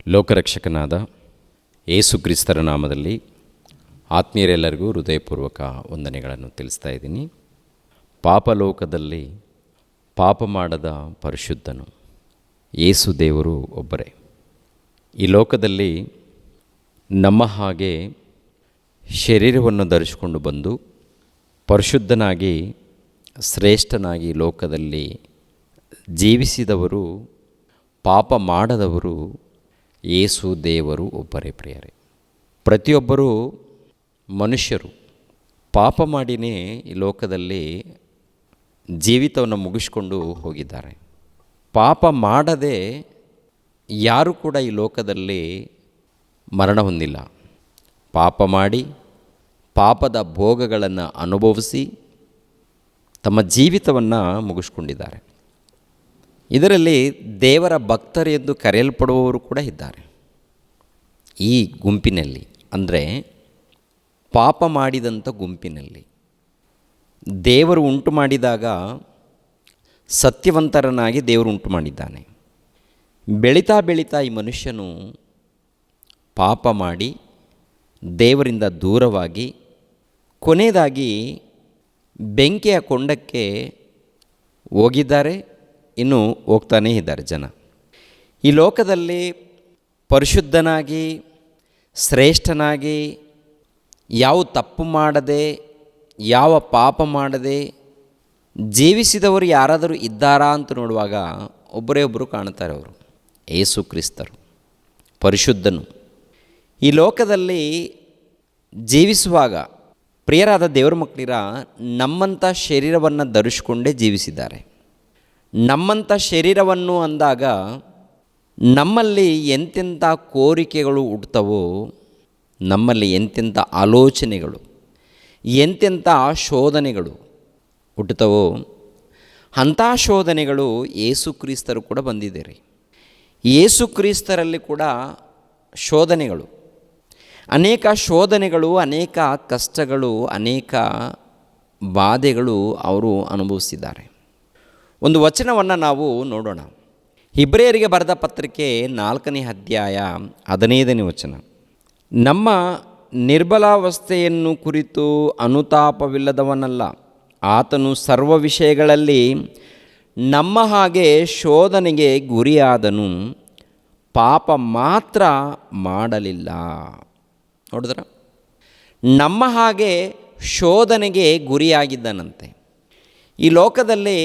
ಲೋಕರಕ್ಷಕನಾದ ಯೇಸು ಕ್ರಿಸ್ತರ ನಾಮದಲ್ಲಿ ಆತ್ಮೀಯರೆಲ್ಲರಿಗೂ ಹೃದಯಪೂರ್ವಕ ವಂದನೆಗಳನ್ನು ತಿಳಿಸ್ತಾ ಇದ್ದೀನಿ. ಪಾಪಲೋಕದಲ್ಲಿ ಪಾಪ ಮಾಡದ ಪರಿಶುದ್ಧನು ಯೇಸು ದೇವರು ಒಬ್ಬರೇ. ಈ ಲೋಕದಲ್ಲಿ ನಮ್ಮ ಹಾಗೆ ಶರೀರವನ್ನು ಧರಿಸಿಕೊಂಡು ಬಂದು ಪರಿಶುದ್ಧನಾಗಿ ಶ್ರೇಷ್ಠನಾಗಿ ಲೋಕದಲ್ಲಿ ಜೀವಿಸಿದವರು, ಪಾಪ ಮಾಡದವರು ಯೇಸು ದೇವರು ಒಬ್ಬರೇ. ಪ್ರಿಯರೇ, ಪ್ರತಿಯೊಬ್ಬರೂ ಮನುಷ್ಯರು ಪಾಪ ಮಾಡಿನೇ ಈ ಲೋಕದಲ್ಲಿ ಜೀವಿತವನ್ನು ಮುಗಿಸ್ಕೊಂಡು ಹೋಗಿದ್ದಾರೆ. ಪಾಪ ಮಾಡದೆ ಯಾರೂ ಕೂಡ ಈ ಲೋಕದಲ್ಲಿ ಮರಣ ಹೊಂದಿಲ್ಲ. ಪಾಪ ಮಾಡಿ ಪಾಪದ ಭೋಗಗಳನ್ನು ಅನುಭವಿಸಿ ತಮ್ಮ ಜೀವಿತವನ್ನು ಮುಗಿಸ್ಕೊಂಡಿದ್ದಾರೆ. ಇದರಲ್ಲಿ ದೇವರ ಭಕ್ತರೆಂದು ಕರೆಯಲ್ಪಡುವವರು ಕೂಡ ಇದ್ದಾರೆ. ಈ ಗುಂಪಿನಲ್ಲಿ, ಅಂದರೆ ಪಾಪ ಮಾಡಿದಂಥ ಗುಂಪಿನಲ್ಲಿ ದೇವರು ಉಂಟು ಮಾಡಿದಾಗ ಸತ್ಯವಂತರನಾಗಿ ದೇವರು ಉಂಟು ಮಾಡಿದ್ದಾನೆ. ಬೆಳೀತಾ ಬೆಳೀತಾ ಈ ಮನುಷ್ಯನು ಪಾಪ ಮಾಡಿ ದೇವರಿಂದ ದೂರವಾಗಿ ಕೊನೆಯದಾಗಿ ಬೆಂಕಿಯ ಕೊಂಡಕ್ಕೆ ಹೋಗಿದ್ದಾರೆ, ಇನ್ನೂ ಹೋಗ್ತಾನೇ ಇದ್ದಾರೆ ಜನ. ಈ ಲೋಕದಲ್ಲಿ ಪರಿಶುದ್ಧನಾಗಿ ಶ್ರೇಷ್ಠನಾಗಿ ಯಾವ ತಪ್ಪು ಮಾಡದೆ ಯಾವ ಪಾಪ ಮಾಡದೆ ಜೀವಿಸಿದವರು ಯಾರಾದರೂ ಇದ್ದಾರಾ ಅಂತ ನೋಡುವಾಗ ಒಬ್ಬರೇ ಒಬ್ಬರು ಕಾಣ್ತಾರೆ. ಅವರು ಯೇಸು ಕ್ರಿಸ್ತರು, ಪರಿಶುದ್ಧನು. ಈ ಲೋಕದಲ್ಲಿ ಜೀವಿಸುವಾಗ ಪ್ರಿಯರಾದ ದೇವರ ಮಕ್ಕಳಿರ ನಮ್ಮಂಥ ಶರೀರವನ್ನು ಧರಿಸಿಕೊಂಡೇ ಜೀವಿಸಿದ್ದಾರೆ. ನಮ್ಮಂಥ ಶರೀರವನ್ನು ಅಂದಾಗ ನಮ್ಮಲ್ಲಿ ಎಂತೆಂಥ ಕೋರಿಕೆಗಳು ಹುಟ್ಟುತ್ತವೋ, ನಮ್ಮಲ್ಲಿ ಎಂತೆಂಥ ಆಲೋಚನೆಗಳು, ಎಂತೆಂಥ ಶೋಧನೆಗಳು ಹುಟ್ಟುತ್ತವೋ, ಅಂಥ ಶೋಧನೆಗಳು ಯೇಸು ಕ್ರಿಸ್ತರು ಕೂಡ ಬಂದಿದ್ದಾರೆ. ಯೇಸು ಕ್ರಿಸ್ತರಲ್ಲಿ ಕೂಡ ಶೋಧನೆಗಳು, ಅನೇಕ ಶೋಧನೆಗಳು, ಅನೇಕ ಕಷ್ಟಗಳು, ಅನೇಕ ಬಾಧೆಗಳು ಅವರು ಅನುಭವಿಸಿದ್ದಾರೆ. ಒಂದು ವಚನವನ್ನು ನಾವು ನೋಡೋಣ. ಇಬ್ರಿಯರಿಗೆ ಬರೆದ ಪತ್ರಿಕೆ 4ನೇ ಅಧ್ಯಾಯ 15ನೇ ವಚನ. ನಮ್ಮ ನಿರ್ಬಲಾವಸ್ಥೆಯನ್ನು ಕುರಿತು ಅನುತಾಪವಿಲ್ಲದವನಲ್ಲ, ಆತನು ಸರ್ವ ವಿಷಯಗಳಲ್ಲಿ ನಮ್ಮ ಹಾಗೆ ಶೋಧನೆಗೆ ಗುರಿಯಾದನು, ಪಾಪ ಮಾತ್ರ ಮಾಡಲಿಲ್ಲ. ನೋಡಿದ್ರ, ನಮ್ಮ ಹಾಗೆ ಶೋಧನೆಗೆ ಗುರಿಯಾಗಿದ್ದನಂತೆ. ಈ ಲೋಕದಲ್ಲಿ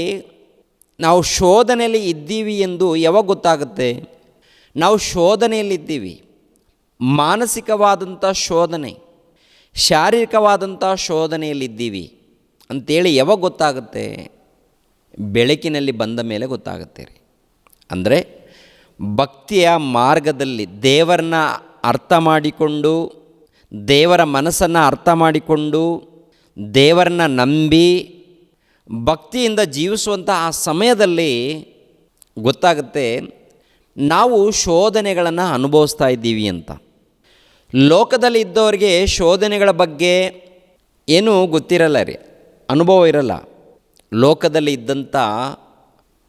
ನಾವು ಶೋಧನೆಯಲ್ಲಿ ಇದ್ದೀವಿ ಎಂದು ಯಾವಾಗ ಗೊತ್ತಾಗುತ್ತೆ? ನಾವು ಶೋಧನೆಯಲ್ಲಿದ್ದೀವಿ. ಮಾನಸಿಕವಾದಂಥ ಶೋಧನೆ, ಶಾರೀರಿಕವಾದಂಥ ಶೋಧನೆಯಲ್ಲಿದ್ದೀವಿ ಅಂಥೇಳಿ ಯಾವಾಗ ಗೊತ್ತಾಗುತ್ತೆ? ಬೆಳಕಿನಲ್ಲಿ ಬಂದ ಮೇಲೆ ಗೊತ್ತಾಗುತ್ತೆ ರೀ. ಅಂದರೆ ಭಕ್ತಿಯ ಮಾರ್ಗದಲ್ಲಿ ದೇವರನ್ನ ಅರ್ಥ ಮಾಡಿಕೊಂಡು, ದೇವರ ಮನಸ್ಸನ್ನು ಅರ್ಥ ಮಾಡಿಕೊಂಡು, ದೇವರನ್ನ ನಂಬಿ ಭಕ್ತಿಯಿಂದ ಜೀವಿಸುವಂಥ ಆ ಸಮಯದಲ್ಲಿ ಗೊತ್ತಾಗುತ್ತೆ ನಾವು ಶೋಧನೆಗಳನ್ನು ಅನುಭವಿಸ್ತಾ ಇದ್ದೀವಿ ಅಂತ. ಲೋಕದಲ್ಲಿ ಇದ್ದವರಿಗೆ ಶೋಧನೆಗಳ ಬಗ್ಗೆ ಏನೂ ಗೊತ್ತಿರಲ್ಲ ರೀ, ಅನುಭವ ಇರಲ್ಲ. ಲೋಕದಲ್ಲಿ ಇದ್ದಂಥ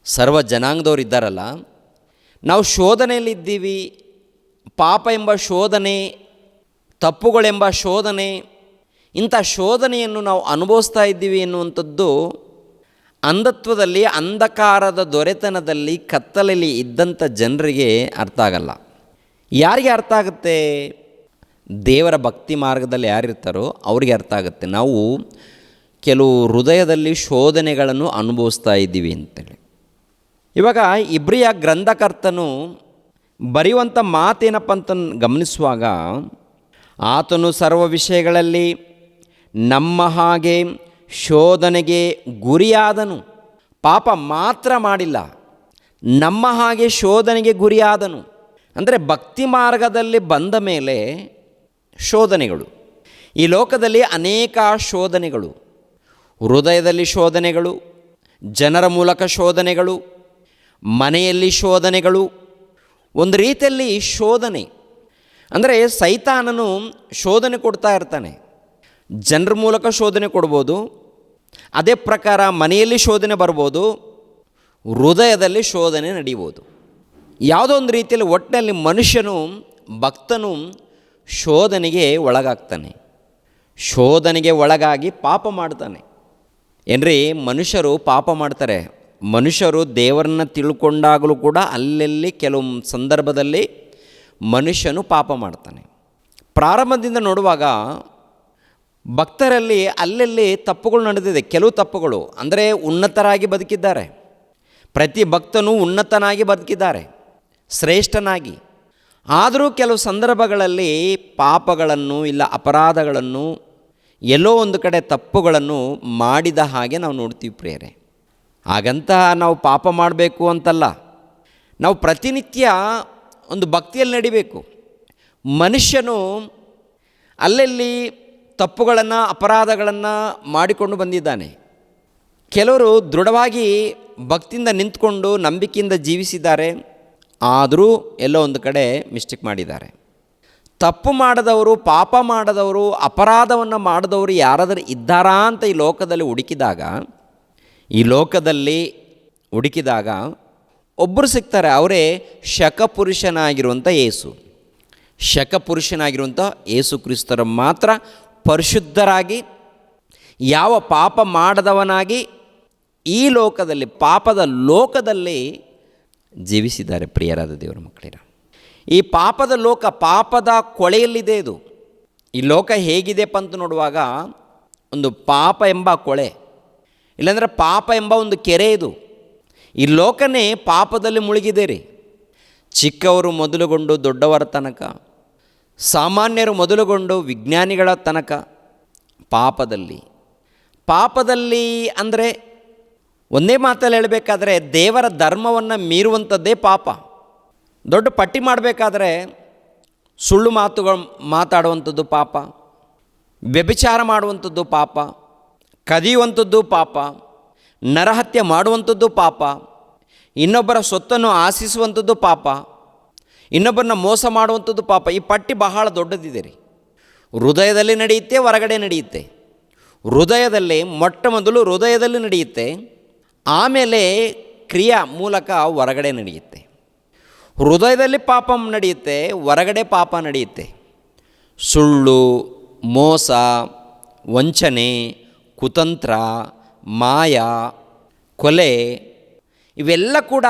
ಸರ್ವ ಜನಾಂಗದವ್ರು ಇದ್ದಾರಲ್ಲ, ನಾವು ಶೋಧನೆಯಲ್ಲಿದ್ದೀವಿ. ಪಾಪ ಎಂಬ ಶೋಧನೆ, ತಪ್ಪುಗಳೆಂಬ ಶೋಧನೆ, ಇಂಥ ಶೋಧನೆಯನ್ನು ನಾವು ಅನುಭವಿಸ್ತಾ ಇದ್ದೀವಿ ಎನ್ನುವಂಥದ್ದು ಅಂಧತ್ವದಲ್ಲಿ, ಅಂಧಕಾರದ ದೊರೆತನದಲ್ಲಿ, ಕತ್ತಲಲ್ಲಿ ಇದ್ದಂಥ ಜನರಿಗೆ ಅರ್ಥ ಆಗಲ್ಲ. ಯಾರಿಗೆ ಅರ್ಥ ಆಗುತ್ತೆ? ದೇವರ ಭಕ್ತಿ ಮಾರ್ಗದಲ್ಲಿ ಯಾರಿರ್ತಾರೋ ಅವರಿಗೆ ಅರ್ಥ ಆಗುತ್ತೆ. ನಾವು ಕೆಲವು ಹೃದಯದಲ್ಲಿ ಶೋಧನೆಗಳನ್ನು ಅನುಭವಿಸ್ತಾ ಇದ್ದೀವಿ ಅಂತೇಳಿ. ಇವಾಗ ಇಬ್ರಿಯ ಗ್ರಂಥಕರ್ತನು ಬರೆಯುವಂಥ ಮಾತೇನಪ್ಪ ಅಂತ ಗಮನಿಸುವಾಗ, ಆತನು ಸರ್ವ ವಿಷಯಗಳಲ್ಲಿ ನಮ್ಮ ಹಾಗೆ ಶೋಧನೆಗೆ ಗುರಿಯಾದನು, ಪಾಪ ಮಾತ್ರ ಮಾಡಿಲ್ಲ, ನಮ್ಮ ಹಾಗೆ ಶೋಧನೆಗೆ ಗುರಿಯಾದನು. ಅಂದರೆ ಭಕ್ತಿ ಮಾರ್ಗದಲ್ಲಿ ಬಂದ ಮೇಲೆ ಶೋಧನೆಗಳು. ಈ ಲೋಕದಲ್ಲಿ ಅನೇಕ ಶೋಧನೆಗಳು, ಹೃದಯದಲ್ಲಿ ಶೋಧನೆಗಳು, ಜನರ ಮೂಲಕ ಶೋಧನೆಗಳು, ಮನೆಯಲ್ಲಿ ಶೋಧನೆಗಳು, ಒಂದು ರೀತಿಯಲ್ಲಿ ಶೋಧನೆ. ಅಂದರೆ ಸೈತಾನನು ಶೋಧನೆ ಕೊಡ್ತಾ ಇರ್ತಾನೆ. ಜನರ ಮೂಲಕ ಶೋಧನೆ ಕೊಡ್ಬೋದು, ಅದೇ ಪ್ರಕಾರ ಮನೆಯಲ್ಲಿ ಶೋಧನೆ ಬರ್ಬೋದು, ಹೃದಯದಲ್ಲಿ ಶೋಧನೆ ನಡೀಬೋದು. ಯಾವುದೋ ಒಂದು ರೀತಿಯಲ್ಲಿ ಒಟ್ಟಿನಲ್ಲಿ ಮನುಷ್ಯನು ಭಕ್ತನು ಶೋಧನೆಗೆ ಒಳಗಾಗ್ತಾನೆ. ಶೋಧನೆಗೆ ಒಳಗಾಗಿ ಪಾಪ ಮಾಡ್ತಾನೆ. ಏನ್ರಿ, ಮನುಷ್ಯರು ಪಾಪ ಮಾಡ್ತಾರೆ. ಮನುಷ್ಯರು ದೇವರನ್ನ ತಿಳ್ಕೊಂಡಾಗಲೂ ಕೂಡ ಅಲ್ಲೆಲ್ಲಿ ಕೆಲವು ಸಂದರ್ಭದಲ್ಲಿ ಮನುಷ್ಯನು ಪಾಪ ಮಾಡ್ತಾನೆ. ಪ್ರಾರಂಭದಿಂದ ನೋಡುವಾಗ ಭಕ್ತರಲ್ಲಿ ಅಲ್ಲೆಲ್ಲಿ ತಪ್ಪುಗಳು ನಡೆದಿದೆ. ಕೆಲವು ತಪ್ಪುಗಳು ಅಂದರೆ ಉನ್ನತರಾಗಿ ಬದುಕಿದ್ದಾರೆ. ಪ್ರತಿ ಭಕ್ತನೂ ಉನ್ನತನಾಗಿ ಬದುಕಿದ್ದಾರೆ, ಶ್ರೇಷ್ಠನಾಗಿ. ಆದರೂ ಕೆಲವು ಸಂದರ್ಭಗಳಲ್ಲಿ ಪಾಪಗಳನ್ನು ಇಲ್ಲ ಅಪರಾಧಗಳನ್ನು ಎಲ್ಲೋ ಒಂದು ಕಡೆ ತಪ್ಪುಗಳನ್ನು ಮಾಡಿದ ಹಾಗೆ ನಾವು ನೋಡ್ತೀವಿ ಪ್ರಿಯರೇ. ಹಾಗಂತ ನಾವು ಪಾಪ ಮಾಡಬೇಕು ಅಂತಲ್ಲ, ನಾವು ಪ್ರತಿನಿತ್ಯ ಒಂದು ಭಕ್ತಿಯಲ್ಲಿ ನಡಿಬೇಕು. ಮನುಷ್ಯನು ಅಲ್ಲೆಲ್ಲಿ ತಪ್ಪುಗಳನ್ನು ಅಪರಾಧಗಳನ್ನು ಮಾಡಿಕೊಂಡು ಬಂದಿದ್ದಾನೆ. ಕೆಲವರು ದೃಢವಾಗಿ ಭಕ್ತಿಯಿಂದ ನಿಂತ್ಕೊಂಡು ನಂಬಿಕೆಯಿಂದ ಜೀವಿಸಿದ್ದಾರೆ, ಆದರೂ ಎಲ್ಲೋ ಒಂದು ಕಡೆ ಮಿಸ್ಟೇಕ್ ಮಾಡಿದ್ದಾರೆ. ತಪ್ಪು ಮಾಡದವರು, ಪಾಪ ಮಾಡದವರು, ಅಪರಾಧವನ್ನು ಮಾಡಿದವರು ಯಾರಾದರೂ ಇದ್ದಾರಾ ಅಂತ ಈ ಲೋಕದಲ್ಲಿ ಹುಡುಕಿದಾಗ ಒಬ್ಬರು ಸಿಗ್ತಾರೆ. ಅವರೇ ಶಕಪುರುಷನಾಗಿರುವಂಥ ಯೇಸು. ಶಕಪುರುಷನಾಗಿರುವಂಥ ಯೇಸು ಕ್ರಿಸ್ತರು ಮಾತ್ರ ಪರಿಶುದ್ಧರಾಗಿ, ಯಾವ ಪಾಪ ಮಾಡದವನಾಗಿ ಈ ಲೋಕದಲ್ಲಿ, ಪಾಪದ ಲೋಕದಲ್ಲಿ ಜೀವಿಸಿದ್ದಾರೆ. ಪ್ರಿಯರಾದ ದೇವರ ಮಕ್ಕಳಿರ, ಈ ಪಾಪದ ಲೋಕ, ಪಾಪದ ಕೊಳೆಯಲ್ಲಿದೆ ಇದು. ಈ ಲೋಕ ಹೇಗಿದೆಪ್ಪ ಅಂತ ನೋಡುವಾಗ ಒಂದು ಪಾಪ ಎಂಬ ಕೊಳೆ, ಇಲ್ಲಾಂದರೆ ಪಾಪ ಎಂಬ ಒಂದು ಕೆರೆ ಇದು. ಈ ಲೋಕನೇ ಪಾಪದಲ್ಲಿ ಮುಳುಗಿದೆ ರೀ. ಚಿಕ್ಕವರು ಮೊದಲುಗೊಂಡು ದೊಡ್ಡವರ ತನಕ, ಸಾಮಾನ್ಯರು ಮೊದಲುಗೊಂಡು ವಿಜ್ಞಾನಿಗಳ ತನಕ ಪಾಪದಲ್ಲಿ ಅಂದರೆ ಒಂದೇ ಮಾತಲ್ಲಿ ಹೇಳಬೇಕಾದ್ರೆ ದೇವರ ಧರ್ಮವನ್ನು ಮೀರುವಂಥದ್ದೇ ಪಾಪ. ದೊಡ್ಡ ಪಟ್ಟಿ ಮಾಡಬೇಕಾದ್ರೆ ಸುಳ್ಳು ಮಾತಾಡುವಂಥದ್ದು ಪಾಪ, ವ್ಯಭಿಚಾರ ಮಾಡುವಂಥದ್ದು ಪಾಪ, ಕದಿಯುವಂಥದ್ದು ಪಾಪ, ನರಹತ್ಯೆ ಮಾಡುವಂಥದ್ದು ಪಾಪ, ಇನ್ನೊಬ್ಬರ ಸೊತ್ತನ್ನು ಆಶಿಸುವಂಥದ್ದು ಪಾಪ, ಇನ್ನೊಬ್ಬರನ್ನ ಮೋಸ ಮಾಡುವಂಥದ್ದು ಪಾಪ. ಈ ಪಟ್ಟಿ ಬಹಳ ದೊಡ್ಡದಿದೆ ರೀ. ಹೃದಯದಲ್ಲಿ ನಡೆಯುತ್ತೆ, ಹೊರಗಡೆ ನಡೆಯುತ್ತೆ. ಹೃದಯದಲ್ಲಿ ಮೊಟ್ಟ ಮೊದಲು ಹೃದಯದಲ್ಲಿ ನಡೆಯುತ್ತೆ, ಆಮೇಲೆ ಕ್ರಿಯಾ ಮೂಲಕ ಹೊರಗಡೆ ನಡೆಯುತ್ತೆ. ಹೃದಯದಲ್ಲಿ ಪಾಪ ನಡೆಯುತ್ತೆ, ಹೊರಗಡೆ ಪಾಪ ನಡೆಯುತ್ತೆ. ಸುಳ್ಳು, ಮೋಸ, ವಂಚನೆ, ಕುತಂತ್ರ, ಮಾಯ, ಕೊಲೆ ಇವೆಲ್ಲ ಕೂಡ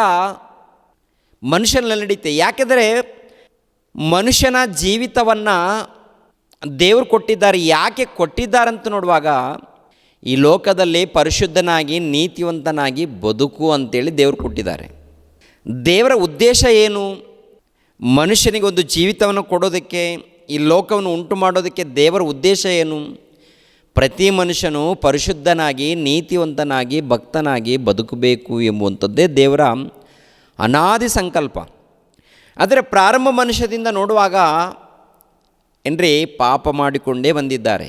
ಮನುಷ್ಯನಲ್ಲಿ ನಡೆಯುತ್ತೆ. ಯಾಕೆಂದರೆ ಮನುಷ್ಯನ ಜೀವಿತವನ್ನು ದೇವರು ಕೊಟ್ಟಿದ್ದಾರೆ. ಯಾಕೆ ಕೊಟ್ಟಿದ್ದಾರಂತ ನೋಡುವಾಗ ಈ ಲೋಕದಲ್ಲಿ ಪರಿಶುದ್ಧನಾಗಿ ನೀತಿವಂತನಾಗಿ ಬದುಕು ಅಂತೇಳಿ ದೇವರು ಕೊಟ್ಟಿದ್ದಾರೆ. ದೇವರ ಉದ್ದೇಶ ಏನು? ಮನುಷ್ಯನಿಗೆ ಒಂದು ಜೀವಿತವನ್ನು ಕೊಡೋದಕ್ಕೆ, ಈ ಲೋಕವನ್ನು ಉಂಟು ಮಾಡೋದಕ್ಕೆ ದೇವರ ಉದ್ದೇಶ ಏನು? ಪ್ರತಿ ಮನುಷ್ಯನು ಪರಿಶುದ್ಧನಾಗಿ ನೀತಿವಂತನಾಗಿ ಭಕ್ತನಾಗಿ ಬದುಕಬೇಕು ಎಂಬುವಂಥದ್ದೇ ದೇವರ ಅನಾದಿ ಸಂಕಲ್ಪ. ಆದರೆ ಪ್ರಾರಂಭ ಮನುಷ್ಯದಿಂದ ನೋಡುವಾಗ ಏನ್ರಿ ಪಾಪ ಮಾಡಿಕೊಂಡೇ ಬಂದಿದ್ದಾರೆ.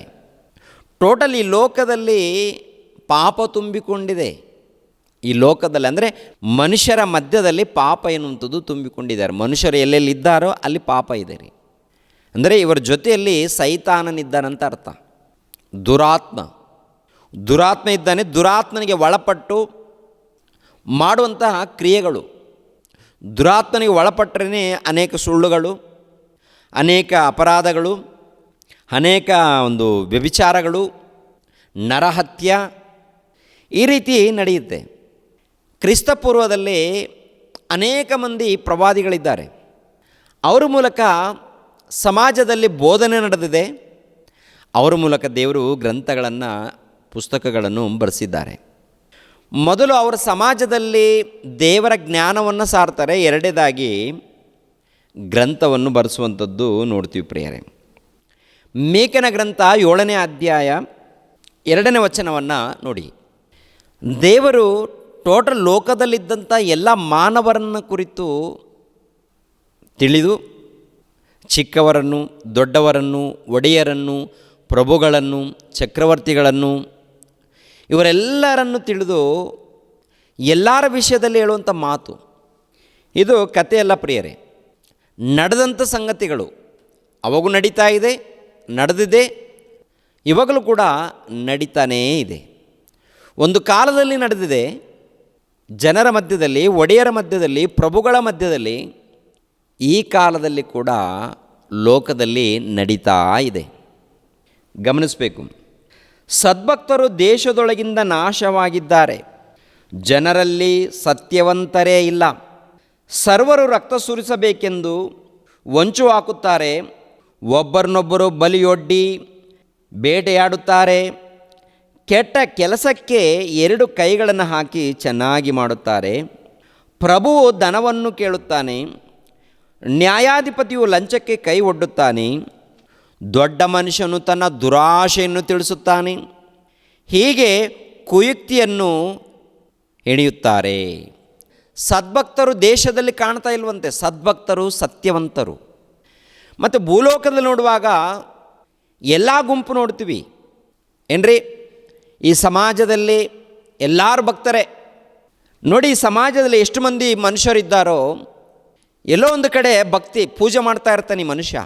ಟೋಟಲ್ ಈ ಲೋಕದಲ್ಲಿ ಪಾಪ ತುಂಬಿಕೊಂಡಿದೆ. ಈ ಲೋಕದಲ್ಲಿ ಅಂದರೆ ಮನುಷ್ಯರ ಮಧ್ಯದಲ್ಲಿ ಪಾಪ ಎನ್ನುವಂಥದ್ದು ತುಂಬಿಕೊಂಡಿದ್ದಾರೆ. ಮನುಷ್ಯರು ಎಲ್ಲೆಲ್ಲಿದ್ದಾರೋ ಅಲ್ಲಿ ಪಾಪ ಇದೆ ರೀ. ಅಂದರೆ ಇವರ ಜೊತೆಯಲ್ಲಿ ಸೈತಾನನಿದ್ದಾನಂತ ಅರ್ಥ. ದುರಾತ್ಮ ಇದ್ದಾನೆ. ದುರಾತ್ಮನಿಗೆ ಒಳಪಟ್ಟು ಮಾಡುವಂತಹ ಕ್ರಿಯೆಗಳು, ದುರಾತ್ಮನಿಗೆ ಒಳಪಟ್ಟರೆ ಅನೇಕ ಸುಳ್ಳುಗಳು, ಅನೇಕ ಅಪರಾಧಗಳು, ಅನೇಕ ಒಂದು ವ್ಯಭಿಚಾರಗಳು, ನರಹತ್ಯ ಈ ರೀತಿ ನಡೆಯುತ್ತೆ. ಕ್ರಿಸ್ತಪೂರ್ವದಲ್ಲಿ ಅನೇಕ ಮಂದಿ ಪ್ರವಾದಿಗಳಿದ್ದಾರೆ. ಅವರ ಮೂಲಕ ಸಮಾಜದಲ್ಲಿ ಬೋಧನೆ ನಡೆದಿದೆ. ಅವರ ಮೂಲಕ ದೇವರು ಗ್ರಂಥಗಳನ್ನು, ಪುಸ್ತಕಗಳನ್ನು ಬರೆಸಿದ್ದಾರೆ. ಮೊದಲು ಅವರ ಸಮಾಜದಲ್ಲಿ ದೇವರ ಜ್ಞಾನವನ್ನು ಸಾರ್ತಾರೆ. ಎರಡನೇದಾಗಿ ಗ್ರಂಥವನ್ನು ಬರೆಸುವಂಥದ್ದು ನೋಡ್ತೀವಿ ಪ್ರಿಯರೇ. ಮೇಕನ ಗ್ರಂಥ 7ನೇ ಅಧ್ಯಾಯ 2ನೇ ವಚನವನ್ನು ನೋಡಿ. ದೇವರು ಟೋಟಲ್ ಲೋಕದಲ್ಲಿದ್ದಂಥ ಎಲ್ಲ ಮಾನವರನ್ನು ಕುರಿತು ತಿಳಿದು, ಚಿಕ್ಕವರನ್ನು, ದೊಡ್ಡವರನ್ನು, ಒಡೆಯರನ್ನು, ಪ್ರಭುಗಳನ್ನು, ಚಕ್ರವರ್ತಿಗಳನ್ನು ಇವರೆಲ್ಲರನ್ನು ತಿಳಿದು ಎಲ್ಲರ ವಿಷಯದಲ್ಲಿ ಹೇಳುವಂಥ ಮಾತು ಇದು. ಕಥೆಯಲ್ಲ ಪ್ರಿಯರೇ, ನಡೆದಂಥ ಸಂಗತಿಗಳು. ಅವಾಗೂ ನಡೀತಾ ಇದೆ, ನಡೆದಿದೆ, ಇವಾಗಲೂ ಕೂಡ ನಡೀತಾನೇ ಇದೆ. ಒಂದು ಕಾಲದಲ್ಲಿ ನಡೆದಿದೆ, ಜನರ ಮಧ್ಯದಲ್ಲಿ, ಒಡೆಯರ ಮಧ್ಯದಲ್ಲಿ, ಪ್ರಭುಗಳ ಮಧ್ಯದಲ್ಲಿ ಈ ಕಾಲದಲ್ಲಿ ಕೂಡ ಲೋಕದಲ್ಲಿ ನಡೀತಾ ಇದೆ. ಗಮನಿಸಬೇಕು. ಸದ್ಭಕ್ತರು ದೇಶದೊಳಗಿಂದ ನಾಶವಾಗಿದ್ದಾರೆ. ಜನರಲ್ಲಿ ಸತ್ಯವಂತರೇ ಇಲ್ಲ. ಸರ್ವರು ರಕ್ತ ಸುರಿಸಬೇಕೆಂದು ಹೊಂಚು ಹಾಕುತ್ತಾರೆ. ಒಬ್ಬರನ್ನೊಬ್ಬರು ಬಲಿಯೊಡ್ಡಿ ಬೇಟೆಯಾಡುತ್ತಾರೆ. ಕೆಟ್ಟ ಕೆಲಸಕ್ಕೆ ಎರಡು ಕೈಗಳನ್ನು ಹಾಕಿ ಚೆನ್ನಾಗಿ ಮಾಡುತ್ತಾರೆ. ಪ್ರಭುವು ಧನವನ್ನು ಕೇಳುತ್ತಾನೆ. ನ್ಯಾಯಾಧಿಪತಿಯು ಲಂಚಕ್ಕೆ ಕೈ ಒಡ್ಡುತ್ತಾನೆ. ದೊಡ್ಡ ಮನುಷ್ಯನು ತನ್ನ ದುರಾಶೆಯನ್ನು ತಿಳಿಸುತ್ತಾನೆ. ಹೀಗೆ ಕುಯುಕ್ತಿಯನ್ನು ಹೆಣೆಯುತ್ತಾರೆ. ಸದ್ಭಕ್ತರು ದೇಶದಲ್ಲಿ ಕಾಣ್ತಾ ಇಲ್ವಂತೆ. ಸದ್ಭಕ್ತರು ಸತ್ಯವಂತರು. ಮತ್ತು ಭೂಲೋಕದಲ್ಲಿ ನೋಡುವಾಗ ಎಲ್ಲ ಗುಂಪು ನೋಡ್ತೀವಿ ಏನ್ರಿ. ಈ ಸಮಾಜದಲ್ಲಿ ಎಲ್ಲರೂ ಭಕ್ತರೇ ನೋಡಿ. ಈ ಸಮಾಜದಲ್ಲಿ ಎಷ್ಟು ಮಂದಿ ಮನುಷ್ಯರಿದ್ದಾರೋ ಎಲ್ಲೋ ಒಂದು ಕಡೆ ಭಕ್ತಿ ಪೂಜೆ ಮಾಡ್ತಾ ಇರ್ತಾನೆ ಮನುಷ್ಯ.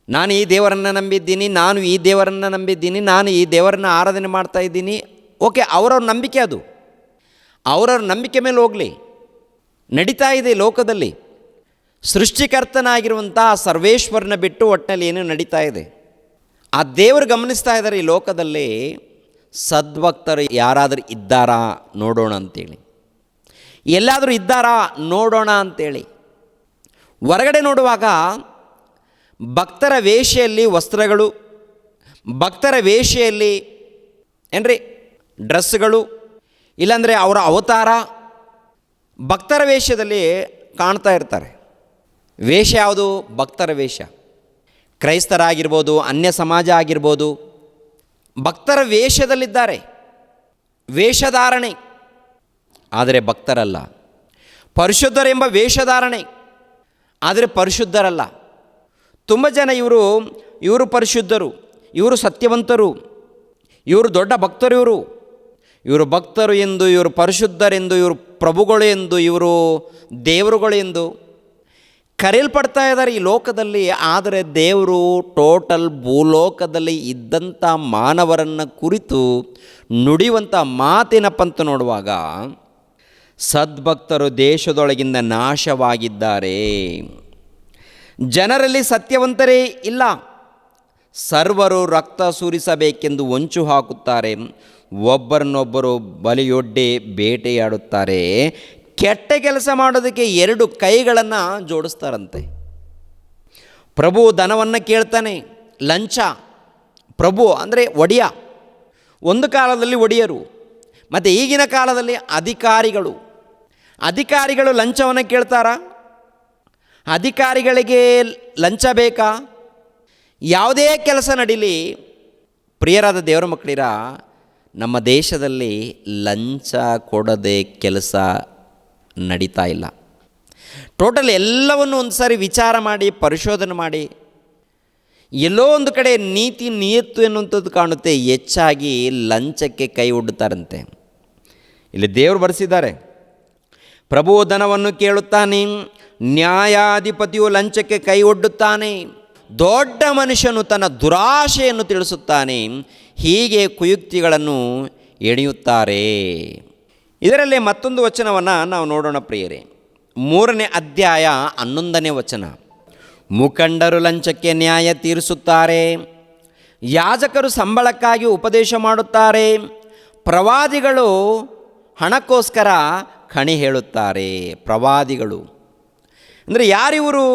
ನಾನು ಈ ದೇವರನ್ನು ನಂಬಿದ್ದೀನಿ, ನಾನು ಈ ದೇವರನ್ನು ನಂಬಿದ್ದೀನಿ, ನಾನು ಈ ದೇವರನ್ನು ಆರಾಧನೆ ಮಾಡ್ತಾ ಇದ್ದೀನಿ. ಓಕೆ, ಅವರವ್ರ ನಂಬಿಕೆ, ಅದು ಅವರವ್ರ ನಂಬಿಕೆ ಮೇಲೆ ಹೋಗಲಿ. ನಡೀತಾ ಇದೆ ಲೋಕದಲ್ಲಿ. ಸೃಷ್ಟಿಕರ್ತನಾಗಿರುವಂಥ ಸರ್ವೇಶ್ವರನ ಬಿಟ್ಟು ಒಟ್ಟಿನಲ್ಲಿ ಏನೂ ನಡೀತಾ ಇದೆ. ಆ ದೇವರು ಗಮನಿಸ್ತಾ ಇದ್ದಾರೆ ಈ ಲೋಕದಲ್ಲಿ ಸದ್ಭಕ್ತರು ಯಾರಾದರೂ ಇದ್ದಾರಾ ನೋಡೋಣ ಅಂತೇಳಿ. ಎಲ್ಲಾದರೂ ಇದ್ದಾರಾ ನೋಡೋಣ ಅಂಥೇಳಿ ಹೊರಗಡೆ ನೋಡುವಾಗ ಭಕ್ತರ ವೇಷೆಯಲ್ಲಿ ವಸ್ತ್ರಗಳು, ಭಕ್ತರ ವೇಷೆಯಲ್ಲಿ ಏನ್ರಿ ಡ್ರೆಸ್ಗಳು, ಇಲ್ಲಾಂದರೆ ಅವರ ಅವತಾರ ಭಕ್ತರ ವೇಷದಲ್ಲಿ ಕಾಣ್ತಾ ಇರ್ತಾರೆ. ವೇಷ ಯಾವುದು? ಭಕ್ತರ ವೇಷ. ಕ್ರೈಸ್ತರಾಗಿರ್ಬೋದು, ಅನ್ಯ ಸಮಾಜ ಆಗಿರ್ಬೋದು, ಭಕ್ತರ ವೇಷದಲ್ಲಿದ್ದಾರೆ, ವೇಷಧಾರಣೆ. ಆದರೆ ಭಕ್ತರಲ್ಲ. ಪರಿಶುದ್ಧರೆಂಬ ವೇಷಧಾರಣೆ, ಆದರೆ ಪರಿಶುದ್ಧರಲ್ಲ. ತುಂಬ ಜನ ಇವರು ಪರಿಶುದ್ಧರು, ಇವರು ಸತ್ಯವಂತರು, ಇವರು ದೊಡ್ಡ ಭಕ್ತರು, ಇವರು ಭಕ್ತರು ಎಂದು, ಇವರು ಪರಿಶುದ್ಧರೆಂದು, ಇವರು ಪ್ರಭುಗಳು ಎಂದು, ಇವರು ದೇವರುಗಳು ಎಂದು ಕರೆಯಲ್ಪಡ್ತಾ ಇದ್ದಾರೆ ಈ ಲೋಕದಲ್ಲಿ. ಆದರೆ ದೇವರು ಟೋಟಲ್ ಭೂಲೋಕದಲ್ಲಿ ಇದ್ದಂಥ ಮಾನವರನ್ನು ಕುರಿತು ನುಡಿಯುವಂಥ ಮಾತೇನಪ್ಪ ಅಂತ ನೋಡುವಾಗ, ಸದ್ಭಕ್ತರು ದೇಶದೊಳಗಿಂದ ನಾಶವಾಗಿದ್ದಾರೆ. ಜನರಲ್ಲಿ ಸತ್ಯವಂತರೇ ಇಲ್ಲ. ಸರ್ವರು ರಕ್ತ ಸುರಿಸಬೇಕೆಂದು ಹೊಂಚು ಹಾಕುತ್ತಾರೆ. ಒಬ್ಬರನ್ನೊಬ್ಬರು ಬಲಿಯೊಡ್ಡಿ ಬೇಟೆಯಾಡುತ್ತಾರೆ. ಕೆಟ್ಟ ಕೆಲಸ ಮಾಡೋದಕ್ಕೆ ಎರಡು ಕೈಗಳನ್ನು ಜೋಡಿಸ್ತಾರಂತೆ. ಪ್ರಭು ಧನವನ್ನು ಕೇಳ್ತಾನೆ. ಲಂಚ. ಪ್ರಭು ಅಂದರೆ ಒಡೆಯ. ಒಂದು ಕಾಲದಲ್ಲಿ ಒಡೆಯರು, ಮತ್ತು ಈಗಿನ ಕಾಲದಲ್ಲಿ ಅಧಿಕಾರಿಗಳು ಲಂಚವನ್ನು ಕೇಳ್ತಾರಾ? ಅಧಿಕಾರಿಗಳಿಗೆ ಲಂಚ ಬೇಕಾ? ಯಾವುದೇ ಕೆಲಸ ನಡೀಲಿ, ಪ್ರಿಯರಾದ ದೇವರ ಮಕ್ಕಳಿರ, ನಮ್ಮ ದೇಶದಲ್ಲಿ ಲಂಚ ಕೊಡದೆ ಕೆಲಸ ನಡೀತಾ ಇಲ್ಲ. ಟೋಟಲ್ ಎಲ್ಲವನ್ನು ಒಂದು ಸಾರಿ ವಿಚಾರ ಮಾಡಿ, ಪರಿಶೋಧನೆ ಮಾಡಿ, ಎಲ್ಲೋ ಒಂದು ಕಡೆ ನೀತಿ ನಿಯತ್ತು ಎನ್ನುವಂಥದ್ದು ಕಾಣುತ್ತೆ. ಹೆಚ್ಚಾಗಿ ಲಂಚಕ್ಕೆ ಕೈ ಒಡ್ಡುತ್ತಾರಂತೆ. ಇಲ್ಲಿ ದೇವರು ಬರೆಸಿದ್ದಾರೆ, ಪ್ರಭು ಧನವನ್ನು ಕೇಳುತ್ತಾನೆ, ನ್ಯಾಯಾಧಿಪತಿಯು ಲಂಚಕ್ಕೆ ಕೈ ಒಡ್ಡುತ್ತಾನೆ, ದೊಡ್ಡ ಮನುಷ್ಯನು ತನ್ನ ದುರಾಶೆಯನ್ನು ತಿಳಿಸುತ್ತಾನೆ, ಹೀಗೆ ಕುಯುಕ್ತಿಗಳನ್ನು ಎಣೆಯುತ್ತಾರೆ. ಇದರಲ್ಲಿ ಮತ್ತೊಂದು ವಚನವನ್ನು ನಾವು ನೋಡೋಣ ಪ್ರಿಯರೇ. 3ನೇ ಅಧ್ಯಾಯ 11ನೇ ವಚನ. ಮುಖಂಡರು ಲಂಚಕ್ಕೆ ನ್ಯಾಯ ತೀರಿಸುತ್ತಾರೆ, ಯಾಜಕರು ಸಂಬಳಕ್ಕಾಗಿ ಉಪದೇಶ ಮಾಡುತ್ತಾರೆ, ಪ್ರವಾದಿಗಳು ಹಣಕ್ಕೋಸ್ಕರ ಕಣಿ ಹೇಳುತ್ತಾರೆ. ಪ್ರವಾದಿಗಳು ಅಂದರೆ ಯಾರಿವರು?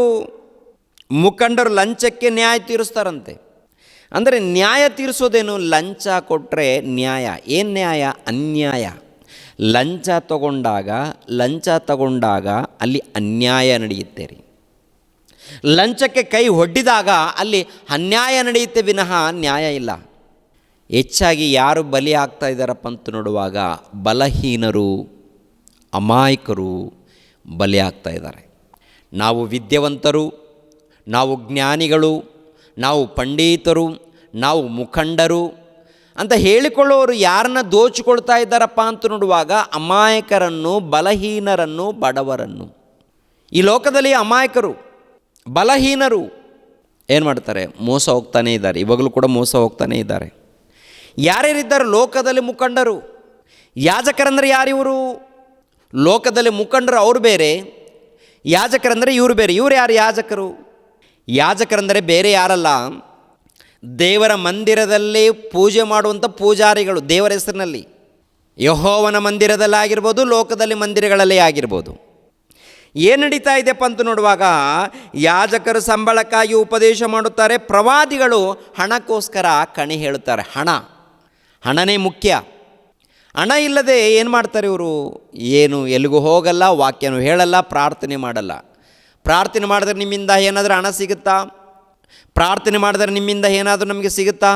ಮುಖಂಡರು ಲಂಚಕ್ಕೆ ನ್ಯಾಯ ತೀರಿಸ್ತಾರಂತೆ. ಅಂದರೆ ನ್ಯಾಯ ತೀರಿಸೋದೇನು? ಲಂಚ ಕೊಟ್ಟರೆ ನ್ಯಾಯ. ಏನು ನ್ಯಾಯ? ಅನ್ಯಾಯ. ಲಂಚ ತಗೊಂಡಾಗ ಅಲ್ಲಿ ಅನ್ಯಾಯ ನಡೆಯುತ್ತೆ ರೀ. ಲಂಚಕ್ಕೆ ಕೈ ಒಡ್ಡಿದಾಗ ಅಲ್ಲಿ ಅನ್ಯಾಯ ನಡೆಯುತ್ತೆ ವಿನಃ ನ್ಯಾಯ ಇಲ್ಲ. ಹೆಚ್ಚಾಗಿ ಯಾರು ಬಲಿ ಆಗ್ತಾ ಇದ್ದಾರಪ್ಪ ಅಂತ ನೋಡುವಾಗ ಬಲಹೀನರು, ಅಮಾಯಕರು ಬಲಿ ಆಗ್ತಾ ಇದ್ದಾರೆ. ನಾವು ವಿದ್ಯಾವಂತರು, ನಾವು ಜ್ಞಾನಿಗಳು, ನಾವು ಪಂಡಿತರು, ನಾವು ಮುಖಂಡರು ಅಂತ ಹೇಳಿಕೊಳ್ಳೋರು ಯಾರನ್ನ ದೋಚಿಕೊಳ್ತಾ ಇದ್ದಾರಪ್ಪ ಅಂತ ನೋಡುವಾಗ ಅಮಾಯಕರನ್ನು, ಬಲಹೀನರನ್ನು, ಬಡವರನ್ನು. ಈ ಲೋಕದಲ್ಲಿ ಅಮಾಯಕರು, ಬಲಹೀನರು ಏನು ಮಾಡ್ತಾರೆ? ಮೋಸ ಹೋಗ್ತಾನೇ ಇದ್ದಾರೆ. ಇವಾಗಲೂ ಕೂಡ ಮೋಸ ಹೋಗ್ತಾನೇ ಇದ್ದಾರೆ. ಯಾರ್ಯಾರಿದ್ದಾರೆ ಲೋಕದಲ್ಲಿ? ಮುಖಂಡರು. ಯಾಜಕರಂದರೆ ಯಾರಿವರು? ಲೋಕದಲ್ಲಿ ಮುಖಂಡರು ಅವರು ಬೇರೆ, ಯಾಜಕರಂದರೆ ಇವರು ಬೇರೆ. ಇವರು ಯಾರು ಯಾಜಕರು? ಯಾಜಕರಂದರೆ ಬೇರೆ ಯಾರಲ್ಲ, ದೇವರ ಮಂದಿರದಲ್ಲಿ ಪೂಜೆ ಮಾಡುವಂಥ ಪೂಜಾರಿಗಳು. ದೇವರ ಹೆಸರಿನಲ್ಲಿ ಯೆಹೋವನ ಮಂದಿರದಲ್ಲಿ ಆಗಿರ್ಬೋದು, ಲೋಕದಲ್ಲಿ ಮಂದಿರಗಳಲ್ಲೇ ಆಗಿರ್ಬೋದು. ಏನು ನಡೀತಾ ಇದೆಯಪ್ಪ ಅಂತ ನೋಡುವಾಗ, ಯಾಜಕರು ಸಂಬಳಕ್ಕಾಗಿ ಉಪದೇಶ ಮಾಡುತ್ತಾರೆ, ಪ್ರವಾದಿಗಳು ಹಣಕ್ಕೋಸ್ಕರ ಕಣಿ ಹೇಳುತ್ತಾರೆ. ಹಣನೇ ಮುಖ್ಯ. ಹಣ ಇಲ್ಲದೆ ಏನು ಮಾಡ್ತಾರೆ ಇವರು? ಏನು ಎಲ್ಲಿಗೂ ಹೋಗಲ್ಲ, ವಾಕ್ಯನೂ ಹೇಳಲ್ಲ, ಪ್ರಾರ್ಥನೆ ಮಾಡಲ್ಲ. ಪ್ರಾರ್ಥನೆ ಮಾಡಿದ್ರೆ ನಿಮ್ಮಿಂದ ಏನಾದರೂ ಹಣ ಸಿಗುತ್ತಾ? ಪ್ರಾರ್ಥನೆ ಮಾಡಿದ್ರೆ ನಿಮ್ಮಿಂದ ಏನಾದರೂ ನಮಗೆ ಸಿಗುತ್ತಾ?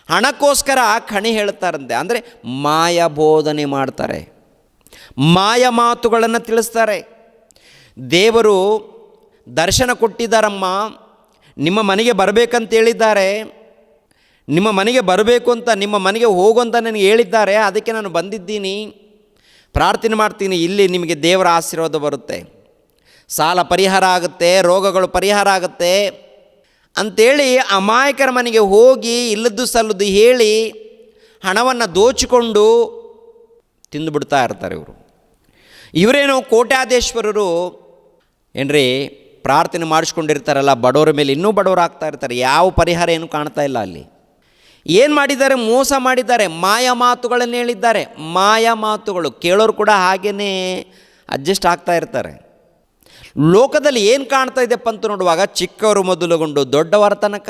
ಹಣಕ್ಕೋಸ್ಕರ ಕಣಿ ಹೇಳುತ್ತಾರಂತೆ. ಅಂದರೆ ಮಾಯ ಬೋಧನೆ ಮಾಡ್ತಾರೆ, ಮಾಯ ಮಾತುಗಳನ್ನು ತಿಳಿಸ್ತಾರೆ. ದೇವರು ದರ್ಶನ ಕೊಟ್ಟಿದ್ದಾರಮ್ಮ, ನಿಮ್ಮ ಮನೆಗೆ ಬರಬೇಕಂತ ಹೇಳಿದ್ದಾರೆ, ನಿಮ್ಮ ಮನೆಗೆ ಬರಬೇಕು ಅಂತ, ನಿಮ್ಮ ಮನೆಗೆ ಹೋಗುವಂತ ನನಗೆ ಹೇಳಿದ್ದಾರೆ, ಅದಕ್ಕೆ ನಾನು ಬಂದಿದ್ದೀನಿ, ಪ್ರಾರ್ಥನೆ ಮಾಡ್ತೀನಿ, ಇಲ್ಲಿ ನಿಮಗೆ ದೇವರ ಆಶೀರ್ವಾದ ಬರುತ್ತೆ, ಸಾಲ ಪರಿಹಾರ ಆಗುತ್ತೆ, ರೋಗಗಳು ಪರಿಹಾರ ಆಗುತ್ತೆ ಅಂಥೇಳಿ ಅಮಾಯಕರ ಮನೆಗೆ ಹೋಗಿ ಇಲ್ಲದ್ದು ಸಲ್ಲದ್ದು ಹೇಳಿ ಹಣವನ್ನು ದೋಚಿಕೊಂಡು ತಿಂದುಬಿಡ್ತಾ ಇರ್ತಾರೆ ಇವರು. ಇವರೇನು ಕೋಟ್ಯಾಧೀಶ್ವರರು ಏನ್ರಿ, ಪ್ರಾರ್ಥನೆ ಮಾಡಿಸ್ಕೊಂಡಿರ್ತಾರಲ್ಲ, ಬಡವರ ಮೇಲೆ ಇನ್ನೂ ಬಡವರು ಆಗ್ತಾ ಇರ್ತಾರೆ. ಯಾವ ಪರಿಹಾರ ಏನು ಕಾಣ್ತಾ ಇಲ್ಲ ಅಲ್ಲಿ. ಏನು ಮಾಡಿದ್ದಾರೆ? ಮೋಸ ಮಾಡಿದ್ದಾರೆ, ಮಾಯ ಮಾತುಗಳನ್ನು ಹೇಳಿದ್ದಾರೆ. ಮಾಯ ಮಾತುಗಳು ಕೇಳೋರು ಕೂಡ ಹಾಗೇ ಅಡ್ಜಸ್ಟ್ ಆಗ್ತಾ ಇರ್ತಾರೆ. ಲೋಕದಲ್ಲಿ ಏನು ಕಾಣ್ತಾ ಇದೆಯಪ್ಪ ಅಂತ ನೋಡುವಾಗ, ಚಿಕ್ಕವರು ಮೊದಲುಗೊಂಡು ದೊಡ್ಡವರ ತನಕ,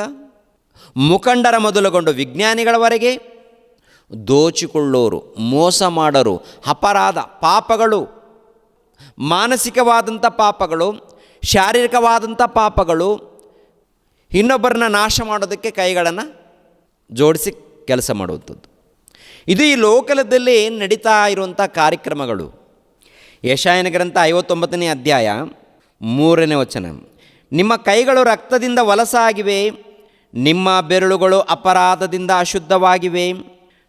ಮುಖಂಡರ ಮೊದಲುಗೊಂಡು ವಿಜ್ಞಾನಿಗಳವರೆಗೆ ದೋಚಿಕೊಳ್ಳೋರು, ಮೋಸ ಮಾಡೋರು, ಅಪರಾಧ, ಪಾಪಗಳು, ಮಾನಸಿಕವಾದಂಥ ಪಾಪಗಳು, ಶಾರೀರಿಕವಾದಂಥ ಪಾಪಗಳು, ಇನ್ನೊಬ್ಬರನ್ನ ನಾಶ ಮಾಡೋದಕ್ಕೆ ಕೈಗಳನ್ನು ಜೋಡಿಸಿ ಕೆಲಸ ಮಾಡುವಂಥದ್ದು. ಇದು ಈ ಲೋಕದಲ್ಲಿ ನಡೀತಾ ಇರುವಂಥ ಕಾರ್ಯಕ್ರಮಗಳು. ಯೆಶಾಯನ ಗ್ರಂಥ 59ನೇ ಅಧ್ಯಾಯ 3ನೇ ವಚನ, ನಿಮ್ಮ ಕೈಗಳು ರಕ್ತದಿಂದ ವಲಸಾಗಿವೆ, ನಿಮ್ಮ ಬೆರಳುಗಳು ಅಪರಾಧದಿಂದ ಅಶುದ್ಧವಾಗಿವೆ,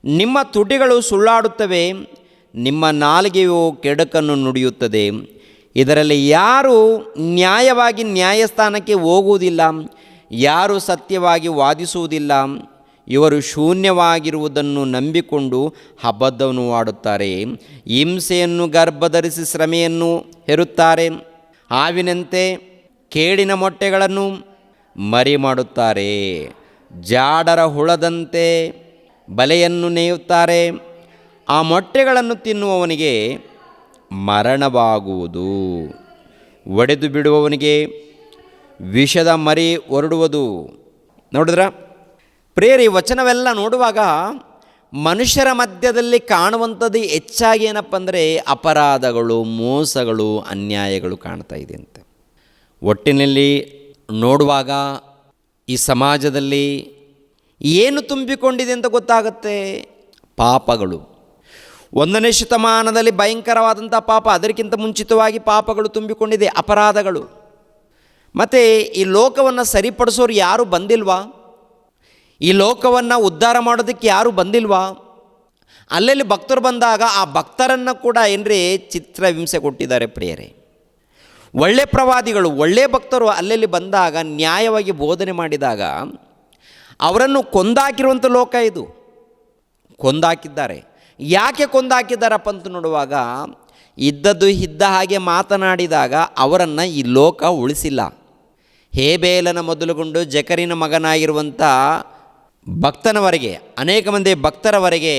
ನಿಮ್ಮ ತುಟಿಗಳು ಸುಳ್ಳಾಡುತ್ತವೆ, ನಿಮ್ಮ ನಾಲಿಗೆಯು ಕೆಡುಕನ್ನು ನುಡಿಯುತ್ತದೆ. ಇದರಲ್ಲಿ ಯಾರು ನ್ಯಾಯವಾಗಿ ನ್ಯಾಯಸ್ಥಾನಕ್ಕೆ ಹೋಗುವುದಿಲ್ಲ, ಯಾರು ಸತ್ಯವಾಗಿ ವಾದಿಸುವುದಿಲ್ಲ. ಇವರು ಶೂನ್ಯವಾಗಿರುವುದನ್ನು ನಂಬಿಕೊಂಡು ಅಬದ್ಧವನ್ನು ಆಡುತ್ತಾರೆ, ಹಿಂಸೆಯನ್ನು ಗರ್ಭಧರಿಸಿ ಶ್ರಮೆಯನ್ನು ಹೆರುತ್ತಾರೆ, ಹಾವಿನಂತೆ ಕೇಡಿನ ಮೊಟ್ಟೆಗಳನ್ನು ಮರಿ ಮಾಡುತ್ತಾರೆ, ಜಾಡರ ಹುಳದಂತೆ ಬಲೆಯನ್ನು ನೇಯುತ್ತಾರೆ. ಆ ಮೊಟ್ಟೆಗಳನ್ನು ತಿನ್ನುವವನಿಗೆ ಮರಣವಾಗುವುದು, ಒಡೆದು ಬಿಡುವವನಿಗೆ ವಿಷದ ಮರಿ ಹೊರಡುವುದು. ನೋಡಿದ್ರ ಪ್ರಿಯರೇ, ಈ ವಚನವೆಲ್ಲ ನೋಡುವಾಗ ಮನುಷ್ಯರ ಮಧ್ಯದಲ್ಲಿ ಕಾಣುವಂಥದ್ದು ಹೆಚ್ಚಾಗಿ ಏನಪ್ಪ ಅಂದರೆ ಅಪರಾಧಗಳು, ಮೋಸಗಳು, ಅನ್ಯಾಯಗಳು ಕಾಣ್ತಾ ಇದೆ ಅಂತ. ಒಟ್ಟಿನಲ್ಲಿ ನೋಡುವಾಗ ಈ ಸಮಾಜದಲ್ಲಿ ಏನು ತುಂಬಿಕೊಂಡಿದೆ ಅಂತ ಗೊತ್ತಾಗುತ್ತೆ. ಪಾಪಗಳು. 1ನೇ ಶತಮಾನದಲ್ಲಿ ಭಯಂಕರವಾದಂಥ ಪಾಪ, ಅದಕ್ಕಿಂತ ಮುಂಚಿತವಾಗಿ ಪಾಪಗಳು ತುಂಬಿಕೊಂಡಿದೆ, ಅಪರಾಧಗಳು. ಮತ್ತು ಈ ಲೋಕವನ್ನು ಸರಿಪಡಿಸೋರು ಯಾರೂ ಬಂದಿಲ್ವಾ? ಈ ಲೋಕವನ್ನು ಉದ್ಧಾರ ಮಾಡೋದಕ್ಕೆ ಯಾರೂ ಬಂದಿಲ್ವಾ? ಅಲ್ಲಲ್ಲಿ ಭಕ್ತರು ಬಂದಾಗ ಆ ಭಕ್ತರನ್ನು ಕೂಡ ಏನ್ರಿ ಚಿತ್ರಹಿಂಸೆ ಕೊಟ್ಟಿದ್ದಾರೆ ಪ್ರಿಯರೇ. ಒಳ್ಳೆ ಪ್ರವಾದಿಗಳು, ಒಳ್ಳೆ ಭಕ್ತರು ಅಲ್ಲಲ್ಲಿ ಬಂದಾಗ ನ್ಯಾಯವಾಗಿ ಬೋಧನೆ ಮಾಡಿದಾಗ ಅವರನ್ನು ಕೊಂದಾಕಿರುವಂಥ ಲೋಕ ಇದು. ಕೊಂದಾಕಿದ್ದಾರೆ. ಯಾಕೆ ಕೊಂದಾಕಿದ್ದಾರಪ್ಪ ಅಂತ ನೋಡುವಾಗ, ಇದ್ದದ್ದು ಇದ್ದ ಹಾಗೆ ಮಾತನಾಡಿದಾಗ ಅವರನ್ನು ಈ ಲೋಕ ಉಳಿಸಿಲ್ಲ. ಹೇಬೇಲನ ಮೊದಲುಗೊಂಡು ಜಕರಿನ ಮಗನಾಗಿರುವಂಥ ಭಕ್ತನವರೆಗೆ, ಅನೇಕ ಮಂದಿ ಭಕ್ತರವರೆಗೆ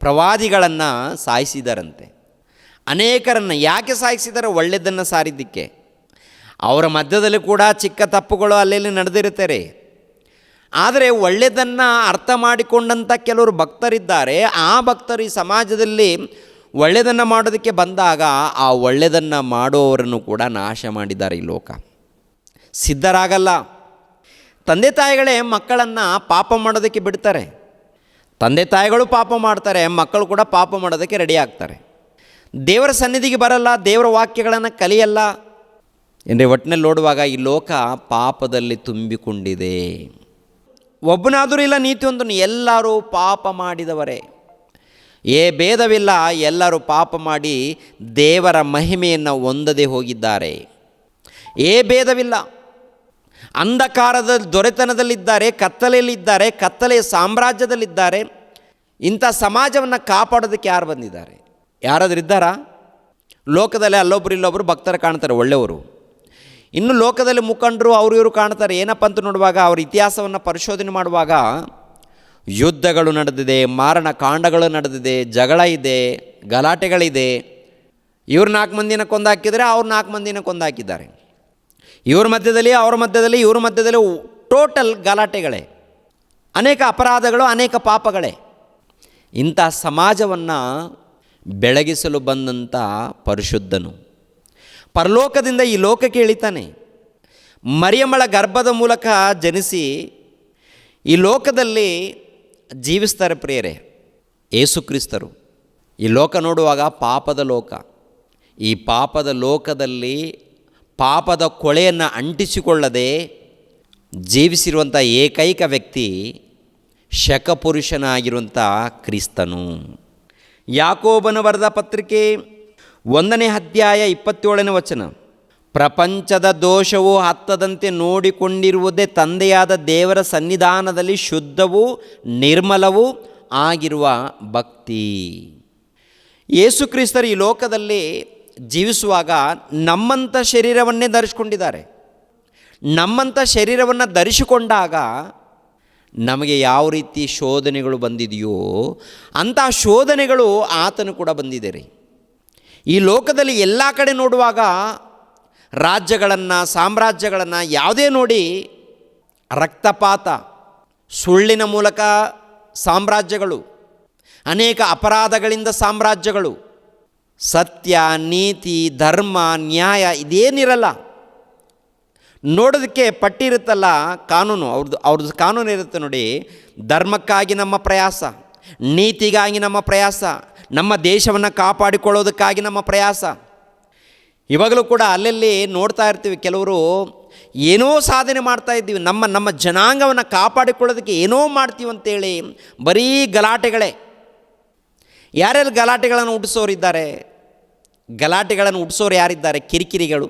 ಪ್ರವಾದಿಗಳನ್ನು ಸಾಯಿಸಿದಾರಂತೆ. ಅನೇಕರನ್ನು ಯಾಕೆ ಸಾಯಿಸಿದ್ದಾರೆ? ಒಳ್ಳೆಯದನ್ನು ಸಾರಿದ್ದಕ್ಕೆ. ಅವರ ಮಧ್ಯದಲ್ಲಿ ಕೂಡ ಚಿಕ್ಕ ತಪ್ಪುಗಳು ಅಲ್ಲೆಲ್ಲಿ ನಡೆದಿರುತ್ತಾರೆ. ಆದರೆ ಒಳ್ಳೆಯದನ್ನು ಅರ್ಥ ಮಾಡಿಕೊಂಡಂಥ ಕೆಲವರು ಭಕ್ತರಿದ್ದಾರೆ. ಆ ಭಕ್ತರು ಈ ಸಮಾಜದಲ್ಲಿ ಒಳ್ಳೆಯದನ್ನು ಮಾಡೋದಕ್ಕೆ ಬಂದಾಗ ಆ ಒಳ್ಳೆಯದನ್ನು ಮಾಡೋವರನ್ನು ಕೂಡ ನಾಶ ಮಾಡಿದ್ದಾರೆ ಈ ಲೋಕ. ಸಿದ್ಧರಾಗಲ್ಲ. ತಂದೆ ತಾಯಿಗಳೇ ಮಕ್ಕಳನ್ನು ಪಾಪ ಮಾಡೋದಕ್ಕೆ ಬಿಡ್ತಾರೆ. ತಂದೆ ತಾಯಿಗಳು ಪಾಪ ಮಾಡ್ತಾರೆ, ಮಕ್ಕಳು ಕೂಡ ಪಾಪ ಮಾಡೋದಕ್ಕೆ ರೆಡಿ ಆಗ್ತಾರೆ. ದೇವರ ಸನ್ನಿಧಿಗೆ ಬರಲ್ಲ, ದೇವರ ವಾಕ್ಯಗಳನ್ನು ಕಲಿಯಲ್ಲ. ಅಂದರೆ ಒಟ್ಟಿನಲ್ಲಿ ನೋಡುವಾಗ ಈ ಲೋಕ ಪಾಪದಲ್ಲಿ ತುಂಬಿಕೊಂಡಿದೆ. ಒಬ್ಬನಾದರೂ ಇಲ್ಲ ನೀತಿವಂತನು, ಎಲ್ಲರೂ ಪಾಪ ಮಾಡಿದವರೇ. ಭೇದವಿಲ್ಲ, ಎಲ್ಲರೂ ಪಾಪ ಮಾಡಿ ದೇವರ ಮಹಿಮೆಯನ್ನು ಹೊಂದದೆ ಹೋಗಿದ್ದಾರೆ. ಭೇದವಿಲ್ಲ. ಅಂಧಕಾರದ ದೊರೆತನದಲ್ಲಿದ್ದಾರೆ, ಕತ್ತಲೆಯಲ್ಲಿದ್ದಾರೆ, ಕತ್ತಲೆಯ ಸಾಮ್ರಾಜ್ಯದಲ್ಲಿದ್ದಾರೆ. ಇಂಥ ಸಮಾಜವನ್ನು ಕಾಪಾಡೋದಕ್ಕೆ ಯಾರು ಬಂದಿದ್ದಾರೆ? ಯಾರಾದರೂ ಇದ್ದಾರಾ? ಲೋಕದಲ್ಲಿ ಅಲ್ಲೊಬ್ರು ಇಲ್ಲೊಬ್ಬರು ಭಕ್ತರು ಕಾಣ್ತಾರೆ ಒಳ್ಳೆಯವರು. ಇನ್ನು ಲೋಕದಲ್ಲಿ ಮುಖಂಡರು ಅವರು ಇವರು ಕಾಣ್ತಾರೆ. ಏನಪ್ಪ ಅಂತ ನೋಡುವಾಗ ಅವ್ರ ಇತಿಹಾಸವನ್ನು ಪರಿಶೋಧನೆ ಮಾಡುವಾಗ ಯುದ್ಧಗಳು ನಡೆದಿದೆ, ಮಾರಣ ಕಾಂಡಗಳು ನಡೆದಿದೆ, ಜಗಳ ಇದೆ, ಗಲಾಟೆಗಳಿದೆ. ಇವ್ರು 4 ಮಂದಿನ ಕೊಂದಾಕಿದರೆ ಅವ್ರು 4 ಮಂದಿನ ಕೊಂದಾಕಿದ್ದಾರೆ. ಇವ್ರ ಮಧ್ಯದಲ್ಲಿ ಅವ್ರ ಮಧ್ಯದಲ್ಲಿ ಇವ್ರ ಮಧ್ಯದಲ್ಲಿ ಟೋಟಲ್ ಗಲಾಟೆಗಳೇ, ಅನೇಕ ಅಪರಾಧಗಳು, ಅನೇಕ ಪಾಪಗಳೇ. ಇಂಥ ಸಮಾಜವನ್ನು ಬೆಳಗಿಸಲು ಬಂದಂಥ ಪರಿಶುದ್ಧನು ಪರಲೋಕದಿಂದ ಈ ಲೋಕಕ್ಕೆ ಇಳಿತಾನೆ. ಮರಿಯಮ್ಮಳ ಗರ್ಭದ ಮೂಲಕ ಜನಿಸಿ ಈ ಲೋಕದಲ್ಲಿ ಜೀವಿಸ್ತಾರೆ ಪ್ರಿಯರೇ ಯೇಸು ಕ್ರಿಸ್ತರು. ಈ ಲೋಕ ನೋಡುವಾಗ ಪಾಪದ ಲೋಕ. ಈ ಪಾಪದ ಲೋಕದಲ್ಲಿ ಪಾಪದ ಕೊಳೆಯನ್ನು ಅಂಟಿಸಿಕೊಳ್ಳದೆ ಜೀವಿಸಿರುವಂಥ ಏಕೈಕ ವ್ಯಕ್ತಿ ಶಕಪುರುಷನಾಗಿರುವಂಥ ಕ್ರಿಸ್ತನು. ಯಾಕೋಬನ ಬರೆದ ಪತ್ರಿಕೆ 1ನೇ ಅಧ್ಯಾಯ 27ನೇ ವಚನ. ಪ್ರಪಂಚದ ದೋಷವು ಹತ್ತದಂತೆ ನೋಡಿಕೊಂಡಿರುವುದೇ ತಂದೆಯಾದ ದೇವರ ಸನ್ನಿಧಾನದಲ್ಲಿ ಶುದ್ಧವೂ ನಿರ್ಮಲವೂ ಆಗಿರುವ ಭಕ್ತಿ. ಯೇಸು ಕ್ರಿಸ್ತರು ಈ ಲೋಕದಲ್ಲಿ ಜೀವಿಸುವಾಗ ನಮ್ಮಂಥ ಶರೀರವನ್ನೇ ಧರಿಸಿಕೊಂಡಿದ್ದಾರೆ. ನಮ್ಮಂಥ ಶರೀರವನ್ನು ಧರಿಸಿಕೊಂಡಾಗ ನಮಗೆ ಯಾವ ರೀತಿ ಶೋಧನೆಗಳು ಬಂದಿದೆಯೋ ಅಂಥ ಶೋಧನೆಗಳು ಆತನು ಕೂಡ ಬಂದಿದೆ ರೀ. ಈ ಲೋಕದಲ್ಲಿ ಎಲ್ಲ ಕಡೆ ನೋಡುವಾಗ ರಾಜ್ಯಗಳನ್ನು, ಸಾಮ್ರಾಜ್ಯಗಳನ್ನು ಯಾವುದೇ ನೋಡಿ ರಕ್ತಪಾತ, ಸುಳ್ಳಿನ ಮೂಲಕ ಸಾಮ್ರಾಜ್ಯಗಳು, ಅನೇಕ ಅಪರಾಧಗಳಿಂದ ಸಾಮ್ರಾಜ್ಯಗಳು, ಸತ್ಯ, ನೀತಿ, ಧರ್ಮ, ನ್ಯಾಯ ಇದೇನಿರಲ್ಲ. ನೋಡೋದಕ್ಕೆ ಪಟ್ಟಿ ಇರುತ್ತಲ್ಲ ಕಾನೂನು, ಅವ್ರದ್ದು ಕಾನೂನು ಇರುತ್ತೆ ನೋಡಿ. ಧರ್ಮಕ್ಕಾಗಿ ನಮ್ಮ ಪ್ರಯಾಸ, ನೀತಿಗಾಗಿ ನಮ್ಮ ಪ್ರಯಾಸ, ನಮ್ಮ ದೇಶವನ್ನು ಕಾಪಾಡಿಕೊಳ್ಳೋದಕ್ಕಾಗಿ ನಮ್ಮ ಪ್ರಯಾಸ. ಇವಾಗಲೂ ಕೂಡ ಅಲ್ಲಲ್ಲಿ ನೋಡ್ತಾ ಇರ್ತೀವಿ, ಕೆಲವರು ಏನೋ ಸಾಧನೆ ಮಾಡ್ತಾ ಇದ್ದೀವಿ, ನಮ್ಮ ಜನಾಂಗವನ್ನು ಕಾಪಾಡಿಕೊಳ್ಳೋದಕ್ಕೆ ಏನೋ ಮಾಡ್ತೀವಿ ಅಂತೇಳಿ ಬರೀ ಗಲಾಟೆಗಳೇ. ಯಾರ್ಯಾರು ಗಲಾಟೆಗಳನ್ನು ಹುಟ್ಟಿಸೋರಿದ್ದಾರೆ? ಗಲಾಟೆಗಳನ್ನು ಹುಟ್ಟಿಸೋರು ಯಾರಿದ್ದಾರೆ? ಕಿರಿಕಿರಿಗಳು.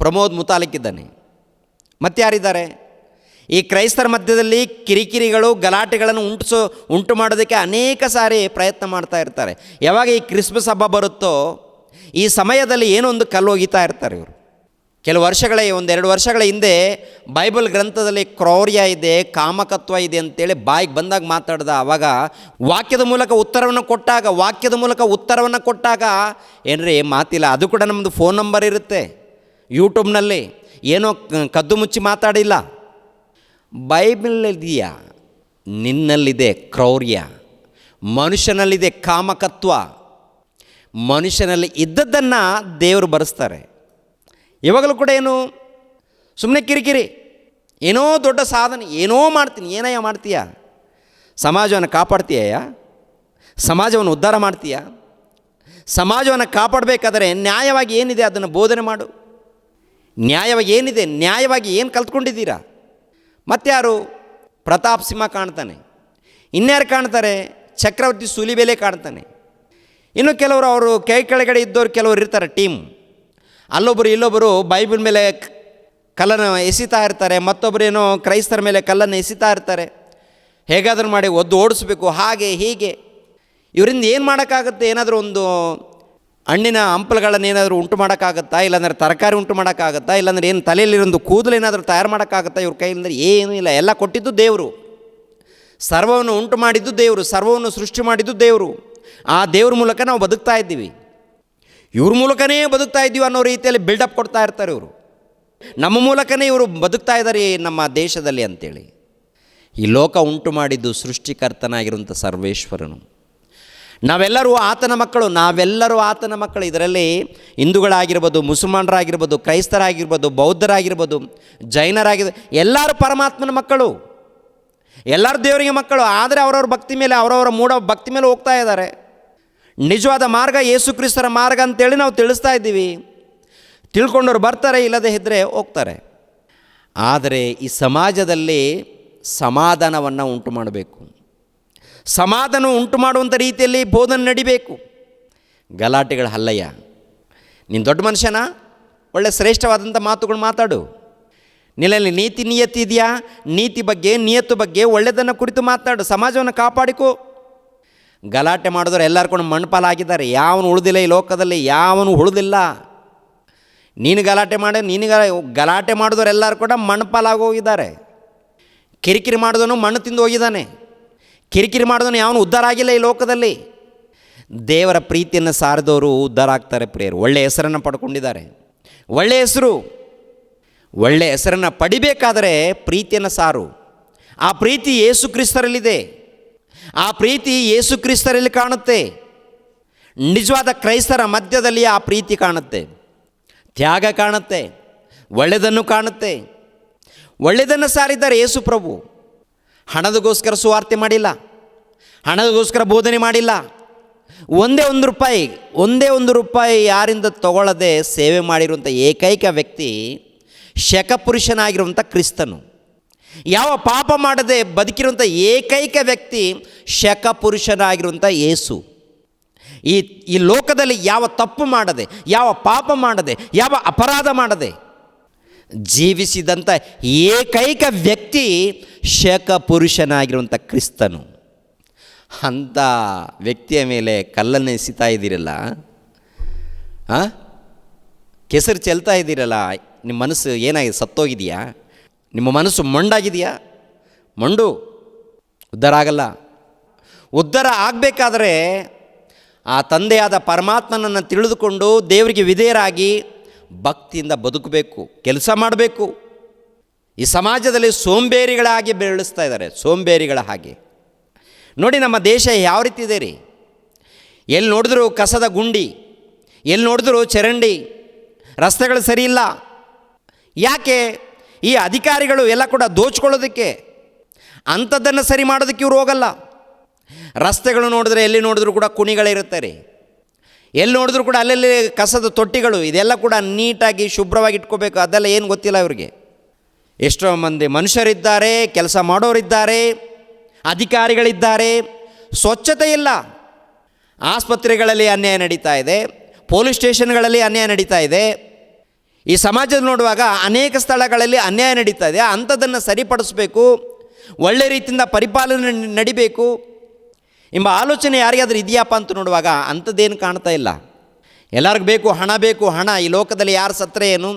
ಪ್ರಮೋದ್ ಮುತಾಲಿಕ್ ಇದ್ದಾನೆ. ಮತ್ತು ಯಾರಿದ್ದಾರೆ? ಈ ಕ್ರೈಸ್ತರ ಮಧ್ಯದಲ್ಲಿ ಕಿರಿಕಿರಿಗಳು, ಗಲಾಟೆಗಳನ್ನು ಉಂಟು ಮಾಡೋದಕ್ಕೆ ಅನೇಕ ಸಾರಿ ಪ್ರಯತ್ನ ಮಾಡ್ತಾ ಇರ್ತಾರೆ. ಯಾವಾಗ ಈ ಕ್ರಿಸ್ಮಸ್ ಹಬ್ಬ ಬರುತ್ತೋ ಈ ಸಮಯದಲ್ಲಿ ಏನೋ ಒಂದು ಕಲ್ಲು ಒಗಿತಾ ಇರ್ತಾರೆ ಇವರು. ಕೆಲವು ವರ್ಷಗಳೇ, 1-2 ವರ್ಷಗಳ ಹಿಂದೆ ಬೈಬಲ್ ಗ್ರಂಥದಲ್ಲಿ ಕ್ರೌರ್ಯ ಇದೆ, ಕಾಮಕತ್ವ ಇದೆ ಅಂತೇಳಿ ಬಾಯಿಗೆ ಬಂದಾಗ ಮಾತಾಡ್ದ. ಆವಾಗ ವಾಕ್ಯದ ಮೂಲಕ ಉತ್ತರವನ್ನು ಕೊಟ್ಟಾಗ ಏನ್ರಿ ಮಾತಿಲ್ಲ. ಅದು ಕೂಡ ನಮ್ಮದು ಫೋನ್ ನಂಬರ್ ಇರುತ್ತೆ ಯೂಟ್ಯೂಬ್ನಲ್ಲಿ. ಏನೋ ಕದ್ದು ಮುಚ್ಚಿ ಮಾತಾಡಿಲ್ಲ. ಬೈಬಲ್ನಲ್ಲಿದೆಯಾ? ನಿನ್ನಲ್ಲಿದೆ ಕ್ರೌರ್ಯ, ಮನುಷ್ಯನಲ್ಲಿದೆ ಕಾಮಕತ್ವ. ಮನುಷ್ಯನಲ್ಲಿ ಇದ್ದದ್ದನ್ನು ದೇವರು ಬರೆಸ್ತಾರೆ. ಇವಾಗಲೂ ಕೂಡ ಏನು ಸುಮ್ಮನೆ ಕಿರಿಕಿರಿ, ಏನೋ ದೊಡ್ಡ ಸಾಧನೆ, ಏನೋ ಮಾಡ್ತೀನಿ. ಏನಯ್ಯ ಮಾಡ್ತೀಯ? ಸಮಾಜವನ್ನು ಕಾಪಾಡ್ತೀಯ? ಸಮಾಜವನ್ನು ಉದ್ಧಾರ ಮಾಡ್ತೀಯ? ಸಮಾಜವನ್ನು ಕಾಪಾಡಬೇಕಾದರೆ ನ್ಯಾಯವಾಗಿ ಏನಿದೆ ಅದನ್ನು ಬೋಧನೆ ಮಾಡು. ನ್ಯಾಯವಾಗಿ ಏನಿದೆ, ನ್ಯಾಯವಾಗಿ ಏನು ಕಲ್ತ್ಕೊಂಡಿದ್ದೀರಾ? ಮತ್ತಾರು? ಪ್ರತಾಪ್ ಸಿಂಹ ಕಾಣ್ತಾನೆ. ಇನ್ಯಾರು ಕಾಣ್ತಾರೆ? ಚಕ್ರವರ್ತಿ ಸೂಲಿಬೇಲೆ ಕಾಣ್ತಾನೆ. ಇನ್ನು ಕೆಲವರು ಅವರು ಕೈ ಕೆಳಗಡೆ ಇದ್ದವರು ಕೆಲವರು ಇರ್ತಾರೆ ಟೀಮ್. ಅಲ್ಲೊಬ್ಬರು ಇಲ್ಲೊಬ್ಬರು ಬೈಬಲ್ ಮೇಲೆ ಕಲ್ಲನ್ನು ಎಸಿತಾ ಇರ್ತಾರೆ, ಮತ್ತೊಬ್ಬರೇನೋ ಕ್ರೈಸ್ತರ ಮೇಲೆ ಕಲ್ಲನ್ನು ಎಸಿತಾ ಇರ್ತಾರೆ. ಹೇಗಾದರೂ ಮಾಡಿ ಒದ್ದು ಓಡಿಸ್ಬೇಕು, ಹಾಗೆ ಹೀಗೆ. ಇವರಿಂದ ಏನು ಮಾಡೋಕ್ಕಾಗುತ್ತೆ? ಏನಾದರೂ ಒಂದು ಹಣ್ಣಿನ ಹಂಪಲುಗಳನ್ನು ಏನಾದರೂ ಉಂಟು ಮಾಡೋಕ್ಕಾಗತ್ತಾ? ಇಲ್ಲಾಂದರೆ ತರಕಾರಿ ಉಂಟು ಮಾಡೋಕ್ಕಾಗತ್ತಾ? ಇಲ್ಲಾಂದರೆ ಏನು ತಲೆಯಲ್ಲಿರೊಂದು ಕೂದಲು ಏನಾದರೂ ತಯಾರು ಮಾಡೋಕ್ಕಾಗತ್ತಾ? ಇವ್ರ ಕೈಯಿಂದ ಏನೂ ಇಲ್ಲ. ಎಲ್ಲ ಕೊಟ್ಟಿದ್ದು ದೇವರು. ಸರ್ವವನ್ನು ಉಂಟು ಮಾಡಿದ್ದು ದೇವರು, ಸರ್ವವನ್ನು ಸೃಷ್ಟಿ ಮಾಡಿದ್ದು ದೇವರು. ಆ ದೇವ್ರ ಮೂಲಕ ನಾವು ಬದುಕ್ತಾ ಇದ್ದೀವಿ. ಇವ್ರ ಮೂಲಕನೇ ಬದುಕ್ತಾ ಇದ್ದೀವಿ ಅನ್ನೋ ರೀತಿಯಲ್ಲಿ ಬಿಲ್ಡಪ್ ಕೊಡ್ತಾ ಇರ್ತಾರೆ ಇವರು. ನಮ್ಮ ಮೂಲಕನೇ ಇವರು ಬದುಕ್ತಾ ಇದ್ದಾರೆ ನಮ್ಮ ದೇಶದಲ್ಲಿ ಅಂತೇಳಿ. ಈ ಲೋಕ ಉಂಟು ಮಾಡಿದ್ದು ಸೃಷ್ಟಿಕರ್ತನಾಗಿರುವಂಥ ಸರ್ವೇಶ್ವರನು. ನಾವೆಲ್ಲರೂ ಆತನ ಮಕ್ಕಳು. ಇದರಲ್ಲಿ ಹಿಂದೂಗಳಾಗಿರ್ಬೋದು, ಮುಸಲ್ಮಾನರಾಗಿರ್ಬೋದು, ಕ್ರೈಸ್ತರಾಗಿರ್ಬೋದು, ಬೌದ್ಧರಾಗಿರ್ಬೋದು, ಜೈನರಾಗಿರ್ಬೋದು, ಎಲ್ಲರೂ ಪರಮಾತ್ಮನ ಮಕ್ಕಳು, ಎಲ್ಲರೂ ದೇವರಿಗೆ ಮಕ್ಕಳು. ಆದರೆ ಅವರವ್ರ ಭಕ್ತಿ ಮೇಲೆ, ಅವರವರ ಮೂಢ ಭಕ್ತಿ ಮೇಲೆ ಹೋಗ್ತಾ ಇದ್ದಾರೆ. ನಿಜವಾದ ಮಾರ್ಗ ಯೇಸು ಕ್ರಿಸ್ತರ ಮಾರ್ಗ ಅಂತೇಳಿ ನಾವು ತಿಳಿಸ್ತಾ ಇದ್ದೀವಿ. ತಿಳ್ಕೊಂಡವ್ರು ಬರ್ತಾರೆ, ಇಲ್ಲದೆ ಇದ್ದರೆ ಹೋಗ್ತಾರೆ. ಆದರೆ ಈ ಸಮಾಜದಲ್ಲಿ ಸಮಾಧಾನವನ್ನು ಉಂಟು ಮಾಡಬೇಕು. ಸಮಾಧಾನ ಉಂಟು ಮಾಡುವಂಥ ರೀತಿಯಲ್ಲಿ ಬೋಧನೆ ನಡಿಬೇಕು. ಗಲಾಟೆಗಳ ಹಲ್ಲಯ್ಯ, ನೀನು ದೊಡ್ಡ ಮನುಷ್ಯನ, ಒಳ್ಳೆ ಶ್ರೇಷ್ಠವಾದಂಥ ಮಾತುಗಳು ಮಾತಾಡು. ನಿನ್ನಲ್ಲಿ ನಿಯತ್ತು ಇದೆಯಾ? ನೀತಿ ಬಗ್ಗೆ, ನಿಯತ್ತು ಬಗ್ಗೆ, ಒಳ್ಳೆಯದನ್ನು ಕುರಿತು ಮಾತಾಡು. ಸಮಾಜವನ್ನು ಕಾಪಾಡಿಕೋ. ಗಲಾಟೆ ಮಾಡಿದವರು ಎಲ್ಲರೂ ಕೂಡ ಮಣ್ಪಾಲಾಗಿದ್ದಾರೆ. ಯಾವನು ಉಳಿದಿಲ್ಲ ಈ ಲೋಕದಲ್ಲಿ, ಯಾವನು ಉಳಿದಿಲ್ಲ. ನೀನು ಗಲಾಟೆ ಮಾಡಿ ಗಲಾಟೆ ಮಾಡಿದವರು ಎಲ್ಲರೂ ಕೂಡ ಮಣ್ಪಾಲಾಗಿ ಹೋಗಿದ್ದಾರೆ. ಕಿರಿಕಿರಿ ಮಾಡಿದವನು ಮಣ್ಣು ತಿಂದು ಹೋಗಿದ್ದಾನೆ. ಕಿರಿಕಿರಿ ಮಾಡಿದವನು ಯಾವನು ಉದ್ಧಾರ ಆಗಿಲ್ಲ ಈ ಲೋಕದಲ್ಲಿ. ದೇವರ ಪ್ರೀತಿಯನ್ನು ಸಾರಿದವರು ಉದ್ಧಾರ ಆಗ್ತಾರೆ ಪ್ರಿಯರು. ಒಳ್ಳೆಯ ಹೆಸರನ್ನು ಪಡ್ಕೊಂಡಿದ್ದಾರೆ. ಒಳ್ಳೆಯ ಹೆಸರನ್ನು ಪಡಿಬೇಕಾದರೆ ಪ್ರೀತಿಯನ್ನು ಸಾರು. ಆ ಪ್ರೀತಿ ಯೇಸು ಕ್ರಿಸ್ತರಲ್ಲಿದೆ. ಆ ಪ್ರೀತಿ ಯೇಸು ಕ್ರಿಸ್ತರಲ್ಲಿ ಕಾಣುತ್ತೆ. ನಿಜವಾದ ಕ್ರೈಸ್ತರ ಮಧ್ಯದಲ್ಲಿ ಆ ಪ್ರೀತಿ ಕಾಣುತ್ತೆ, ತ್ಯಾಗ ಕಾಣುತ್ತೆ, ಒಳ್ಳೆಯದನ್ನು ಕಾಣುತ್ತೆ. ಒಳ್ಳೆಯದನ್ನು ಸಾರಿದ್ದಾರೆ ಯೇಸು ಪ್ರಭು. ಹಣದಗೋಸ್ಕರ ಸುವಾರ್ತೆ ಮಾಡಿಲ್ಲ, ಹಣದಗೋಸ್ಕರ ಬೋಧನೆ ಮಾಡಿಲ್ಲ. ಒಂದೇ ಒಂದು ರೂಪಾಯಿ ಯಾರಿಂದ ತಗೊಳ್ಳದೆ ಸೇವೆ ಮಾಡಿರುವಂಥ ಏಕೈಕ ವ್ಯಕ್ತಿ ಶಕಪುರುಷನಾಗಿರುವಂಥ ಕ್ರಿಸ್ತನು. ಯಾವ ಪಾಪ ಮಾಡದೆ ಬದುಕಿರುವಂಥ ಏಕೈಕ ವ್ಯಕ್ತಿ ಶಕಪುರುಷನಾಗಿರುವಂಥ ಯೇಸು. ಈ ಲೋಕದಲ್ಲಿ ಯಾವ ತಪ್ಪು ಮಾಡದೆ, ಯಾವ ಪಾಪ ಮಾಡದೆ, ಯಾವ ಅಪರಾಧ ಮಾಡದೆ ಜೀವಿಸಿದಂಥ ಏಕೈಕ ವ್ಯಕ್ತಿ ಶಕಪುರುಷನಾಗಿರುವಂಥ ಕ್ರಿಸ್ತನು. ಅಂಥ ವ್ಯಕ್ತಿಯ ಮೇಲೆ ಕಲ್ಲನ್ನು ಎಸಿತಾ ಇದ್ದೀರಲ್ಲ, ಕೆಸರು ಚೆಲ್ತಾ ಇದ್ದೀರಲ್ಲ, ನಿಮ್ಮ ಮನಸ್ಸು ಏನಾಗಿದೆ? ಸತ್ತೋಗಿದೆಯಾ? ನಿಮ್ಮ ಮನಸ್ಸು ಮೊಂಡಾಗಿದೆಯಾ? ಮೊಂಡು ಉದ್ಧಾರ ಆಗಲ್ಲ. ಉದ್ಧಾರ ಆಗಬೇಕಾದ್ರೆ ಆ ತಂದೆಯಾದ ಪರಮಾತ್ಮನನ್ನು ತಿಳಿದುಕೊಂಡು ದೇವರಿಗೆ ವಿಧೇಯರಾಗಿ ಭಕ್ತಿಯಿಂದ ಬದುಕಬೇಕು, ಕೆಲಸ ಮಾಡಬೇಕು. ಈ ಸಮಾಜದಲ್ಲಿ ಸೋಂಬೇರಿಗಳಾಗಿ ಬೆಳೆಸ್ತಾ ಇದ್ದಾರೆ, ಸೋಂಬೇರಿಗಳ ಹಾಗೆ. ನೋಡಿ ನಮ್ಮ ದೇಶ ಯಾವ ರೀತಿ ಇದೆ ರೀ. ಎಲ್ಲಿ ನೋಡಿದ್ರೂ ಕಸದ ಗುಂಡಿ, ಎಲ್ಲಿ ನೋಡಿದ್ರೂ ಚರಂಡಿ, ರಸ್ತೆಗಳು ಸರಿ ಇಲ್ಲ. ಯಾಕೆ? ಈ ಅಧಿಕಾರಿಗಳು ಎಲ್ಲ ಕೂಡ ದೋಚ್ಕೊಳ್ಳೋದಕ್ಕೆ, ಅಂಥದ್ದನ್ನು ಸರಿ ಮಾಡೋದಕ್ಕೆ ಇವರು ಹೋಗಲ್ಲ. ರಸ್ತೆಗಳು ನೋಡಿದ್ರೆ ಎಲ್ಲಿ ನೋಡಿದ್ರೂ ಕೂಡ ಕುಣಿಗಳಿರುತ್ತೆ ರೀ. ಎಲ್ಲಿ ನೋಡಿದ್ರೂ ಕೂಡ ಅಲ್ಲಲ್ಲಿ ಕಸದ ತೊಟ್ಟಿಗಳು, ಇದೆಲ್ಲ ಕೂಡ ನೀಟಾಗಿ ಶುಭ್ರವಾಗಿ ಇಟ್ಕೋಬೇಕು. ಅದೆಲ್ಲ ಏನು ಗೊತ್ತಿಲ್ಲ ಇವ್ರಿಗೆ. ಎಷ್ಟೋ ಮಂದಿ ಮನುಷ್ಯರಿದ್ದಾರೆ, ಕೆಲಸ ಮಾಡೋರಿದ್ದಾರೆ, ಅಧಿಕಾರಿಗಳಿದ್ದಾರೆ, ಸ್ವಚ್ಛತೆ ಇಲ್ಲ. ಆಸ್ಪತ್ರೆಗಳಲ್ಲಿ ಅನ್ಯಾಯ ನಡೀತಾ ಇದೆ, ಪೊಲೀಸ್ ಸ್ಟೇಷನ್ಗಳಲ್ಲಿ ಅನ್ಯಾಯ ನಡೀತಾ ಇದೆ. ಈ ಸಮಾಜದ ನೋಡುವಾಗ ಅನೇಕ ಸ್ಥಳಗಳಲ್ಲಿ ಅನ್ಯಾಯ ನಡೀತಾ ಇದೆ. ಅಂಥದ್ದನ್ನು ಸರಿಪಡಿಸಬೇಕು, ಒಳ್ಳೆ ರೀತಿಯಿಂದ ಪರಿಪಾಲನೆ ನಡಿಬೇಕು ಎಂಬ ಆಲೋಚನೆ ಯಾರಿಗಾದ್ರೂ ಇದೆಯಪ್ಪ ಅಂತ ನೋಡುವಾಗ ಅಂಥದ್ದೇನು ಕಾಣ್ತಾ ಇಲ್ಲ. ಎಲ್ಲರಿಗೂ ಬೇಕು, ಹಣ ಬೇಕು, ಹಣ. ಈ ಲೋಕದಲ್ಲಿ ಯಾರು ಸತ್ತರೆ ಏನು,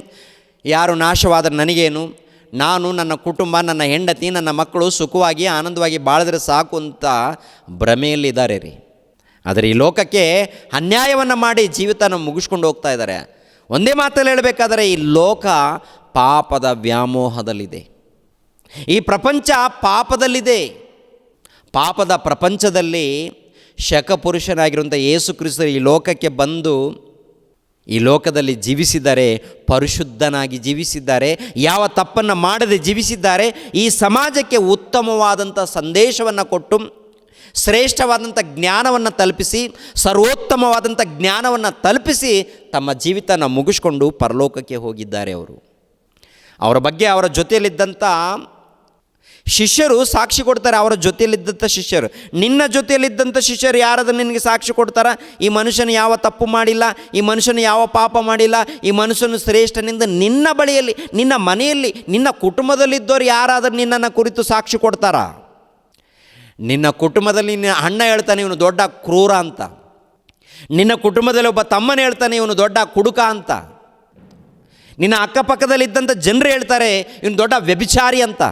ಯಾರು ನಾಶವಾದರೆ ನನಗೇನು, ನಾನು, ನನ್ನ ಕುಟುಂಬ, ನನ್ನ ಹೆಂಡತಿ, ನನ್ನ ಮಕ್ಕಳು ಸುಖವಾಗಿ ಆನಂದವಾಗಿ ಬಾಳಿದ್ರೆ ಸಾಕು ಅಂತ ಭ್ರಮೆಯಲ್ಲಿದ್ದಾರೆ ರೀ. ಆದರೆ ಈ ಲೋಕಕ್ಕೆ ಅನ್ಯಾಯವನ್ನು ಮಾಡಿ ಜೀವಿತನ ಮುಗಿಸ್ಕೊಂಡು ಹೋಗ್ತಾ ಇದ್ದಾರೆ. ಒಂದೇ ಮಾತಲ್ಲಿ ಹೇಳಬೇಕಾದರೆ ಈ ಲೋಕ ಪಾಪದ ವ್ಯಾಮೋಹದಲ್ಲಿದೆ. ಈ ಪ್ರಪಂಚ ಪಾಪದಲ್ಲಿದೆ. ಪಾಪದ ಪ್ರಪಂಚದಲ್ಲಿ ಶಕಪುರುಷನಾಗಿರುವಂಥ ಯೇಸು ಕ್ರಿಸ್ತರು ಈ ಲೋಕಕ್ಕೆ ಬಂದು ಈ ಲೋಕದಲ್ಲಿ ಜೀವಿಸಿದ್ದಾರೆ, ಪರಿಶುದ್ಧನಾಗಿ ಜೀವಿಸಿದ್ದಾರೆ, ಯಾವ ತಪ್ಪನ್ನು ಮಾಡದೆ ಜೀವಿಸಿದ್ದಾರೆ. ಈ ಸಮಾಜಕ್ಕೆ ಉತ್ತಮವಾದಂಥ ಸಂದೇಶವನ್ನು ಕೊಟ್ಟು ಶ್ರೇಷ್ಠವಾದಂಥ ಜ್ಞಾನವನ್ನು ತಲುಪಿಸಿ, ಸರ್ವೋತ್ತಮವಾದಂಥ ಜ್ಞಾನವನ್ನು ತಲುಪಿಸಿ ತಮ್ಮ ಜೀವಿತನ ಮುಗಿಸ್ಕೊಂಡು ಪರಲೋಕಕ್ಕೆ ಹೋಗಿದ್ದಾರೆ. ಅವರ ಬಗ್ಗೆ ಅವರ ಜೊತೆಯಲ್ಲಿದ್ದಂಥ ಶಿಷ್ಯರು ಸಾಕ್ಷಿ ಕೊಡ್ತಾರೆ. ಅವರ ಜೊತೆಯಲ್ಲಿದ್ದಂಥ ಶಿಷ್ಯರು, ನಿನ್ನ ಜೊತೆಯಲ್ಲಿದ್ದಂಥ ಶಿಷ್ಯರು ಯಾರಾದರೂ ನಿನಗೆ ಸಾಕ್ಷಿ ಕೊಡ್ತಾರ? ಈ ಮನುಷ್ಯನು ಯಾವ ತಪ್ಪು ಮಾಡಿಲ್ಲ, ಈ ಮನುಷ್ಯನು ಯಾವ ಪಾಪ ಮಾಡಿಲ್ಲ, ಈ ಮನುಷ್ಯನು ಶ್ರೇಷ್ಠನಿಂದ ನಿನ್ನ ಬಳಿಯಲ್ಲಿ, ನಿನ್ನ ಮನೆಯಲ್ಲಿ, ನಿನ್ನ ಕುಟುಂಬದಲ್ಲಿದ್ದವರು ಯಾರಾದರೂ ನಿನ್ನನ್ನು ಕುರಿತು ಸಾಕ್ಷಿ ಕೊಡ್ತಾರಾ? ನಿನ್ನ ಕುಟುಂಬದಲ್ಲಿ ನಿನ್ನ ಅಣ್ಣ ಹೇಳ್ತಾನೆ ಇವನು ದೊಡ್ಡ ಕ್ರೂರ ಅಂತ, ನಿನ್ನ ಕುಟುಂಬದಲ್ಲಿ ಒಬ್ಬ ತಮ್ಮನ ಹೇಳ್ತಾನೆ ಇವನು ದೊಡ್ಡ ಕುಡುಕ ಅಂತ, ನಿನ್ನ ಅಕ್ಕಪಕ್ಕದಲ್ಲಿದ್ದಂಥ ಜನರು ಹೇಳ್ತಾರೆ ಇವನು ದೊಡ್ಡ ವ್ಯಭಿಚಾರಿ ಅಂತ,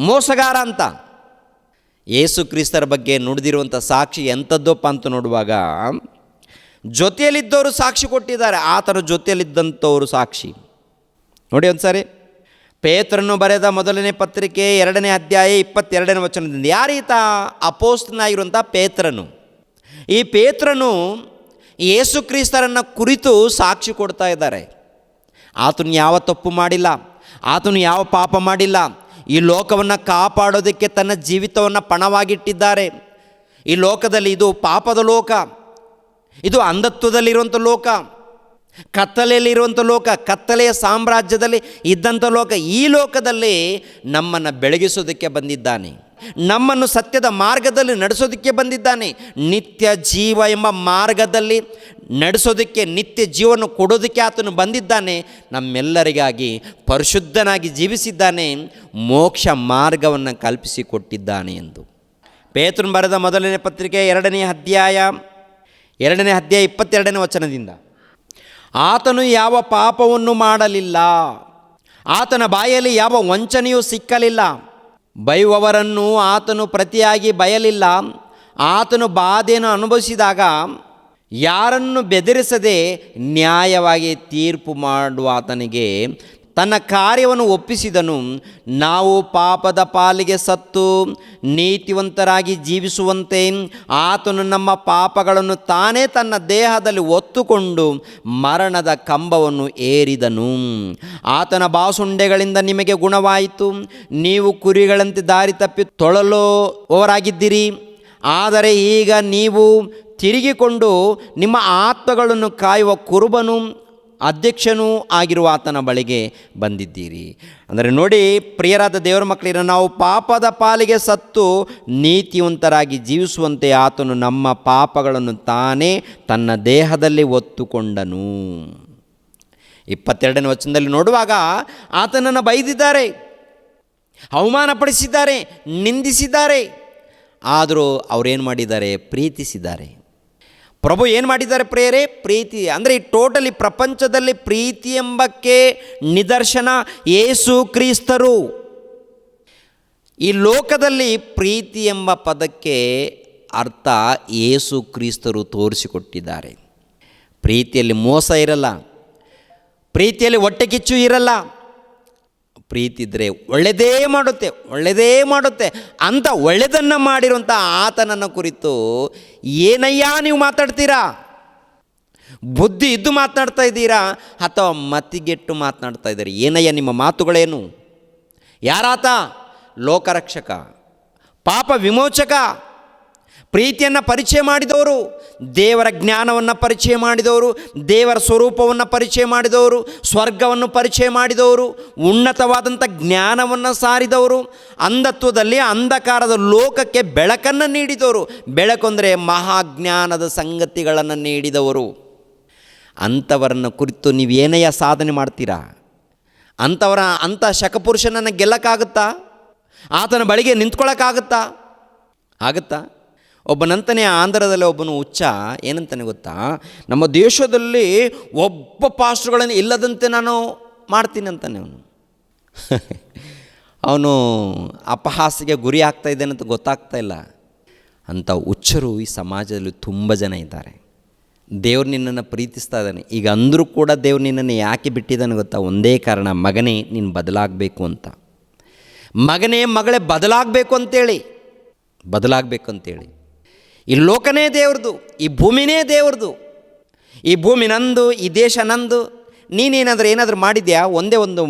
ಮೋಸಗಾರ ಅಂತ. ಯೇಸು ಕ್ರಿಸ್ತರ ಬಗ್ಗೆ ನುಡಿದಿರುವಂಥ ಸಾಕ್ಷಿ ಎಂಥದ್ದಪ್ಪ ಅಂತ ನೋಡುವಾಗ ಜೊತೆಯಲ್ಲಿದ್ದವರು ಸಾಕ್ಷಿ ಕೊಟ್ಟಿದ್ದಾರೆ. ಆತನ ಜೊತೆಯಲ್ಲಿದ್ದಂಥವರು ಸಾಕ್ಷಿ ನೋಡಿ. ಒಂದು ಸಾರಿ ಪೇತ್ರನು ಬರೆದ ಮೊದಲನೇ ಪತ್ರಿಕೆ 2ನೇ ಅಧ್ಯಾಯ 22ನೇ ವಚನದಿಂದ, ಯಾರೀತ? ಅಪೊಸ್ತಲನಾಗಿರುವಂಥ ಪೇತ್ರನು. ಈ ಪೇತ್ರನು ಯೇಸು ಕ್ರಿಸ್ತರನ್ನು ಕುರಿತು ಸಾಕ್ಷಿ ಕೊಡ್ತಾ ಇದ್ದಾರೆ. ಆತನು ಯಾವ ತಪ್ಪು ಮಾಡಿಲ್ಲ, ಆತನು ಯಾವ ಪಾಪ ಮಾಡಿಲ್ಲ. ಈ ಲೋಕವನ್ನು ಕಾಪಾಡೋದಕ್ಕೆ ತನ್ನ ಜೀವಿತವನ್ನು ಪಣವಾಗಿಟ್ಟಿದ್ದಾರೆ. ಈ ಲೋಕದಲ್ಲಿ ಇದು ಪಾಪದ ಲೋಕ, ಇದು ಅಂಧತ್ವದಲ್ಲಿರುವಂಥ ಲೋಕ, ಕತ್ತಲೆಯಲ್ಲಿರುವಂಥ ಲೋಕ, ಕತ್ತಲೆಯ ಸಾಮ್ರಾಜ್ಯದಲ್ಲಿ ಇದ್ದಂಥ ಲೋಕ. ಈ ಲೋಕದಲ್ಲಿ ನಮ್ಮನ್ನು ಬೆಳಗಿಸೋದಕ್ಕೆ ಬಂದಿದ್ದಾನೆ, ನಮ್ಮನ್ನು ಸತ್ಯದ ಮಾರ್ಗದಲ್ಲಿ ನಡೆಸೋದಕ್ಕೆ ಬಂದಿದ್ದಾನೆ. ನಿತ್ಯ ಜೀವ ಎಂಬ ಮಾರ್ಗದಲ್ಲಿ ನಡೆಸೋದಕ್ಕೆ, ನಿತ್ಯ ಜೀವನ ಕೊಡೋದಕ್ಕೆ ಆತನು ಬಂದಿದ್ದಾನೆ. ನಮ್ಮೆಲ್ಲರಿಗಾಗಿ ಪರಿಶುದ್ಧನಾಗಿ ಜೀವಿಸಿದ್ದಾನೆ, ಮೋಕ್ಷ ಮಾರ್ಗವನ್ನು ಕಲ್ಪಿಸಿಕೊಟ್ಟಿದ್ದಾನೆ ಎಂದು ಪೇತ್ರನು ಬರೆದ ಮೊದಲನೇ ಪತ್ರಿಕೆ 2ನೇ ಅಧ್ಯಾಯ 22ನೇ ವಚನದಿಂದ, ಆತನು ಯಾವ ಪಾಪವನ್ನು ಮಾಡಲಿಲ್ಲ, ಆತನ ಬಾಯಲ್ಲಿ ಯಾವ ವಂಚನೆಯೂ ಸಿಕ್ಕಲಿಲ್ಲ, ಬೈಯುವವರನ್ನು ಆತನು ಪ್ರತಿಯಾಗಿ ಬಯಲಿಲ್ಲ, ಆತನು ಬಾಧೆಯನ್ನು ಅನುಭವಿಸಿದಾಗ ಯಾರನ್ನು ಬೆದರಿಸದೆ ನ್ಯಾಯವಾಗಿ ತೀರ್ಪು ಮಾಡುವ ಆತನಿಗೆ ತನ್ನ ಕಾರ್ಯವನ್ನು ಒಪ್ಪಿಸಿದನು. ನಾವು ಪಾಪದ ಪಾಲಿಗೆ ಸತ್ತು ನೀತಿವಂತರಾಗಿ ಜೀವಿಸುವಂತೆ ಆತನು ನಮ್ಮ ಪಾಪಗಳನ್ನು ತಾನೇ ತನ್ನ ದೇಹದಲ್ಲಿ ಹೊತ್ತುಕೊಂಡು ಮರಣದ ಕಂಬವನ್ನು ಏರಿದನು. ಆತನ ಬಾಸುಂಡೆಗಳಿಂದ ನಿಮಗೆ ಗುಣವಾಯಿತು. ನೀವು ಕುರಿಗಳಂತೆ ದಾರಿ ತಪ್ಪಿ ತೊಳಲುವವರಾಗಿದ್ದಿರಿ, ಆದರೆ ಈಗ ನೀವು ತಿರುಗಿಕೊಂಡು ನಿಮ್ಮ ಆತ್ಮಗಳನ್ನು ಕಾಯುವ ಕುರುಬನು ಅಧ್ಯಕ್ಷನೂ ಆಗಿರುವ ಆತನ ಬಳಿಗೆ ಬಂದಿದ್ದೀರಿ. ಅಂದರೆ ನೋಡಿ ಪ್ರಿಯರಾದ ದೇವರ ಮಕ್ಕಳಿರೋ, ನಾವು ಪಾಪದ ಪಾಲಿಗೆ ಸತ್ತು ನೀತಿವಂತರಾಗಿ ಜೀವಿಸುವಂತೆ ಆತನು ನಮ್ಮ ಪಾಪಗಳನ್ನು ತಾನೇ ತನ್ನ ದೇಹದಲ್ಲಿ ಹೊತ್ತುಕೊಂಡನು. 22ನೇ ವಚನದಲ್ಲಿ ನೋಡುವಾಗ ಆತನನ್ನು ಬೈದಿದ್ದಾರೆ, ಅವಮಾನಪಡಿಸಿದ್ದಾರೆ, ನಿಂದಿಸಿದ್ದಾರೆ. ಆದರೂ ಅವರೇನು ಮಾಡಿದ್ದಾರೆ? ಪ್ರೀತಿಸಿದ್ದಾರೆ. ಪ್ರಭು ಏನು ಮಾಡಿದ್ದಾರೆ ಪ್ರಿಯರೇ? ಪ್ರೀತಿ. ಅಂದರೆ ಈ ಟೋಟಲಿ ಪ್ರಪಂಚದಲ್ಲಿ ಪ್ರೀತಿ ಎಂಬಕ್ಕೆ ನಿದರ್ಶನ ಯೇಸು ಕ್ರಿಸ್ತರು. ಈ ಲೋಕದಲ್ಲಿ ಪ್ರೀತಿ ಎಂಬ ಪದಕ್ಕೆ ಅರ್ಥ ಯೇಸು ಕ್ರಿಸ್ತರು ತೋರಿಸಿಕೊಟ್ಟಿದ್ದಾರೆ. ಪ್ರೀತಿಯಲ್ಲಿ ಮೋಸ ಇರಲ್ಲ, ಪ್ರೀತಿಯಲ್ಲಿ ಹೊಟ್ಟೆ ಕಿಚ್ಚು ಇರಲ್ಲ. ಪ್ರೀತಿ ಇದ್ದರೆ ಒಳ್ಳೆಯದೇ ಮಾಡುತ್ತೆ ಅಂತ ಒಳ್ಳೆಯದನ್ನು ಮಾಡಿರುವಂಥ ಆತನನ್ನು ಕುರಿತು ಏನಯ್ಯ ನೀವು ಮಾತಾಡ್ತೀರಾ? ಬುದ್ಧಿ ಇದ್ದು ಮಾತನಾಡ್ತಾ ಇದ್ದೀರಾ ಅಥವಾ ಮತಿಗೆಟ್ಟು ಮಾತನಾಡ್ತಾ ಇದ್ದೀರಿ? ಏನಯ್ಯ ನಿಮ್ಮ ಮಾತುಗಳೇನು? ಯಾರಾತ? ಲೋಕರಕ್ಷಕ, ಪಾಪ ವಿಮೋಚಕ, ಪ್ರೀತಿಯನ್ನು ಪರಿಚಯ ಮಾಡಿದವರು, ದೇವರ ಜ್ಞಾನವನ್ನು ಪರಿಚಯ ಮಾಡಿದವರು, ದೇವರ ಸ್ವರೂಪವನ್ನು ಪರಿಚಯ ಮಾಡಿದವರು, ಸ್ವರ್ಗವನ್ನು ಪರಿಚಯ ಮಾಡಿದವರು, ಉನ್ನತವಾದಂಥ ಜ್ಞಾನವನ್ನು ಸಾರಿದವರು, ಅಂಧತ್ವದಲ್ಲಿ ಅಂಧಕಾರದ ಲೋಕಕ್ಕೆ ಬೆಳಕನ್ನು ನೀಡಿದವರು. ಬೆಳಕೊಂದರೆ ಮಹಾಜ್ಞಾನದ ಸಂಗತಿಗಳನ್ನು ನೀಡಿದವರು. ಅಂಥವರನ್ನು ಕುರಿತು ನೀವೇನಯ್ಯ ಸಾಧನೆ ಮಾಡ್ತೀರಾ? ಅಂಥ ಶಕಪುರುಷನನ್ನು ಗೆಲ್ಲಕ್ಕಾಗುತ್ತಾ? ಆತನ ಬಳಿಗೆ ನಿಂತ್ಕೊಳ್ಳೋಕ್ಕಾಗುತ್ತಾ? ಆಗುತ್ತಾ? ಒಬ್ಬನಂತಾನೆ ಆಂಧ್ರದಲ್ಲಿ ಒಬ್ಬನು ಹುಚ್ಚ ಏನಂತಾನೆ ಗೊತ್ತಾ? ನಮ್ಮ ದೇಶದಲ್ಲಿ ಒಬ್ಬ ಪಾಸ್ಟರ್ಗಳನ್ನು ಇಲ್ಲದಂತೆ ನಾನು ಮಾಡ್ತೀನಿ ಅಂತಾನೆ ಅವನು. ಅವನು ಅಪಹಾಸ್ಯಕ್ಕೆ ಗುರಿ ಆಗ್ತಾ ಇದ್ದಾನೆ ಅಂತ ಗೊತ್ತಾಗ್ತಾ ಇಲ್ಲ. ಅಂಥ ಹುಚ್ಚರು ಈ ಸಮಾಜದಲ್ಲಿ ತುಂಬ ಜನ ಇದ್ದಾರೆ. ದೇವ್ರು ನಿನ್ನನ್ನು ಪ್ರೀತಿಸ್ತಾ ಇದ್ದಾನೆ. ಈಗ ಅಂದರೂ ಕೂಡ ದೇವ್ರು ನಿನ್ನನ್ನು ಯಾಕೆ ಬಿಟ್ಟಿದ್ದಾನೆ ಗೊತ್ತಾ? ಒಂದೇ ಕಾರಣ, ಮಗನೇ ನೀನು ಬದಲಾಗಬೇಕು ಅಂತ. ಮಗನೇ ಮಗಳೇ ಬದಲಾಗಬೇಕು ಅಂತೇಳಿ. ಈ ಲೋಕನೇ ದೇವ್ರದು, ಈ ಭೂಮಿನೇ ದೇವ್ರದು. ಈ ಭೂಮಿ ನಂದು, ಈ ದೇಶ ನಂದು. ಏನಾದರೂ ಮಾಡಿದ್ಯಾ? ಒಂದೇ ಒಂದು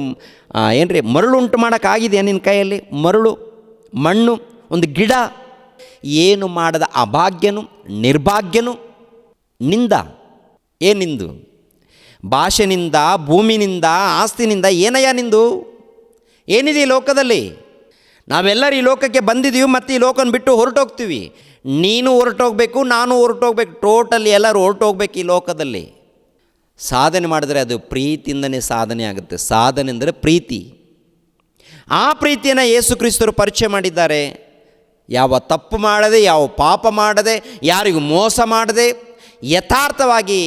ಏನ್ರಿ ಮರಳು ಉಂಟು ಮಾಡೋಕ್ಕಾಗಿದೆಯಾ ನಿನ್ನ ಕೈಯಲ್ಲಿ? ಮರಳು, ಮಣ್ಣು, ಒಂದು ಗಿಡ ಏನು ಮಾಡದ ಅಭಾಗ್ಯನು, ನಿರ್ಭಾಗ್ಯನು ನಿಂದು ಭಾಷೆನಿಂದ, ಭೂಮಿನಿಂದ, ಆಸ್ತಿನಿಂದ ಏನಯ್ಯ ನಿಂದು? ಏನಿದೆ ಈ ಲೋಕದಲ್ಲಿ? ನಾವೆಲ್ಲರೂ ಈ ಲೋಕಕ್ಕೆ ಬಂದಿದ್ದೀವಿ ಮತ್ತು ಈ ಲೋಕನ ಬಿಟ್ಟು ಹೊರಟೋಗ್ತೀವಿ. ನೀನು ಹೊರಟೋಗ್ಬೇಕು, ನಾನು ಹೊರಟೋಗ್ಬೇಕು, ಟೋಟಲಿ ಎಲ್ಲರೂ ಹೊರಟೋಗ್ಬೇಕು ಈ ಲೋಕದಲ್ಲಿ. ಸಾಧನೆ ಮಾಡಿದ್ರೆ ಅದು ಪ್ರೀತಿಯಿಂದನೇ ಸಾಧನೆ ಆಗುತ್ತೆ. ಸಾಧನೆ ಅಂದರೆ ಪ್ರೀತಿ. ಆ ಪ್ರೀತಿಯನ್ನು ಯೇಸು ಕ್ರಿಸ್ತರು ಪರಿಚಯ ಮಾಡಿದ್ದಾರೆ. ಯಾವ ತಪ್ಪು ಮಾಡದೆ, ಯಾವ ಪಾಪ ಮಾಡದೆ, ಯಾರಿಗೂ ಮೋಸ ಮಾಡದೆ, ಯಥಾರ್ಥವಾಗಿ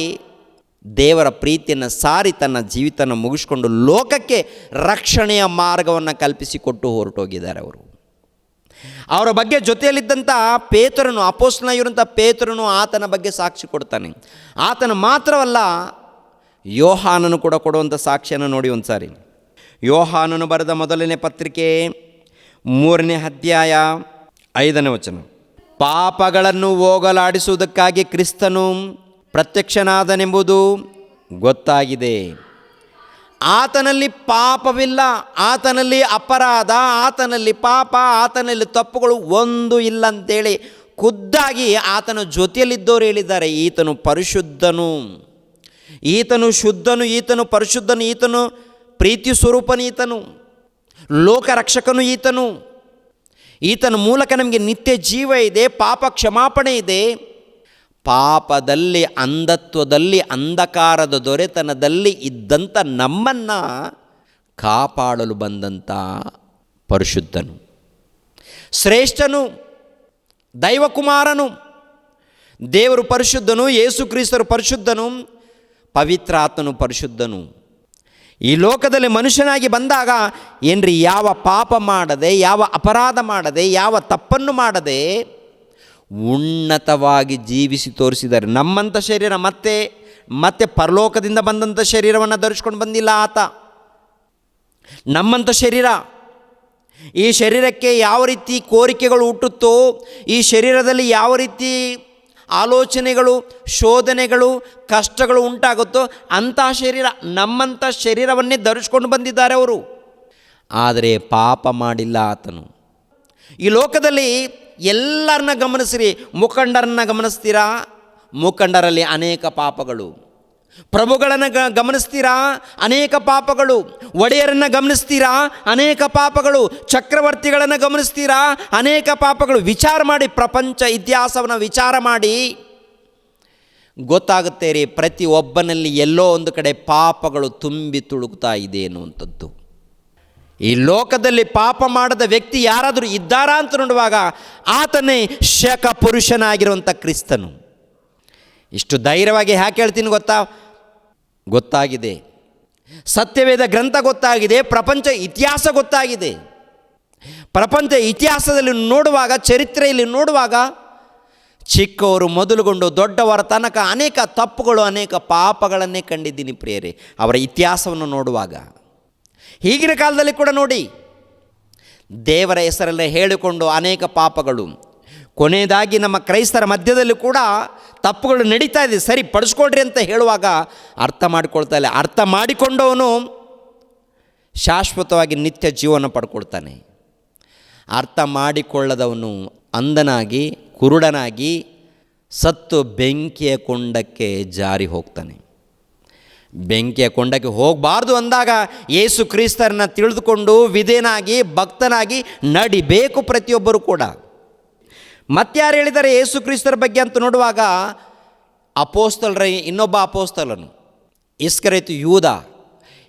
ದೇವರ ಪ್ರೀತಿಯನ್ನು ಸಾರಿ ತನ್ನ ಜೀವಿತನ ಮುಗಿಸ್ಕೊಂಡು ಲೋಕಕ್ಕೆ ರಕ್ಷಣೆಯ ಮಾರ್ಗವನ್ನು ಕಲ್ಪಿಸಿಕೊಟ್ಟು ಹೊರಟೋಗಿದ್ದಾರೆ ಅವರು. ಅವರ ಬಗ್ಗೆ ಜೊತೆಯಲ್ಲಿದ್ದಂಥ ಪೇತ್ರನು, ಅಪೊಸ್ತಲನಾಗಿರುವಂಥ ಪೇತ್ರನು ಆತನ ಬಗ್ಗೆ ಸಾಕ್ಷಿ ಕೊಡ್ತಾನೆ. ಆತನು ಮಾತ್ರವಲ್ಲ, ಯೋಹಾನನು ಕೂಡ ಕೊಡುವಂಥ ಸಾಕ್ಷಿಯನ್ನು ನೋಡಿ ಒಂದು ಸಾರಿ. ಯೋಹಾನನು ಬರೆದ ಮೊದಲನೇ ಪತ್ರಿಕೆ 3ನೇ ಅಧ್ಯಾಯ 5ನೇ ವಚನ. ಪಾಪಗಳನ್ನು ಹೋಗಲಾಡಿಸುವುದಕ್ಕಾಗಿ ಕ್ರಿಸ್ತನು ಪ್ರತ್ಯಕ್ಷನಾದನೆಂಬುದು ಗೊತ್ತಾಗಿದೆ. ಆತನಲ್ಲಿ ಪಾಪವಿಲ್ಲ, ಆತನಲ್ಲಿ ಅಪರಾಧ, ಆತನಲ್ಲಿ ಪಾಪ, ಆತನಲ್ಲಿ ತಪ್ಪುಗಳು ಒಂದು ಇಲ್ಲ ಅಂತೇಳಿ ಖುದ್ದಾಗಿ ಆತನ ಜೊತೆಯಲ್ಲಿದ್ದವರು ಹೇಳಿದ್ದಾರೆ. ಈತನು ಪರಿಶುದ್ಧನು, ಈತನು ಶುದ್ಧನು, ಈತನು ಪರಿಶುದ್ಧನು, ಈತನು ಪ್ರೀತಿ ಸ್ವರೂಪನು, ಈತನು ಲೋಕರಕ್ಷಕನು, ಈತನ ಮೂಲಕ ನಮಗೆ ನಿತ್ಯ ಜೀವ ಇದೆ, ಪಾಪ ಕ್ಷಮಾಪಣೆ ಇದೆ. ಪಾಪದಲ್ಲಿ, ಅಂಧತ್ವದಲ್ಲಿ, ಅಂಧಕಾರದ ದೊರೆತನದಲ್ಲಿ ಇದ್ದಂಥ ನಮ್ಮನ್ನು ಕಾಪಾಡಲು ಬಂದಂಥ ಪರಿಶುದ್ಧನು, ಶ್ರೇಷ್ಠನು, ದೈವಕುಮಾರನು, ದೇವರು ಪರಿಶುದ್ಧನು, ಯೇಸು ಕ್ರಿಸ್ತರು ಪರಿಶುದ್ಧನು, ಪವಿತ್ರಾತ್ಮನು ಪರಿಶುದ್ಧನು. ಈ ಲೋಕದಲ್ಲಿ ಮನುಷ್ಯನಾಗಿ ಬಂದಾಗ ಏನ್ರಿ, ಯಾವ ಪಾಪ ಮಾಡದೆ, ಯಾವ ಅಪರಾಧ ಮಾಡದೆ, ಯಾವ ತಪ್ಪನ್ನು ಮಾಡದೆ ಉನ್ನತವಾಗಿ ಜೀವಿಸಿ ತೋರಿಸಿದ್ದಾರೆ. ನಮ್ಮಂಥ ಶರೀರ ಮತ್ತೆ ಪರಲೋಕದಿಂದ ಬಂದಂಥ ಶರೀರವನ್ನು ಧರಿಸ್ಕೊಂಡು ಬಂದಿಲ್ಲ ಆತ. ನಮ್ಮಂಥ ಶರೀರ, ಈ ಶರೀರಕ್ಕೆ ಯಾವ ರೀತಿ ಕೋರಿಕೆಗಳು ಹುಟ್ಟುತ್ತೋ, ಈ ಶರೀರದಲ್ಲಿ ಯಾವ ರೀತಿ ಆಲೋಚನೆಗಳು, ಶೋಧನೆಗಳು, ಕಷ್ಟಗಳು ಉಂಟಾಗುತ್ತೋ ಅಂಥ ಶರೀರ, ನಮ್ಮಂಥ ಶರೀರವನ್ನೇ ಧರಿಸ್ಕೊಂಡು ಬಂದಿದ್ದಾರೆ ಅವರು. ಆದರೆ ಪಾಪ ಮಾಡಿಲ್ಲ ಆತನು. ಈ ಲೋಕದಲ್ಲಿ ಎಲ್ಲರನ್ನ ಗಮನಿಸಿರಿ, ಮುಖಂಡರನ್ನ ಗಮನಿಸ್ತೀರಾ, ಮುಖಂಡರಲ್ಲಿ ಅನೇಕ ಪಾಪಗಳು. ಪ್ರಭುಗಳನ್ನು ಗಮನಿಸ್ತೀರಾ, ಅನೇಕ ಪಾಪಗಳು. ಒಡೆಯರನ್ನು ಗಮನಿಸ್ತೀರಾ, ಅನೇಕ ಪಾಪಗಳು. ಚಕ್ರವರ್ತಿಗಳನ್ನು ಗಮನಿಸ್ತೀರಾ, ಅನೇಕ ಪಾಪಗಳು. ವಿಚಾರ ಮಾಡಿ, ಪ್ರಪಂಚ ಇತಿಹಾಸವನ್ನು ವಿಚಾರ ಮಾಡಿ ಗೊತ್ತಾಗುತ್ತೆ ರೀ, ಪ್ರತಿಯೊಬ್ಬನಲ್ಲಿ ಎಲ್ಲೋ ಒಂದು ಕಡೆ ಪಾಪಗಳು ತುಂಬಿ ತುಳುಕ್ತಾ ಇದೆ ಅನ್ನುವಂಥದ್ದು. ಈ ಲೋಕದಲ್ಲಿ ಪಾಪ ಮಾಡದ ವ್ಯಕ್ತಿ ಯಾರಾದರೂ ಇದ್ದಾರಾ ಅಂತ ನೋಡುವಾಗ ಆತನೇ ಶಕ ಪುರುಷನಾಗಿರುವಂಥ ಕ್ರಿಸ್ತನು. ಇಷ್ಟು ಧೈರ್ಯವಾಗಿ ಯಾಕೆ ಹೇಳ್ತೀನಿ ಗೊತ್ತಾಗಿದೆ, ಸತ್ಯವೇದ ಗ್ರಂಥ ಗೊತ್ತಾಗಿದೆ, ಪ್ರಪಂಚ ಇತಿಹಾಸ ಗೊತ್ತಾಗಿದೆ. ಪ್ರಪಂಚ ಇತಿಹಾಸದಲ್ಲಿ ನೋಡುವಾಗ, ಚರಿತ್ರೆಯಲ್ಲಿ ನೋಡುವಾಗ, ಚಿಕ್ಕವರು ಮೊದಲುಗೊಂಡು ದೊಡ್ಡವರ ತನಕ ಅನೇಕ ತಪ್ಪುಗಳು, ಅನೇಕ ಪಾಪಗಳನ್ನೇ ಕಂಡಿದ್ದೀನಿ ಪ್ರಿಯರೇ, ಅವರ ಇತಿಹಾಸವನ್ನು ನೋಡುವಾಗ. ಈಗಿನ ಕಾಲದಲ್ಲಿ ಕೂಡ ನೋಡಿ, ದೇವರ ಹೆಸರಲ್ಲೇ ಹೇಳಿಕೊಂಡು ಅನೇಕ ಪಾಪಗಳು. ಕೊನೆಯದಾಗಿ ನಮ್ಮ ಕ್ರೈಸ್ತರ ಮಧ್ಯದಲ್ಲಿ ಕೂಡ ತಪ್ಪುಗಳು ನಡೀತಾ ಇದೆ, ಸರಿ ಪಡಿಸ್ಕೊಳ್ರಿ ಅಂತ ಹೇಳುವಾಗ ಅರ್ಥ ಮಾಡಿಕೊಳ್ತಾ ಇಲ್ಲ. ಅರ್ಥ ಮಾಡಿಕೊಂಡವನು ಶಾಶ್ವತವಾಗಿ ನಿತ್ಯ ಜೀವನ ಪಡ್ಕೊಳ್ತಾನೆ. ಅರ್ಥ ಮಾಡಿಕೊಳ್ಳದವನು ಅಂಧನಾಗಿ, ಕುರುಡನಾಗಿ ಸತ್ತು ಬೆಂಕಿಯ ಕೊಂಡಕ್ಕೆ ಜಾರಿ ಹೋಗ್ತಾನೆ. ಬೆಂಕಿಯ ಕೊಂಡಕ್ಕೆ ಹೋಗಬಾರ್ದು ಅಂದಾಗ ಯೇಸು ಕ್ರಿಸ್ತರನ್ನ ತಿಳಿದುಕೊಂಡು ವಿಧೇನಾಗಿ, ಭಕ್ತನಾಗಿ ನಡಿಬೇಕು ಪ್ರತಿಯೊಬ್ಬರು ಕೂಡ. ಮತ್ತಾರು ಹೇಳಿದ್ದಾರೆ ಯೇಸು ಕ್ರಿಸ್ತರ ಬಗ್ಗೆ ಅಂತ ನೋಡುವಾಗ, ಅಪೋಸ್ತಲರ ಇನ್ನೊಬ್ಬ ಅಪೋಸ್ತಲನು ಇಸ್ಕರಿಯೋತ ಯೂದ.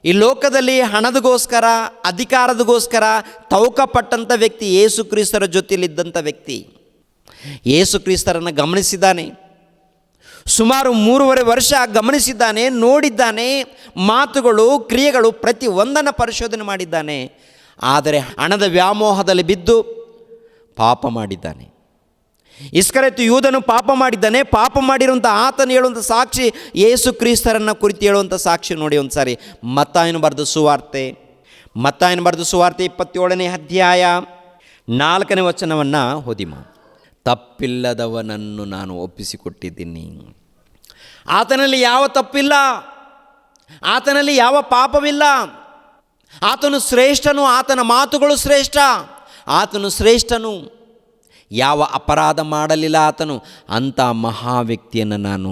ಈ ಲೋಕದಲ್ಲಿ ಹಣದಗೋಸ್ಕರ, ಅಧಿಕಾರದಗೋಸ್ಕರ ತೌಕಪಟ್ಟಂಥ ವ್ಯಕ್ತಿ, ಯೇಸು ಕ್ರಿಸ್ತರ ಜೊತೆಯಲ್ಲಿದ್ದಂಥ ವ್ಯಕ್ತಿ. ಯೇಸು ಕ್ರಿಸ್ತರನ್ನು ಗಮನಿಸಿದ್ದಾನೆ, ಸುಮಾರು 3.5 ವರ್ಷ ಗಮನಿಸಿದ್ದಾನೆ, ನೋಡಿದ್ದಾನೆ, ಮಾತುಗಳು, ಕ್ರಿಯೆಗಳು ಪ್ರತಿ ಒಂದನ್ನು ಪರಿಶೋಧನೆ ಮಾಡಿದ್ದಾನೆ. ಆದರೆ ಹಣದ ವ್ಯಾಮೋಹದಲ್ಲಿ ಬಿದ್ದು ಪಾಪ ಮಾಡಿದ್ದಾನೆ. ಇಸ್ಕರಿಯೋತ ಯೂದನು ಪಾಪ ಮಾಡಿದ್ದಾನೆ. ಪಾಪ ಮಾಡಿರುವಂಥ ಆತನು ಹೇಳುವಂಥ ಸಾಕ್ಷಿ, ಯೇಸು ಕ್ರಿಸ್ತರನ್ನು ಕುರಿತು ಹೇಳುವಂಥ ಸಾಕ್ಷಿ ನೋಡಿ ಒಂದು ಸಾರಿ. ಮತ್ತಾಯನು ಬರೆದ ಸುವಾರ್ತೆ 27ನೇ ಅಧ್ಯಾಯ 4ನೇ ವಚನವನ್ನು ಓದಿಮ. ತಪ್ಪಿಲ್ಲದವನನ್ನು ನಾನು ಒಪ್ಪಿಸಿಕೊಟ್ಟಿದ್ದೀನಿ. ಆತನಲ್ಲಿ ಯಾವ ತಪ್ಪಿಲ್ಲ, ಆತನಲ್ಲಿ ಯಾವ ಪಾಪವಿಲ್ಲ. ಆತನು ಶ್ರೇಷ್ಠನು, ಆತನ ಮಾತುಗಳು ಶ್ರೇಷ್ಠ, ಆತನು ಶ್ರೇಷ್ಠನು. ಯಾವ ಅಪರಾಧ ಮಾಡಲಿಲ್ಲ ಆತನು. ಅಂಥ ಮಹಾ ವ್ಯಕ್ತಿಯನ್ನು ನಾನು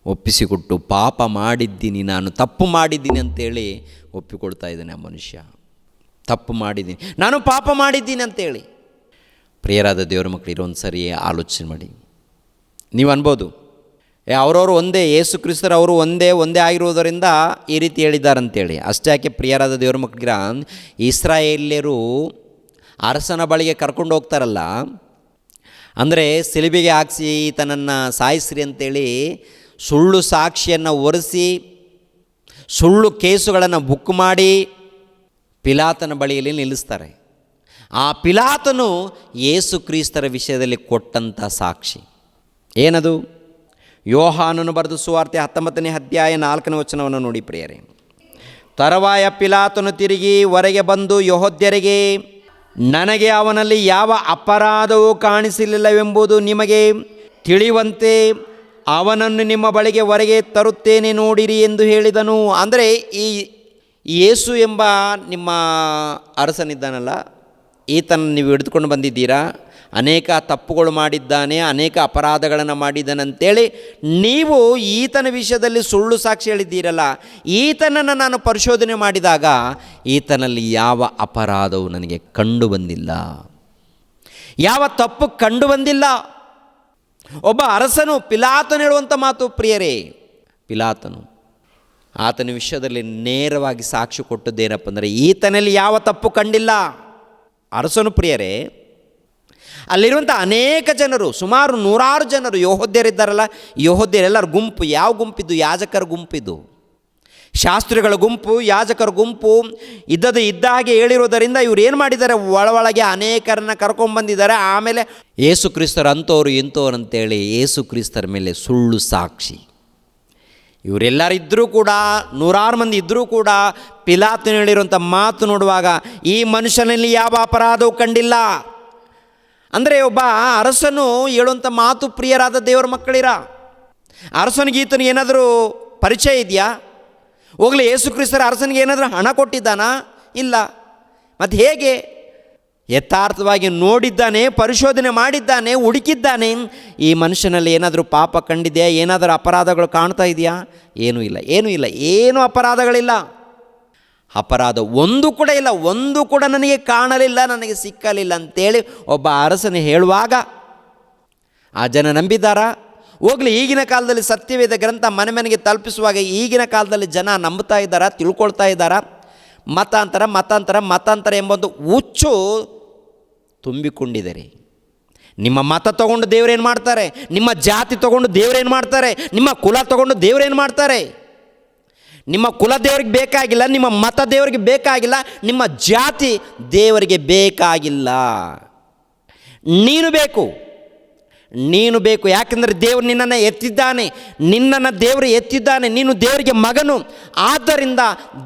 ಒಪ್ಪಿಸಿಕೊಟ್ಟು, ಪಾಪ ಮಾಡಿದ್ದೀನಿ, ನಾನು ತಪ್ಪು ಮಾಡಿದ್ದೀನಿ ಅಂತೇಳಿ ಒಪ್ಪಿಕೊಳ್ತಾ ಇದ್ದಾನೆ ಆ ಮನುಷ್ಯ. ತಪ್ಪು ಮಾಡಿದ್ದೀನಿ, ನಾನು ಪಾಪ ಮಾಡಿದ್ದೀನಿ ಅಂತೇಳಿ. ಪ್ರಿಯರಾದ ದೇವರ ಮಕ್ಕಳು, ಇರೋಒಂದು ಸರಿ ಆಲೋಚನೆ ಮಾಡಿ. ನೀವು ಅನ್ಬೋದು, ಅವರವರು ಒಂದೇ, ಯೇಸು ಕ್ರಿಸ್ತರು ಅವರು ಒಂದೇ ಆಗಿರುವುದರಿಂದ ಈ ರೀತಿ ಹೇಳಿದ್ದಾರಂತೇಳಿ. ಅಷ್ಟೇ ಯಾಕೆ ಪ್ರಿಯರಾದ ದೇವರ ಮಕ್ಕಳಿಗೆ, ಇಸ್ರಾಯೇಲ್ಯರು ಅರಸನ ಬಳಿಗೆ ಕರ್ಕೊಂಡು ಹೋಗ್ತಾರಲ್ಲ, ಅಂದರೆ ಸಿಲುಬೆಗೆ ಹಾಕಿಸಿ ತನ್ನನ್ನು ಸಾಯಿಸ್ರಿ ಅಂತೇಳಿ ಸುಳ್ಳು ಸಾಕ್ಷಿಯನ್ನು ಒರೆಸಿ, ಸುಳ್ಳು ಕೇಸುಗಳನ್ನು ಬುಕ್ ಮಾಡಿ ಪಿಲಾತನ ಬಳಿಯಲ್ಲಿ ನಿಲ್ಲಿಸ್ತಾರೆ. ಆ ಪಿಲಾತನು ಯೇಸು ಕ್ರಿಸ್ತರ ವಿಷಯದಲ್ಲಿ ಕೊಟ್ಟಂಥ ಸಾಕ್ಷಿ ಏನದು? ಯೋಹಾನನು ಬರೆದ ಸುವಾರ್ತೆ 19ನೇ ಅಧ್ಯಾಯ 4ನೇ ವಚನವನ್ನು ನೋಡಿ ಪ್ರಿಯರೇ. ತರುವಾಯ ಪಿಲಾತನು ತಿರುಗಿ ಹೊರಗೆ ಬಂದು ಯೆಹೂದ್ಯರಿಗೆ, ನನಗೆ ಅವನಲ್ಲಿ ಯಾವ ಅಪರಾಧವೂ ಕಾಣಿಸಲಿಲ್ಲವೆಂಬುದು ನಿಮಗೆ ತಿಳಿಯುವಂತೆ ಅವನನ್ನು ನಿಮ್ಮ ಬಳಿಗೆ ಹೊರಗೆ ತರುತ್ತೇನೆ ನೋಡಿರಿ ಎಂದು ಹೇಳಿದನು. ಅಂದರೆ ಈ ಯೇಸು ಎಂಬ ನಿಮ್ಮ ಅರಸನಿದ್ದಾನಲ್ಲ, ಈತನ ನೀವು ಹಿಡಿದುಕೊಂಡು ಬಂದಿದ್ದೀರಾ, ಅನೇಕ ತಪ್ಪುಗಳು ಮಾಡಿದ್ದಾನೆ, ಅನೇಕ ಅಪರಾಧಗಳನ್ನು ಮಾಡಿದ್ದಾನಂತೇಳಿ ನೀವು ಈತನ ವಿಷಯದಲ್ಲಿ ಸುಳ್ಳು ಸಾಕ್ಷಿ ಹೇಳಿದ್ದೀರಲ್ಲ, ಈತನನ್ನು ನಾನು ಪರಿಶೋಧನೆ ಮಾಡಿದಾಗ ಈತನಲ್ಲಿ ಯಾವ ಅಪರಾಧವು ನನಗೆ ಕಂಡು ಬಂದಿಲ್ಲ, ಯಾವ ತಪ್ಪು ಕಂಡು ಬಂದಿಲ್ಲ. ಒಬ್ಬ ಅರಸನು, ಪಿಲಾತನು ಹೇಳುವಂಥ ಮಾತು ಪ್ರಿಯರೇ, ಪಿಲಾತನು ಆತನ ವಿಷಯದಲ್ಲಿ ನೇರವಾಗಿ ಸಾಕ್ಷಿ ಕೊಟ್ಟದ್ದೇನಪ್ಪ ಅಂದರೆ ಈತನಲ್ಲಿ ಯಾವ ತಪ್ಪು ಕಂಡಿಲ್ಲ. ಅರಸನು ಪ್ರಿಯರೇ, ಅಲ್ಲಿರುವಂಥ ಅನೇಕ ಜನರು, ಸುಮಾರು 100 ಜನರು ಯೆಹೂದ್ಯರಿದ್ದಾರಲ್ಲ, ಯೆಹೂದ್ಯರೆಲ್ಲರ ಗುಂಪು. ಯಾವ ಗುಂಪಿದ್ದು? ಯಾಜಕರ ಗುಂಪಿದ್ದು. ಶಾಸ್ತ್ರಿಗಳ ಗುಂಪು, ಯಾಜಕರ ಗುಂಪು ಇದ್ದ ಹಾಗೆ ಹೇಳಿರೋದರಿಂದ ಇವ್ರು ಏನು ಮಾಡಿದ್ದಾರೆ, ಒಳಗೆ ಅನೇಕರನ್ನ ಕರ್ಕೊಂಡ್ಬಂದಿದ್ದಾರೆ. ಆಮೇಲೆ ಯೇಸು ಕ್ರಿಸ್ತರು ಅಂಥವ್ರು ಇಂಥವ್ರು ಅಂತೇಳಿ ಯೇಸು ಕ್ರಿಸ್ತರ ಮೇಲೆ ಸುಳ್ಳು ಸಾಕ್ಷಿ. ಇವರೆಲ್ಲರಿದ್ದರೂ ಕೂಡ, 100 ಮಂದಿ ಇದ್ದರೂ ಕೂಡ, ಪಿಲಾತನು ಹೇಳಿರುವಂಥ ಮಾತು ನೋಡುವಾಗ ಈ ಮನುಷ್ಯನಲ್ಲಿ ಯಾವ ಅಪರಾಧವೂ ಕಂಡಿಲ್ಲ. ಅಂದರೆ ಒಬ್ಬ ಅರಸನು ಹೇಳುವಂಥ ಮಾತು, ಪ್ರಿಯರಾದ ದೇವರ ಮಕ್ಕಳಿರ, ಅರಸನಿಗೆ ಈತನಿಗೆ ಏನಾದರೂ ಪರಿಚಯ ಇದೆಯಾ? ಹೋಗಲಿ, ಯೇಸು ಕ್ರಿಸ್ತರ ಅರಸನಿಗೆ ಏನಾದರೂ ಹಣ ಕೊಟ್ಟಿದ್ದಾನಾ? ಇಲ್ಲ. ಮತ್ತು ಹೇಗೆ? ಯಥಾರ್ಥವಾಗಿ ನೋಡಿದ್ದಾನೆ, ಪರಿಶೋಧನೆ ಮಾಡಿದ್ದಾನೆ, ಹುಡುಕಿದ್ದಾನೆ. ಈ ಮನುಷ್ಯನಲ್ಲಿ ಏನಾದರೂ ಪಾಪ ಕಂಡಿದೆಯಾ? ಏನಾದರೂ ಅಪರಾಧಗಳು ಕಾಣ್ತಾ ಇದೆಯಾ? ಏನೂ ಇಲ್ಲ, ಏನೂ ಇಲ್ಲ, ಏನೂ ಅಪರಾಧಗಳಿಲ್ಲ. ಅಪರಾಧ ಒಂದು ಕೂಡ ಇಲ್ಲ, ಒಂದು ಕೂಡ ನನಗೆ ಕಾಣಲಿಲ್ಲ, ನನಗೆ ಸಿಕ್ಕಲಿಲ್ಲ ಅಂತೇಳಿ ಒಬ್ಬ ಅರಸನು ಹೇಳುವಾಗ ಆ ಜನ ನಂಬಿದ್ದಾರಾ? ಹೋಗಲಿ, ಈಗಿನ ಕಾಲದಲ್ಲಿ ಸತ್ಯವೇದ ಗ್ರಂಥ ಮನೆ ಮನೆಗೆ ತಲುಪಿಸುವಾಗ ಈಗಿನ ಕಾಲದಲ್ಲಿ ಜನ ನಂಬ್ತಾ ಇದ್ದಾರಾ? ತಿಳ್ಕೊಳ್ತಾ ಇದ್ದಾರಾ? ಮತಾಂತರ ಮತಾಂತರ ಮತಾಂತರ ಎಂಬೊಂದು ಹುಚ್ಚು ತುಂಬಿಕೊಂಡಿದ್ದಾರೆ. ನಿಮ್ಮ ಮತ ತಗೊಂಡು ದೇವರೇನು ಮಾಡ್ತಾರೆ? ನಿಮ್ಮ ಜಾತಿ ತಗೊಂಡು ದೇವರೇನು ಮಾಡ್ತಾರೆ? ನಿಮ್ಮ ಕುಲ ತಗೊಂಡು ದೇವರೇನು ಮಾಡ್ತಾರೆ? ನಿಮ್ಮ ಕುಲ ದೇವರಿಗೆ ಬೇಕಾಗಿಲ್ಲ, ನಿಮ್ಮ ಮತ ದೇವರಿಗೆ ಬೇಕಾಗಿಲ್ಲ, ನಿಮ್ಮ ಜಾತಿ ದೇವರಿಗೆ ಬೇಕಾಗಿಲ್ಲ. ನೀನು ಬೇಕು, ನೀನು ಬೇಕು. ಯಾಕೆಂದರೆ ದೇವರು ನಿನ್ನನ್ನು ಎತ್ತಿದ್ದಾನೆ, ನಿನ್ನನ್ನು ದೇವರು ಎತ್ತಿದ್ದಾನೆ. ನೀನು ದೇವರಿಗೆ ಮಗನು, ಆದ್ದರಿಂದ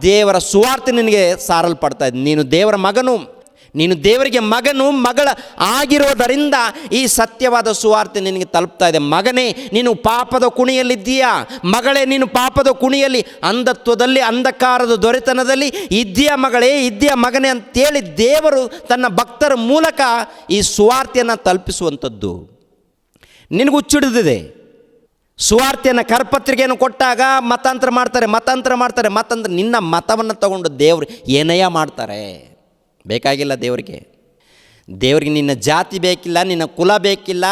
ದೇವರ ಸುವಾರ್ತೆ ನಿನಗೆ ಸಾರಲ್ಪಡ್ತಾ ಇದೆ. ನೀನು ದೇವರ ಮಗನು, ನೀನು ದೇವರಿಗೆ ಮಗನು, ಮಗಳ ಆಗಿರೋದರಿಂದ ಈ ಸತ್ಯವಾದ ಸುವಾರ್ತೆ ನಿನಗೆ ತಲುಪ್ತಾ ಇದೆ. ಮಗನೇ, ನೀನು ಪಾಪದ ಕುಣಿಯಲ್ಲಿದ್ದೀಯಾ? ಮಗಳೇ, ನೀನು ಪಾಪದ ಕುಣಿಯಲ್ಲಿ, ಅಂಧತ್ವದಲ್ಲಿ, ಅಂಧಕಾರದ ದೊರೆತನದಲ್ಲಿ ಇದ್ದೀಯಾ ಮಗಳೇ, ಇದ್ದೀಯಾ ಮಗನೇ ಅಂತೇಳಿ ದೇವರು ತನ್ನ ಭಕ್ತರ ಮೂಲಕ ಈ ಸುವಾರ್ತೆಯನ್ನು ತಲುಪಿಸುವಂಥದ್ದು. ನಿನಗೆ ಹುಚ್ಚಿಡಿದಿದೆ. ಸುವಾರ್ತೆಯನ್ನು, ಕರಪತ್ರಿಕೆಯನ್ನು ಕೊಟ್ಟಾಗ ಮತಾಂತರ ಮಾಡ್ತಾರೆ. ನಿನ್ನ ಮತವನ್ನು ತಗೊಂಡು ದೇವರು ಏನಯ್ಯ ಮಾಡ್ತಾರೆ? ಬೇಕಾಗಿಲ್ಲ ದೇವರಿಗೆ. ದೇವರಿಗೆ ನಿನ್ನ ಜಾತಿ ಬೇಕಿಲ್ಲ, ನಿನ್ನ ಕುಲ ಬೇಕಿಲ್ಲ.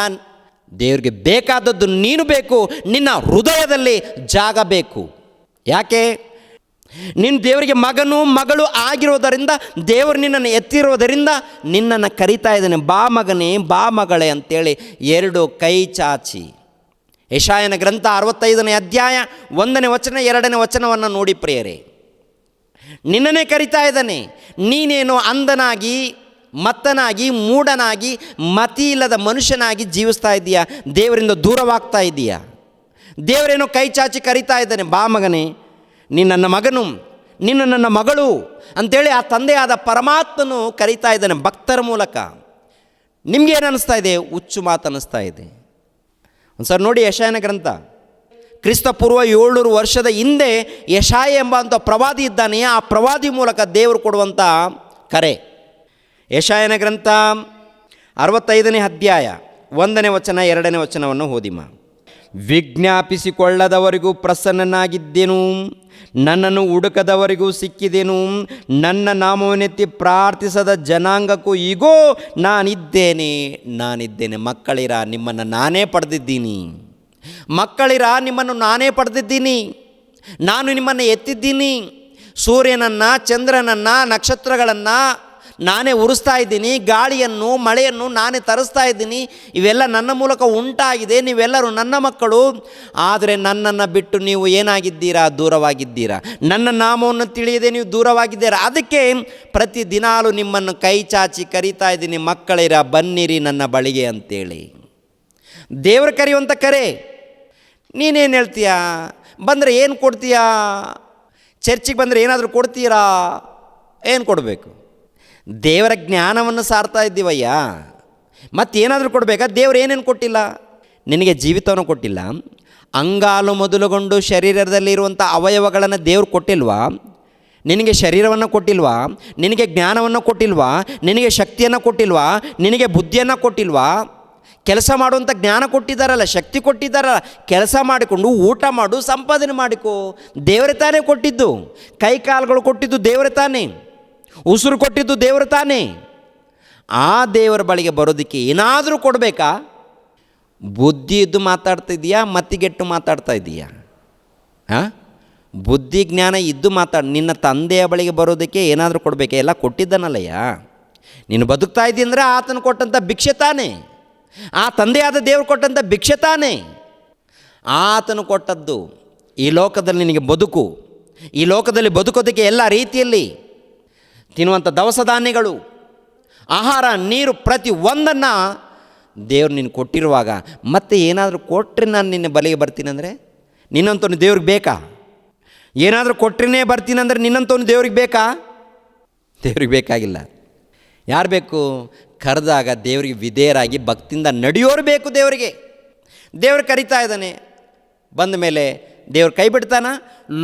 ದೇವರಿಗೆ ಬೇಕಾದದ್ದು ನೀನು ಬೇಕು. ನಿನ್ನ ಹೃದಯದಲ್ಲಿ ಜಾಗ ಬೇಕು. ಯಾಕೆ? ನೀನು ದೇವರಿಗೆ ಮಗನು, ಮಗಳು ಆಗಿರೋದರಿಂದ, ದೇವರು ನಿನ್ನನ್ನು ಎತ್ತಿರೋದರಿಂದ ನಿನ್ನನ್ನು ಕರಿತಾ ಇದ್ದಾನೆ, ಬಾ ಮಗನೇ, ಬಾ ಮಗಳೇ ಅಂತೇಳಿ 2 ಕೈ ಚಾಚಿ. ಯೆಶಾಯನ ಗ್ರಂಥ 65ನೇ ಅಧ್ಯಾಯ 1ನೇ ವಚನ 2ನೇ ವಚನವನ್ನು ನೋಡಿ ಪ್ರಿಯರೇ, ನಿನ್ನನ್ನೇ ಕರಿತಾ ಇದ್ದಾನೆ. ನೀನೇನು ಅಂಧನಾಗಿ, ಮತ್ತನಾಗಿ, ಮೂಢನಾಗಿ, ಮತಿ ಇಲ್ಲದ ಮನುಷ್ಯನಾಗಿ ಜೀವಿಸ್ತಾ ಇದ್ದೀಯಾ? ದೇವರಿಂದ ದೂರವಾಗ್ತಾ ಇದ್ದೀಯಾ? ದೇವರೇನೋ ಕೈ ಚಾಚಿ ಕರಿತಾ ಇದ್ದಾನೆ, ಬಾ ಮಗನೇ, ನೀನು ನನ್ನ ಮಗನು, ನೀನು ನನ್ನ ಮಗಳು ಅಂಥೇಳಿ ಆ ತಂದೆಯಾದ ಪರಮಾತ್ಮನು ಕರಿತಾ ಇದ್ದಾನೆ ಭಕ್ತರ ಮೂಲಕ. ನಿಮಗೇನು ಅನ್ನಿಸ್ತಾ ಇದೆ? ಹುಚ್ಚು ಮಾತು ಅನ್ನಿಸ್ತಾ ಇದೆ. ಒಂದು ಸರ್ ನೋಡಿ ಯೆಶಾಯನ ಗ್ರಂಥ, ಕ್ರಿಸ್ತಪೂರ್ವ 700 ವರ್ಷದ ಹಿಂದೆ ಯೆಶಾಯ ಎಂಬಂಥ ಪ್ರವಾದಿ ಇದ್ದಾನೆ. ಆ ಪ್ರವಾದಿ ಮೂಲಕ ದೇವರು ಕೊಡುವಂಥ ಕರೆ. ಯೆಶಾಯನ ಗ್ರಂಥ 65ನೇ ಅಧ್ಯಾಯ 1ನೇ ವಚನ 2ನೇ ವಚನವನ್ನು ಓದಿಮ. ವಿಜ್ಞಾಪಿಸಿಕೊಳ್ಳದವರಿಗೂ ಪ್ರಸನ್ನನಾಗಿದ್ದೆನು, ನನ್ನನ್ನು ಹುಡುಕದವರಿಗೂ ಸಿಕ್ಕಿದೆನು, ನನ್ನ ನಾಮವನ್ನೆತ್ತಿ ಪ್ರಾರ್ಥಿಸದ ಜನಾಂಗಕ್ಕೂ ಈಗೋ ನಾನಿದ್ದೇನೆ. ಮಕ್ಕಳಿರ, ನಿಮ್ಮನ್ನು ನಾನೇ ಪಡೆದಿದ್ದೀನಿ. ಮಕ್ಕಳಿರ, ನಿಮ್ಮನ್ನು ನಾನೇ ಪಡೆದಿದ್ದೀನಿ. ನಾನು ನಿಮ್ಮನ್ನು ಎತ್ತಿದ್ದೀನಿ. ಸೂರ್ಯನನ್ನು, ಚಂದ್ರನನ್ನು, ನಕ್ಷತ್ರಗಳನ್ನು ನಾನೇ ಉರಿಸ್ತಾ ಇದ್ದೀನಿ. ಗಾಳಿಯನ್ನು, ಮಳೆಯನ್ನು ನಾನೇ ತರಿಸ್ತಾ ಇದ್ದೀನಿ. ಇವೆಲ್ಲ ನನ್ನ ಮೂಲಕ ಉಂಟಾಗಿದೆ. ನೀವೆಲ್ಲರೂ ನನ್ನ ಮಕ್ಕಳು. ಆದರೆ ನನ್ನನ್ನು ಬಿಟ್ಟು ನೀವು ಏನಾಗಿದ್ದೀರಾ? ದೂರವಾಗಿದ್ದೀರಾ. ನನ್ನ ನಾಮವನ್ನು ತಿಳಿಯದೆ ನೀವು ದೂರವಾಗಿದ್ದೀರಾ. ಅದಕ್ಕೆ ಪ್ರತಿದಿನಾಲು ನಿಮ್ಮನ್ನು ಕೈ ಚಾಚಿ ಕರೀತಾ ಇದ್ದೀನಿ, ಮಕ್ಕಳಿರ, ಬನ್ನಿರಿ ನನ್ನ ಬಳಿಗೆ ಅಂತೇಳಿ. ದೇವರು ಕರೆಯುವಂಥ ಕರೆ. ನೀನೇನು ಹೇಳ್ತೀಯಾ? ಬಂದರೆ ಏನು ಕೊಡ್ತೀಯಾ? ಚರ್ಚಿಗೆ ಬಂದರೆ ಏನಾದರೂ ಕೊಡ್ತೀರಾ? ಏನು ಕೊಡಬೇಕು? ದೇವರ ಜ್ಞಾನವನ್ನು ಸಾರ್ತಾ ಇದ್ದೀವಯ್ಯ, ಮತ್ತೇನಾದರೂ ಕೊಡಬೇಕಾ? ದೇವರು ಏನೇನು ಕೊಟ್ಟಿಲ್ಲ? ನಿನಗೆ ಜೀವಿತವನ್ನು ಕೊಟ್ಟಿಲ್ಲ, ಅಂಗಾಲು ಮೊದಲುಗೊಂಡು ಶರೀರದಲ್ಲಿರುವಂಥ ಅವಯವಗಳನ್ನು ದೇವರು ಕೊಟ್ಟಿಲ್ವಾ? ನಿನಗೆ ಶರೀರವನ್ನು ಕೊಟ್ಟಿಲ್ವಾ? ನಿನಗೆ ಜ್ಞಾನವನ್ನು ಕೊಟ್ಟಿಲ್ವಾ? ನಿನಗೆ ಶಕ್ತಿಯನ್ನು ಕೊಟ್ಟಿಲ್ವಾ? ನಿನಗೆ ಬುದ್ಧಿಯನ್ನು ಕೊಟ್ಟಿಲ್ವಾ? ಕೆಲಸ ಮಾಡುವಂಥ ಜ್ಞಾನ ಕೊಟ್ಟಿದ್ದಾರಲ್ಲ, ಶಕ್ತಿ ಕೊಟ್ಟಿದ್ದಾರಲ್ಲ, ಕೆಲಸ ಮಾಡಿಕೊಂಡು ಊಟ ಮಾಡು, ಸಂಪಾದನೆ ಮಾಡಿಕೋ. ದೇವರೇ ತಾನೇ ಕೊಟ್ಟಿದ್ದು. ಕೈ ಕಾಲುಗಳು ಕೊಟ್ಟಿದ್ದು ದೇವರೇ ತಾನೇ. ಉಸಿರು ಕೊಟ್ಟಿದ್ದು ದೇವರು ತಾನೇ. ಆ ದೇವರ ಬಳಿಗೆ ಬರೋದಕ್ಕೆ ಏನಾದರೂ ಕೊಡಬೇಕಾ? ಬುದ್ಧಿ ಇದ್ದು ಮಾತಾಡ್ತಾ ಇದೆಯಾ? ಮತ್ತಿಗೆಟ್ಟು ಮಾತಾಡ್ತಾ ಇದೆಯಾ? ಬುದ್ಧಿ ಜ್ಞಾನ ಇದ್ದು ನಿನ್ನ ತಂದೆಯ ಬಳಿಗೆ ಬರೋದಕ್ಕೆ ಏನಾದರೂ ಕೊಡಬೇಕಾ? ಎಲ್ಲ ಕೊಟ್ಟಿದ್ದಾನಲ್ಲಯ್ಯ. ನೀನು ಬದುಕ್ತಾ ಇದ್ದಿ ಅಂದರೆ ಆತನು ಕೊಟ್ಟಂಥ ಭಿಕ್ಷೆ ತಾನೇ, ಆ ತಂದೆಯಾದ ದೇವರು ಕೊಟ್ಟಂಥ ಭಿಕ್ಷೆ ತಾನೇ. ಆತನು ಕೊಟ್ಟದ್ದು ಈ ಲೋಕದಲ್ಲಿ ನಿನಗೆ ಬದುಕು. ಈ ಲೋಕದಲ್ಲಿ ಬದುಕೋದಕ್ಕೆ ಎಲ್ಲ ರೀತಿಯಲ್ಲಿ ತಿನ್ನುವಂಥ ದವಸ ಧಾನ್ಯಗಳು, ಆಹಾರ, ನೀರು ಪ್ರತಿ ಒಂದನ್ನು ದೇವ್ರು ನಿನ್ನ ಕೊಟ್ಟಿರುವಾಗ ಮತ್ತೆ ಏನಾದರೂ ಕೊಟ್ಟರೆ ನಾನು ನಿನ್ನ ಬಲಿಗೆ ಬರ್ತೀನಂದರೆ ನಿನ್ನಂತವನು ದೇವ್ರಿಗೆ ಬೇಕಾ? ಏನಾದರೂ ಕೊಟ್ಟರೆ ಬರ್ತೀನಂದರೆ ನಿನ್ನಂತವನು ದೇವ್ರಿಗೆ ಬೇಕಾ? ದೇವ್ರಿಗೆ ಬೇಕಾಗಿಲ್ಲ. ಯಾರು ಬೇಕು? ಕರೆದಾಗ ದೇವರಿಗೆ ವಿಧೇಯರಾಗಿ ಭಕ್ತಿಯಿಂದ ನಡೆಯೋರು ಬೇಕು. ದೇವರಿಗೆ ದೇವ್ರು ಕರಿತಾ ಇದ್ದಾನೆ, ಬಂದ ಮೇಲೆ ದೇವ್ರು ಕೈ ಬಿಡ್ತಾನ?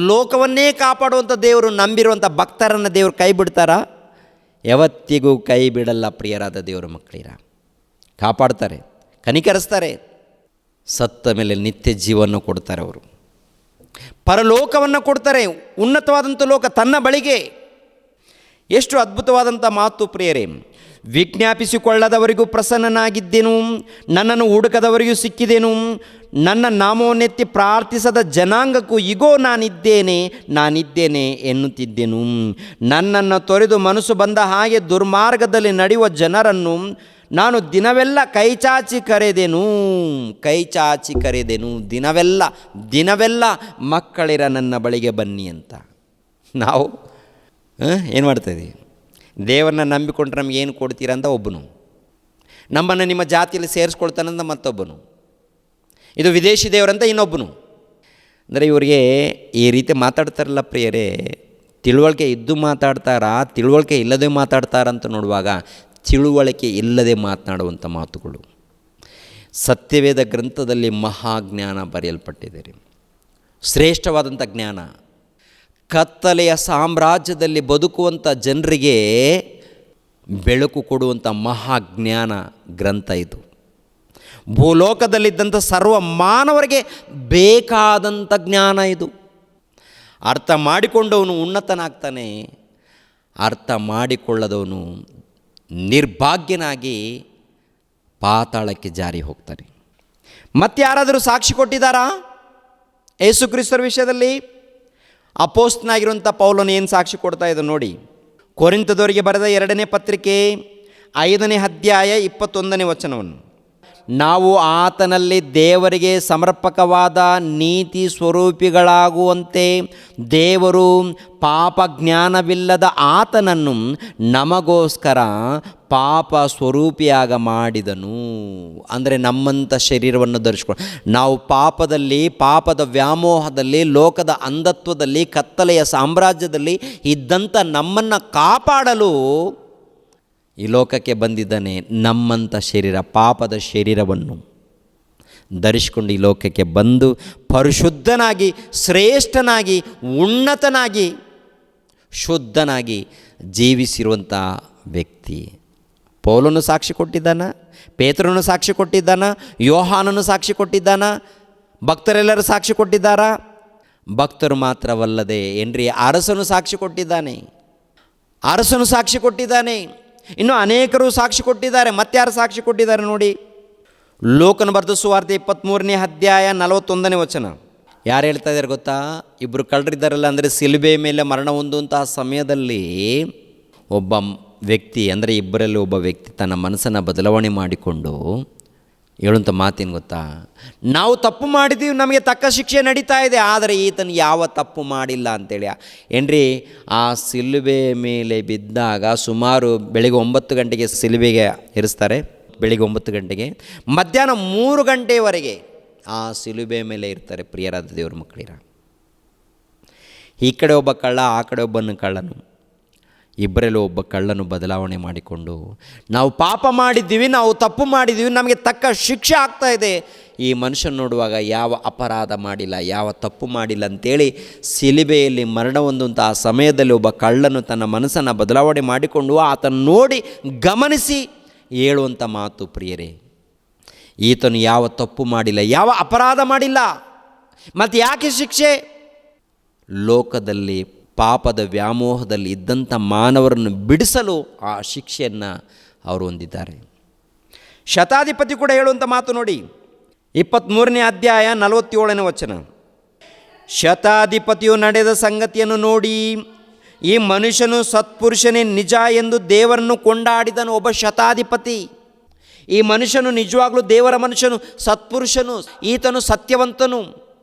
ಲೋಕವನ್ನೇ ಕಾಪಾಡುವಂಥ ದೇವರು ನಂಬಿರುವಂಥ ಭಕ್ತರನ್ನು ದೇವ್ರು ಕೈ ಬಿಡ್ತಾರಾ? ಯಾವತ್ತಿಗೂ ಕೈ ಬಿಡಲ್ಲ. ಪ್ರಿಯರಾದ ದೇವರ ಮಕ್ಕಳಿರ, ಕಾಪಾಡ್ತಾರೆ, ಕನಿಕರಿಸ್ತಾರೆ, ಸತ್ತ ಮೇಲೆ ನಿತ್ಯ ಜೀವವನ್ನು ಕೊಡ್ತಾರೆ. ಅವರು ಪರಲೋಕವನ್ನು ಕೊಡ್ತಾರೆ, ಉನ್ನತವಾದಂಥ ಲೋಕ ತನ್ನ ಬಳಿಗೆ. ಎಷ್ಟು ಅದ್ಭುತವಾದಂಥ ಮಾತು ಪ್ರಿಯರೇ. ವಿಜ್ಞಾಪಿಸಿಕೊಳ್ಳದವರಿಗೂ ಪ್ರಸನ್ನನಾಗಿದ್ದೆನು, ನನ್ನನ್ನು ಹುಡುಕದವರಿಗೂ ಸಿಕ್ಕಿದೆನು, ನನ್ನ ನಾಮವನ್ನೆತ್ತಿ ಪ್ರಾರ್ಥಿಸದ ಜನಾಂಗಕ್ಕೂ ಇಗೋ ನಾನಿದ್ದೇನೆ ಎನ್ನುತ್ತಿದ್ದೆನು. ನನ್ನನ್ನು ತೊರೆದು ಮನಸ್ಸು ಬಂದ ಹಾಗೆ ದುರ್ಮಾರ್ಗದಲ್ಲಿ ನಡೆಯುವ ಜನರನ್ನು ನಾನು ದಿನವೆಲ್ಲ ಕೈಚಾಚಿ ಕರೆದೆನು. ದಿನವೆಲ್ಲ ಮಕ್ಕಳಿರ ನನ್ನ ಬಳಿಗೆ ಬನ್ನಿ ಅಂತ. ನಾವು ಏನು ಮಾಡ್ತಾಯಿದ್ದೀವಿ? ದೇವರನ್ನ ನಂಬಿಕೊಂಡ್ರೆ ನಮ್ಗೆ ಏನು ಕೊಡ್ತೀರಾ ಅಂತ ಒಬ್ಬನು, ನಮ್ಮನ್ನು ನಿಮ್ಮ ಜಾತಿಯಲ್ಲಿ ಸೇರಿಸ್ಕೊಳ್ತಾನಂತ ಮತ್ತೊಬ್ಬನು, ಇದು ವಿದೇಶಿ ದೇವರಂತ ಇನ್ನೊಬ್ಬನು. ಅಂದರೆ ಇವರಿಗೆ ಈ ರೀತಿ ಮಾತಾಡ್ತಾರಲ್ಲ ಪ್ರಿಯರೇ, ತಿಳುವಳಿಕೆ ಇದ್ದು ಮಾತಾಡ್ತಾರಾ, ತಿಳುವಳಿಕೆ ಇಲ್ಲದೆ ಮಾತಾಡ್ತಾರಂತ ನೋಡುವಾಗ ತಿಳುವಳಿಕೆ ಇಲ್ಲದೆ ಮಾತನಾಡುವಂಥ ಮಾತುಗಳು. ಸತ್ಯವೇದ ಗ್ರಂಥದಲ್ಲಿ ಮಹಾಜ್ಞಾನ ಬರೆಯಲ್ಪಟ್ಟಿದೆ ರೀ, ಶ್ರೇಷ್ಠವಾದಂಥ ಜ್ಞಾನ. ಕತ್ತಲೆಯ ಸಾಮ್ರಾಜ್ಯದಲ್ಲಿ ಬದುಕುವಂಥ ಜನರಿಗೆ ಬೆಳಕು ಕೊಡುವಂಥ ಮಹಾಜ್ಞಾನ ಗ್ರಂಥ ಇದು. ಭೂಲೋಕದಲ್ಲಿದ್ದಂಥ ಸರ್ವ ಮಾನವರಿಗೆ ಬೇಕಾದಂಥ ಜ್ಞಾನ ಇದು. ಅರ್ಥ ಮಾಡಿಕೊಂಡವನು ಉನ್ನತನಾಗ್ತಾನೆ, ಅರ್ಥ ಮಾಡಿಕೊಳ್ಳದವನು ನಿರ್ಭಾಗ್ಯನಾಗಿ ಪಾತಾಳಕ್ಕೆ ಜಾರಿ ಹೋಗ್ತಾನೆ. ಮತ್ತೆ ಯಾರಾದರೂ ಸಾಕ್ಷಿ ಕೊಟ್ಟಿದ್ದಾರಾ ಯೇಸು ಕ್ರಿಸ್ತರ ವಿಷಯದಲ್ಲಿ? ಅಪೋಸ್ತಲನಾಗಿರುವಂಥ ಪೌಲನು ಏನು ಸಾಕ್ಷಿ ಕೊಡ್ತಾ ಇದ್ದ ನೋಡಿ. ಕೊರಿಂಥದವರಿಗೆ ಬರೆದ 2ನೇ ಪತ್ರಿಕೆ 5ನೇ ಅಧ್ಯಾಯ 21ನೇ ವಚನವನ್ನು, ನಾವು ಆತನಲ್ಲಿ ದೇವರಿಗೆ ಸಮರ್ಪಕವಾದ ನೀತಿ ಸ್ವರೂಪಿಗಳಾಗುವಂತೆ ದೇವರು ಪಾಪ ಜ್ಞಾನವಿಲ್ಲದ ಆತನನ್ನು ನಮಗೋಸ್ಕರ ಪಾಪ ಸ್ವರೂಪಿಯಾಗ ಮಾಡಿದನು. ಅಂದರೆ ನಮ್ಮಂಥ ಶರೀರವನ್ನು ಧರಿಸ್ಕೊಂಡು ನಾವು ಪಾಪದ ವ್ಯಾಮೋಹದಲ್ಲಿ, ಲೋಕದ ಅಂಧತ್ವದಲ್ಲಿ, ಕತ್ತಲೆಯ ಸಾಮ್ರಾಜ್ಯದಲ್ಲಿ ಇದ್ದಂಥ ನಮ್ಮನ್ನು ಕಾಪಾಡಲು ಈ ಲೋಕಕ್ಕೆ ಬಂದಿದ್ದಾನೆ. ನಮ್ಮಂಥ ಶರೀರ, ಪಾಪದ ಶರೀರವನ್ನು ಧರಿಸಿಕೊಂಡು ಈ ಲೋಕಕ್ಕೆ ಬಂದು ಪರಿಶುದ್ಧನಾಗಿ, ಶ್ರೇಷ್ಠನಾಗಿ, ಉನ್ನತನಾಗಿ, ಶುದ್ಧನಾಗಿ ಜೀವಿಸಿರುವಂಥ ವ್ಯಕ್ತಿ. ಪೌಲನು ಸಾಕ್ಷಿ ಕೊಟ್ಟಿದ್ದಾನ, ಪೇತ್ರನು ಸಾಕ್ಷಿ ಕೊಟ್ಟಿದ್ದಾನ, ಯೋಹಾನನು ಸಾಕ್ಷಿ ಕೊಟ್ಟಿದ್ದಾನ, ಭಕ್ತರೆಲ್ಲರೂ ಸಾಕ್ಷಿ ಕೊಟ್ಟಿದ್ದಾರಾ? ಭಕ್ತರು ಮಾತ್ರವಲ್ಲದೆ ಏನ್ರಿ, ಅರಸನು ಸಾಕ್ಷಿ ಕೊಟ್ಟಿದ್ದಾನೆ. ಇನ್ನು ಅನೇಕರು ಸಾಕ್ಷಿ ಕೊಟ್ಟಿದ್ದಾರೆ. ಮತ್ತಾರು ಸಾಕ್ಷಿ ಕೊಟ್ಟಿದ್ದಾರೆ ನೋಡಿ. ಲೋಕನ ಬರೆದ ಸುವಾರ್ತೆ 23ನೇ ಅಧ್ಯಾಯ 41ನೇ ವಚನ. ಯಾರು ಹೇಳ್ತಾ ಇದ್ದಾರೆ ಗೊತ್ತಾ? ಇಬ್ಬರು ಕಳ್ಳರಿದ್ದಾರಲ್ಲ, ಅಂದರೆ ಸಿಲುಬೆ ಮೇಲೆ ಮರಣ ಹೊಂದುವಂತಹ ಸಮಯದಲ್ಲಿ ಒಬ್ಬ ವ್ಯಕ್ತಿ, ಅಂದರೆ ಇಬ್ಬರಲ್ಲಿ ಒಬ್ಬ ವ್ಯಕ್ತಿ ತನ್ನ ಮನಸ್ಸನ್ನು ಬದಲಾವಣೆ ಮಾಡಿಕೊಂಡು ಹೇಳುವಂಥ ಮಾತೇನು ಗೊತ್ತಾ? ನಾವು ತಪ್ಪು ಮಾಡಿದ್ದೀವಿ, ನಮಗೆ ತಕ್ಕ ಶಿಕ್ಷೆ ನಡೀತಾ ಇದೆ, ಆದರೆ ಈತನು ಯಾವ ತಪ್ಪು ಮಾಡಿಲ್ಲ ಅಂತೇಳಿ. ಏನ್ರಿ, ಆ ಸಿಲುಬೆ ಮೇಲೆ ಬಿದ್ದಾಗ ಸುಮಾರು ಬೆಳಿಗ್ಗೆ 9 ಗಂಟೆಗೆ ಸಿಲುಬೆಗೆ ಇರಿಸ್ತಾರೆ. ಬೆಳಿಗ್ಗೆ 9 ಗಂಟೆಗೆ, ಮಧ್ಯಾಹ್ನ 3 ಗಂಟೆವರೆಗೆ ಆ ಸಿಲುಬೆ ಮೇಲೆ ಇರ್ತಾರೆ. ಪ್ರಿಯರಾದ ದೇವ್ರ ಮಕ್ಕಳಿರ, ಈ ಕಡೆ ಒಬ್ಬ ಕಳ್ಳ, ಆ ಕಡೆ ಒಬ್ಬನ ಕಳ್ಳನು, ಇಬ್ಬರಲ್ಲೂ ಒಬ್ಬ ಕಳ್ಳನು ಬದಲಾವಣೆ ಮಾಡಿಕೊಂಡು ನಾವು ಪಾಪ ಮಾಡಿದ್ದೀವಿ, ನಾವು ತಪ್ಪು ಮಾಡಿದ್ದೀವಿ, ನಮಗೆ ತಕ್ಕ ಶಿಕ್ಷೆ ಆಗ್ತಾ ಇದೆ. ಈ ಮನುಷ್ಯನ ನೋಡುವಾಗ ಯಾವ ಅಪರಾಧ ಮಾಡಿಲ್ಲ, ಯಾವ ತಪ್ಪು ಮಾಡಿಲ್ಲ ಅಂತೇಳಿ ಸಿಲುಬೆಯಲ್ಲಿ ಮರಣ ಹೊಂದುವಂಥ ಆ ಸಮಯದಲ್ಲಿ ಒಬ್ಬ ಕಳ್ಳನು ತನ್ನ ಮನಸ್ಸನ್ನು ಬದಲಾವಣೆ ಮಾಡಿಕೊಂಡು ಆತನ ನೋಡಿ ಗಮನಿಸಿ ಹೇಳುವಂಥ ಮಾತು ಪ್ರಿಯರೇ, ಈತನು ಯಾವ ತಪ್ಪು ಮಾಡಿಲ್ಲ, ಯಾವ ಅಪರಾಧ ಮಾಡಿಲ್ಲ, ಮತ್ತು ಯಾಕೆ ಶಿಕ್ಷೆ? ಲೋಕದಲ್ಲಿ ಪಾಪದ ವ್ಯಾಮೋಹದಲ್ಲಿ ಇದ್ದಂಥ ಮಾನವರನ್ನು ಬಿಡಿಸಲು ಆ ಶಿಕ್ಷೆಯನ್ನು ಅವರು ಹೊಂದಿದ್ದಾರೆ. ಶತಾಧಿಪತಿ ಕೂಡ ಹೇಳುವಂಥ ಮಾತು ನೋಡಿ, 23ನೇ ಅಧ್ಯಾಯ 47ನೇ ವಚನ. ಶತಾಧಿಪತಿಯು ನಡೆದ ಸಂಗತಿಯನ್ನು ನೋಡಿ ಈ ಮನುಷ್ಯನು ಸತ್ಪುರುಷನೇ ನಿಜ ಎಂದು ದೇವರನ್ನು ಕೊಂಡಾಡಿದನು. ಒಬ್ಬ ಶತಾಧಿಪತಿ. ಈ ಮನುಷ್ಯನು ನಿಜವಾಗ್ಲೂ ದೇವರ ಮನುಷ್ಯನು, ಸತ್ಪುರುಷನು, ಈತನು ಸತ್ಯವಂತನು.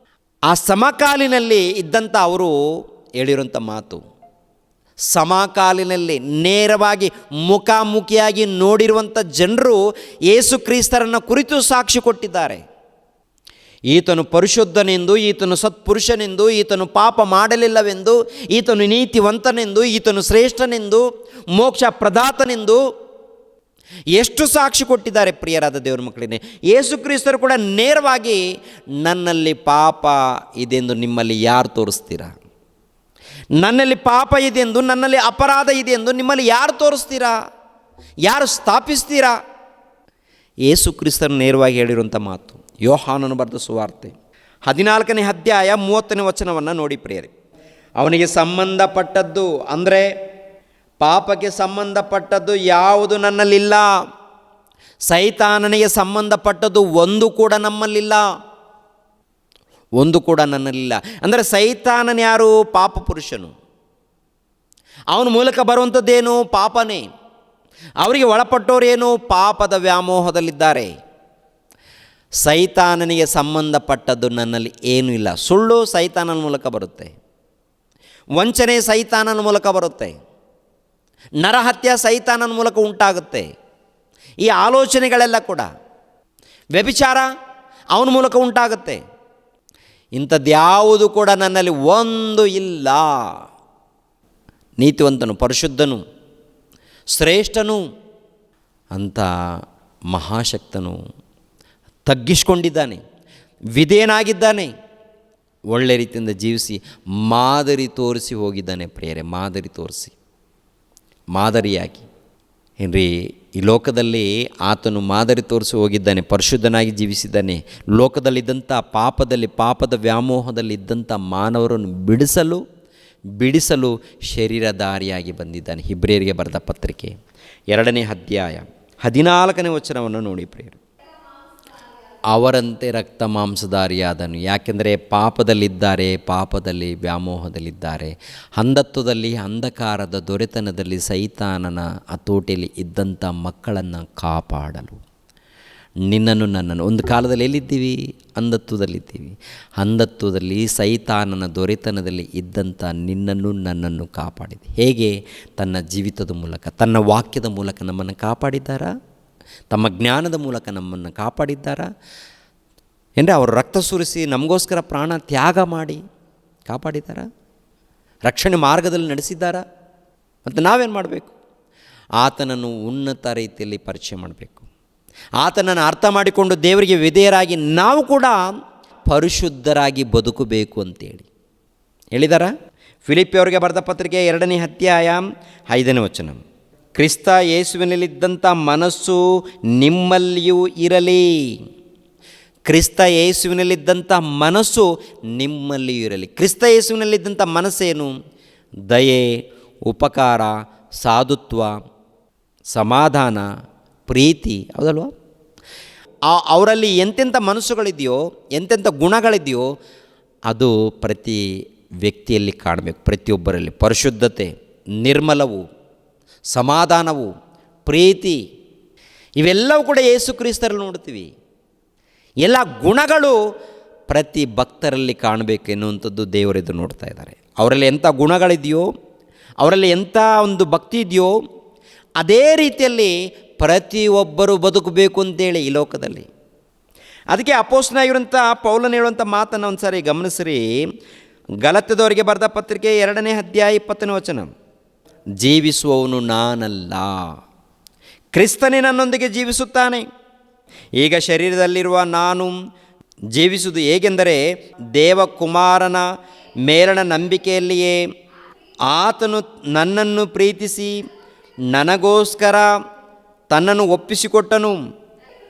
ಆ ಸಮಕಾಲಿನಲ್ಲಿ ಇದ್ದಂಥ ಅವರು ಹೇಳಿರುವಂಥ ಮಾತು, ಸಮಕಾಲಿನಲ್ಲಿ ನೇರವಾಗಿ ಮುಖಾಮುಖಿಯಾಗಿ ನೋಡಿರುವಂಥ ಜನರು ಯೇಸು ಕ್ರಿಸ್ತರನ್ನು ಕುರಿತು ಸಾಕ್ಷಿ ಕೊಟ್ಟಿದ್ದಾರೆ. ಈತನು ಪರಿಶುದ್ಧನೆಂದು, ಈತನು ಸತ್ಪುರುಷನೆಂದು, ಈತನು ಪಾಪ ಮಾಡಲಿಲ್ಲವೆಂದು, ಈತನು ನೀತಿವಂತನೆಂದು, ಈತನು ಶ್ರೇಷ್ಠನೆಂದು, ಮೋಕ್ಷ ಪ್ರದಾತನೆಂದು ಎಷ್ಟು ಸಾಕ್ಷಿ ಕೊಟ್ಟಿದ್ದಾರೆ ಪ್ರಿಯರಾದ ದೇವರ ಮಕ್ಕಳೇ. ಯೇಸು ಕ್ರಿಸ್ತರು ಕೂಡ ನೇರವಾಗಿ ನನ್ನಲ್ಲಿ ಪಾಪ ಇದೆಂದು ನಿಮ್ಮಲ್ಲಿ ಯಾರು ತೋರಿಸ್ತೀರಾ? ನನ್ನಲ್ಲಿ ಪಾಪ ಇದೆ ಎಂದು, ನನ್ನಲ್ಲಿ ಅಪರಾಧ ಇದೆ ಎಂದು ನಿಮ್ಮಲ್ಲಿ ಯಾರು ತೋರಿಸ್ತೀರಾ? ಯಾರು ಸ್ಥಾಪಿಸ್ತೀರಾ? ಯೇಸು ಕ್ರಿಸ್ತರು ನೇರವಾಗಿ ಹೇಳಿರುವಂಥ ಮಾತು. ಯೋಹಾನನು ಬರೆದ ಸುವಾರ್ತೆ 14ನೇ ಅಧ್ಯಾಯ 30ನೇ ವಚನವನ್ನು ನೋಡಿ ಪ್ರಿಯರೇ. ಅವನಿಗೆ ಸಂಬಂಧಪಟ್ಟದ್ದು ಅಂದರೆ ಪಾಪಕ್ಕೆ ಸಂಬಂಧಪಟ್ಟದ್ದು ಯಾವುದು ನನ್ನಲ್ಲಿಲ್ಲ. ಸೈತಾನನಿಗೆ ಸಂಬಂಧಪಟ್ಟದ್ದು ಒಂದು ಕೂಡ ನಮ್ಮಲ್ಲಿಲ್ಲ, ಒಂದು ಕೂಡ ನನ್ನಲ್ಲಿಲ್ಲ. ಅಂದರೆ ಸೈತಾನನ ಯಾರು? ಪಾಪ ಪುರುಷನು. ಅವನ ಮೂಲಕ ಬರುವಂಥದ್ದೇನು? ಪಾಪನೇ. ಅವರಿಗೆ ಒಳಪಟ್ಟವರೇನು? ಪಾಪದ ವ್ಯಾಮೋಹದಲ್ಲಿದ್ದಾರೆ. ಸೈತಾನನಿಗೆ ಸಂಬಂಧಪಟ್ಟದ್ದು ನನ್ನಲ್ಲಿ ಏನೂ ಇಲ್ಲ. ಸುಳ್ಳು ಸೈತಾನನ ಮೂಲಕ ಬರುತ್ತೆ, ವಂಚನೆ ಸೈತಾನನ ಮೂಲಕ ಬರುತ್ತೆ, ನರಹತ್ಯ ಸೈತಾನನ ಮೂಲಕ ಉಂಟಾಗುತ್ತೆ. ಈ ಆಲೋಚನೆಗಳೆಲ್ಲ ಕೂಡ ವ್ಯಭಿಚಾರ ಅವನ ಮೂಲಕ ಉಂಟಾಗುತ್ತೆ. ಇಂಥದ್ಯಾವುದು ಕೂಡ ನನ್ನಲ್ಲಿ ಒಂದು ಇಲ್ಲ. ನೀತಿವಂತನು, ಪರಿಶುದ್ಧನು, ಶ್ರೇಷ್ಠನು ಅಂತ ಮಹಾಶಕ್ತನು ತಗ್ಗಿಸ್ಕೊಂಡಿದ್ದಾನೆ, ವಿಧೇಯನಾಗಿದ್ದಾನೆ, ಒಳ್ಳೆ ರೀತಿಯಿಂದ ಜೀವಿಸಿ ಮಾದರಿ ತೋರಿಸಿ ಹೋಗಿದ್ದಾನೆ ಪ್ರಿಯರೇ. ಮಾದರಿ ತೋರಿಸಿ, ಮಾದರಿಯಾಗಿ ಏನ್ರಿ ಈ ಲೋಕದಲ್ಲಿ ಆತನು ಮಾದರಿ ತೋರಿಸಿ ಹೋಗಿದ್ದಾನೆ, ಪರಿಶುದ್ಧನಾಗಿ ಜೀವಿಸಿದ್ದಾನೆ. ಲೋಕದಲ್ಲಿದ್ದಂಥ ಪಾಪದ ವ್ಯಾಮೋಹದಲ್ಲಿದ್ದಂಥ ಮಾನವರನ್ನು ಬಿಡಿಸಲು ಶರೀರಧಾರಿಯಾಗಿ ಬಂದಿದ್ದಾನೆ. ಹಿಬ್ರಿಯರಿಗೆ ಬರೆದ ಪತ್ರಿಕೆ 2ನೇ ಅಧ್ಯಾಯ 14ನೇ ವಚನವನ್ನು ನೋಡಿ ಪ್ರಿಯರು. ಅವರಂತೆ ರಕ್ತ ಮಾಂಸಧಾರಿಯಾದನು. ಯಾಕೆಂದರೆ ಪಾಪದಲ್ಲಿದ್ದಾರೆ, ಪಾಪದಲ್ಲಿ ವ್ಯಾಮೋಹದಲ್ಲಿದ್ದಾರೆ, ಅಂಧತ್ವದಲ್ಲಿ, ಅಂಧಕಾರದ ದೊರೆತನದಲ್ಲಿ, ಸೈತಾನನ ಹತೋಟಿಯಲ್ಲಿ ಇದ್ದಂಥ ಮಕ್ಕಳನ್ನು ಕಾಪಾಡಲು ನಿನ್ನನ್ನು ನನ್ನನ್ನು. ಒಂದು ಕಾಲದಲ್ಲಿ ಎಲ್ಲಿದ್ದೀವಿ? ಅಂಧತ್ವದಲ್ಲಿದ್ದೀವಿ. ಅಂಧತ್ವದಲ್ಲಿ, ಸೈತಾನನ ದೊರೆತನದಲ್ಲಿ ಇದ್ದಂಥ ನಿನ್ನನ್ನು ನನ್ನನ್ನು ಕಾಪಾಡಿದೆ. ಹೇಗೆ? ತನ್ನ ಜೀವಿತದ ಮೂಲಕ, ತನ್ನ ವಾಕ್ಯದ ಮೂಲಕ ನಮ್ಮನ್ನು ಕಾಪಾಡಿದ್ದಾರಾ? ತಮ್ಮ ಜ್ಞಾನದ ಮೂಲಕ ನಮ್ಮನ್ನು ಕಾಪಾಡಿದ್ದಾರಾ? ಅಂದರೆ ಅವರು ರಕ್ತ ಸುರಿಸಿ ನಮಗೋಸ್ಕರ ಪ್ರಾಣ ತ್ಯಾಗ ಮಾಡಿ ಕಾಪಾಡಿದ್ದಾರಾ? ರಕ್ಷಣೆ ಮಾರ್ಗದಲ್ಲಿ ನಡೆಸಿದ್ದಾರಾ? ಮತ್ತು ನಾವೇನು ಮಾಡಬೇಕು? ಆತನನ್ನು ಉನ್ನತ ರೀತಿಯಲ್ಲಿ ಪರಿಚಯ ಮಾಡಬೇಕು. ಆತನನ್ನು ಅರ್ಥ ಮಾಡಿಕೊಂಡು ದೇವರಿಗೆ ವಿಧೇಯರಾಗಿ ನಾವು ಕೂಡ ಪರಿಶುದ್ಧರಾಗಿ ಬದುಕಬೇಕು ಅಂತೇಳಿ ಹೇಳಿದಾರ. ಫಿಲಿಪ್ಪಿಯವರಿಗೆ ಬರೆದ ಪತ್ರಿಕೆ 2ನೇ ಅಧ್ಯಾಯ 5ನೇ ವಚನ. ಕ್ರಿಸ್ತ ಯೇಸುವಿನಲ್ಲಿದ್ದಂಥ ಮನಸ್ಸು ನಿಮ್ಮಲ್ಲಿಯೂ ಇರಲಿ. ಕ್ರಿಸ್ತ ಯೇಸುವಿನಲ್ಲಿದ್ದಂಥ ಮನಸ್ಸು ನಿಮ್ಮಲ್ಲಿಯೂ ಇರಲಿ. ಕ್ರಿಸ್ತ ಯೇಸುವಿನಲ್ಲಿದ್ದಂಥ ಮನಸ್ಸೇನು? ದಯೆ, ಉಪಕಾರ, ಸಾಧುತ್ವ, ಸಮಾಧಾನ, ಪ್ರೀತಿ, ಹೌದಲ್ವ? ಅವರಲ್ಲಿ ಎಂತೆಂಥ ಮನಸ್ಸುಗಳಿದೆಯೋ, ಎಂತೆಂಥ ಗುಣಗಳಿದೆಯೋ ಅದು ಪ್ರತಿ ವ್ಯಕ್ತಿಯಲ್ಲಿ ಕಾಣಬೇಕು. ಪ್ರತಿಯೊಬ್ಬರಲ್ಲಿ ಪರಿಶುದ್ಧತೆ, ನಿರ್ಮಲವು, ಸಮಾಧಾನವು, ಪ್ರೀತಿ, ಇವೆಲ್ಲವೂ ಕೂಡ ಯೇಸು ಕ್ರಿಸ್ತರಲ್ಲಿ ನೋಡ್ತೀವಿ. ಎಲ್ಲ ಗುಣಗಳು ಪ್ರತಿ ಭಕ್ತರಲ್ಲಿ ಕಾಣಬೇಕು ಎನ್ನುವಂಥದ್ದು ದೇವರಿದು ನೋಡ್ತಾ ಇದ್ದಾರೆ. ಅವರಲ್ಲಿ ಎಂಥ ಗುಣಗಳಿದೆಯೋ, ಅವರಲ್ಲಿ ಎಂಥ ಒಂದು ಭಕ್ತಿ ಇದೆಯೋ ಅದೇ ರೀತಿಯಲ್ಲಿ ಪ್ರತಿಯೊಬ್ಬರು ಬದುಕಬೇಕು ಅಂತೇಳಿ ಈ ಲೋಕದಲ್ಲಿ. ಅದಕ್ಕೆ ಅಪೊಸ್ತಲನಾಗಿರುವಂಥ ಪೌಲನು ಹೇಳುವಂಥ ಮಾತನ್ನು ಒಂದು ಸಾರಿ ಗಮನಿಸ್ರಿ. ಗಲಾತ್ಯದವರಿಗೆ ಬರೆದ ಪತ್ರಿಕೆ 2ನೇ ಅಧ್ಯಾಯ 20ನೇ ವಚನ. ಜೀವಿಸುವವನು ನಾನಲ್ಲ, ಕ್ರಿಸ್ತನೇ ನನ್ನೊಂದಿಗೆ ಜೀವಿಸುತ್ತಾನೆ. ಈಗ ಶರೀರದಲ್ಲಿರುವ ನಾನು ಜೀವಿಸುವುದು ಹೇಗೆಂದರೆ ದೇವಕುಮಾರನ ಮೇಲಣ ನಂಬಿಕೆಯಲ್ಲಿಯೇ. ಆತನು ನನ್ನನ್ನು ಪ್ರೀತಿಸಿ ನನಗೋಸ್ಕರ ತನ್ನನ್ನು ಒಪ್ಪಿಸಿಕೊಟ್ಟನು.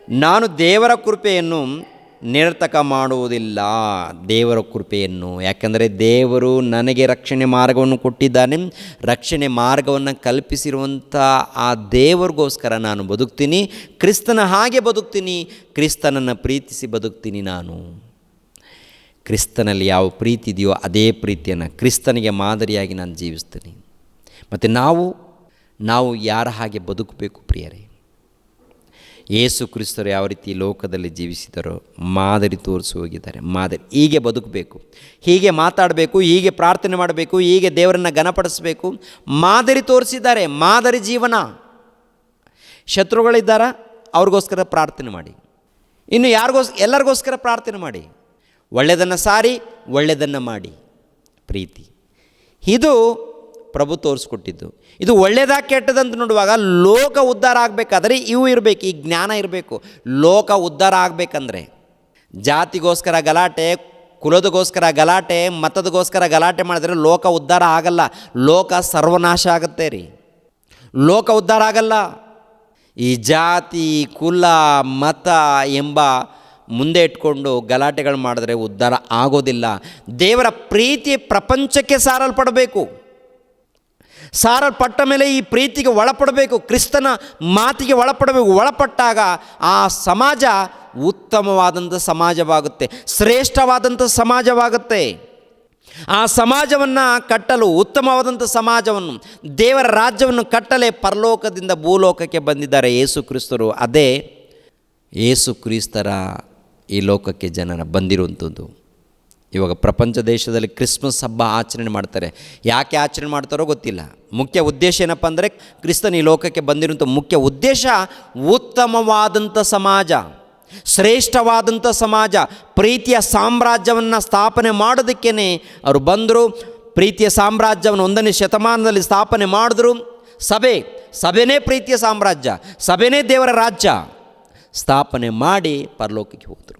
ನಾನು ದೇವರ ಕೃಪೆಯನ್ನು ನಿರರ್ಥಕ ಮಾಡುವುದಿಲ್ಲ. ದೇವರ ಕೃಪೆಯನ್ನು, ಯಾಕೆಂದರೆ ದೇವರು ನನಗೆ ರಕ್ಷಣೆ ಮಾರ್ಗವನ್ನು ಕೊಟ್ಟಿದ್ದಾನೆ. ರಕ್ಷಣೆ ಮಾರ್ಗವನ್ನು ಕಲ್ಪಿಸಿರುವಂಥ ಆ ದೇವರಿಗೋಸ್ಕರ ನಾನು ಬದುಕ್ತೀನಿ. ಕ್ರಿಸ್ತನ ಹಾಗೆ ಬದುಕ್ತೀನಿ. ಕ್ರಿಸ್ತನನ್ನು ಪ್ರೀತಿಸಿ ಬದುಕ್ತೀನಿ. ನಾನು ಕ್ರಿಸ್ತನಲ್ಲಿ ಯಾವ ಪ್ರೀತಿ ಇದೆಯೋ ಅದೇ ಪ್ರೀತಿಯನ್ನು ಕ್ರಿಸ್ತನಿಗೆ ಮಾದರಿಯಾಗಿ ನಾನು ಜೀವಿಸ್ತೀನಿ. ಮತ್ತು ನಾವು ಯಾರ ಹಾಗೆ ಬದುಕಬೇಕು ಪ್ರಿಯರೇ? ಯೇಸು ಕ್ರಿಸ್ತರು ಯಾವ ರೀತಿ ಲೋಕದಲ್ಲಿ ಜೀವಿಸಿದರೋ ಮಾದರಿ ತೋರಿಸಿ ಹೋಗಿದ್ದಾರೆ. ಮಾದರಿ ಹೀಗೆ ಬದುಕಬೇಕು, ಹೀಗೆ ಮಾತಾಡಬೇಕು, ಹೀಗೆ ಪ್ರಾರ್ಥನೆ ಮಾಡಬೇಕು, ಹೀಗೆ ದೇವರನ್ನು ಘನಪಡಿಸಬೇಕು. ಮಾದರಿ ತೋರಿಸಿದ್ದಾರೆ, ಮಾದರಿ ಜೀವನ. ಶತ್ರುಗಳಿದ್ದಾರ, ಅವ್ರಿಗೋಸ್ಕರ ಪ್ರಾರ್ಥನೆ ಮಾಡಿ. ಇನ್ನು ಎಲ್ಲರಿಗೋಸ್ಕರ ಪ್ರಾರ್ಥನೆ ಮಾಡಿ. ಒಳ್ಳೆಯದನ್ನು ಸಾರಿ, ಒಳ್ಳೆಯದನ್ನು ಮಾಡಿ. ಪ್ರೀತಿ, ಇದು ಪ್ರಭು ತೋರಿಸ್ಕೊಟ್ಟಿದ್ದು. ಇದು ಒಳ್ಳೆಯದಾ ಕೆಟ್ಟದಂತ ನೋಡುವಾಗ ಲೋಕ ಉದ್ಧಾರ ಆಗಬೇಕಾದ್ರೆ ಇವು ಇರಬೇಕು, ಈ ಜ್ಞಾನ ಇರಬೇಕು. ಲೋಕ ಉದ್ಧಾರ ಆಗಬೇಕಂದ್ರೆ ಜಾತಿಗೋಸ್ಕರ ಗಲಾಟೆ, ಕುಲದಗೋಸ್ಕರ ಗಲಾಟೆ, ಮತದಗೋಸ್ಕರ ಗಲಾಟೆ ಮಾಡಿದ್ರೆ ಲೋಕ ಉದ್ಧಾರ ಆಗಲ್ಲ. ಲೋಕ ಸರ್ವನಾಶ ಆಗುತ್ತೆ ರೀ. ಲೋಕ ಉದ್ಧಾರ ಆಗಲ್ಲ. ಈ ಜಾತಿ, ಕುಲ, ಮತ ಎಂಬ ಮುಂದೆ ಇಟ್ಕೊಂಡು ಗಲಾಟೆಗಳು ಮಾಡಿದ್ರೆ ಉದ್ಧಾರ ಆಗೋದಿಲ್ಲ. ದೇವರ ಪ್ರೀತಿ ಪ್ರಪಂಚಕ್ಕೆ ಸಾರಲ್ಪಡಬೇಕು. ಸಾರಲ್ಪಟ್ಟ ಮೇಲೆ ಈ ಪ್ರೀತಿಗೆ ಒಳಪಡಬೇಕು, ಕ್ರಿಸ್ತನ ಮಾತಿಗೆ ಒಳಪಡಬೇಕು. ಒಳಪಟ್ಟಾಗ ಆ ಸಮಾಜ ಉತ್ತಮವಾದಂಥ ಸಮಾಜವಾಗುತ್ತೆ, ಶ್ರೇಷ್ಠವಾದಂಥ ಸಮಾಜವಾಗುತ್ತೆ. ಆ ಸಮಾಜವನ್ನು ಕಟ್ಟಲು, ಉತ್ತಮವಾದಂಥ ಸಮಾಜವನ್ನು, ದೇವರ ರಾಜ್ಯವನ್ನು ಕಟ್ಟಲೇ ಪರಲೋಕದಿಂದ ಭೂಲೋಕಕ್ಕೆ ಬಂದಿದ್ದಾರೆ ಯೇಸು ಕ್ರಿಸ್ತರು. ಅದೇ ಯೇಸು ಕ್ರಿಸ್ತರ ಈ ಲೋಕಕ್ಕೆ ಜನನ ಬಂದಿರುವಂಥದ್ದು. ಇವಾಗ ಪ್ರಪಂಚ ದೇಶದಲ್ಲಿ ಕ್ರಿಸ್ಮಸ್ ಹಬ್ಬ ಆಚರಣೆ ಮಾಡ್ತಾರೆ. ಯಾಕೆ ಆಚರಣೆ ಮಾಡ್ತಾರೋ ಗೊತ್ತಿಲ್ಲ. ಮುಖ್ಯ ಉದ್ದೇಶ ಏನಪ್ಪ ಅಂದರೆ, ಕ್ರಿಸ್ತನ ಈ ಲೋಕಕ್ಕೆ ಬಂದಿರುವಂಥ ಮುಖ್ಯ ಉದ್ದೇಶ ಉತ್ತಮವಾದಂಥ ಸಮಾಜ, ಶ್ರೇಷ್ಠವಾದಂಥ ಸಮಾಜ, ಪ್ರೀತಿಯ ಸಾಮ್ರಾಜ್ಯವನ್ನು ಸ್ಥಾಪನೆ ಮಾಡೋದಕ್ಕೇ ಅವರು ಬಂದರು. ಪ್ರೀತಿಯ ಸಾಮ್ರಾಜ್ಯವನ್ನು 1ನೇ ಶತಮಾನದಲ್ಲಿ ಸ್ಥಾಪನೆ ಮಾಡಿದ್ರು. ಸಭೆನೇ ಪ್ರೀತಿಯ ಸಾಮ್ರಾಜ್ಯ, ಸಭೆನೇ ದೇವರ ರಾಜ್ಯ ಸ್ಥಾಪನೆ ಮಾಡಿ ಪರಲೋಕಕ್ಕೆ ಹೋದರು.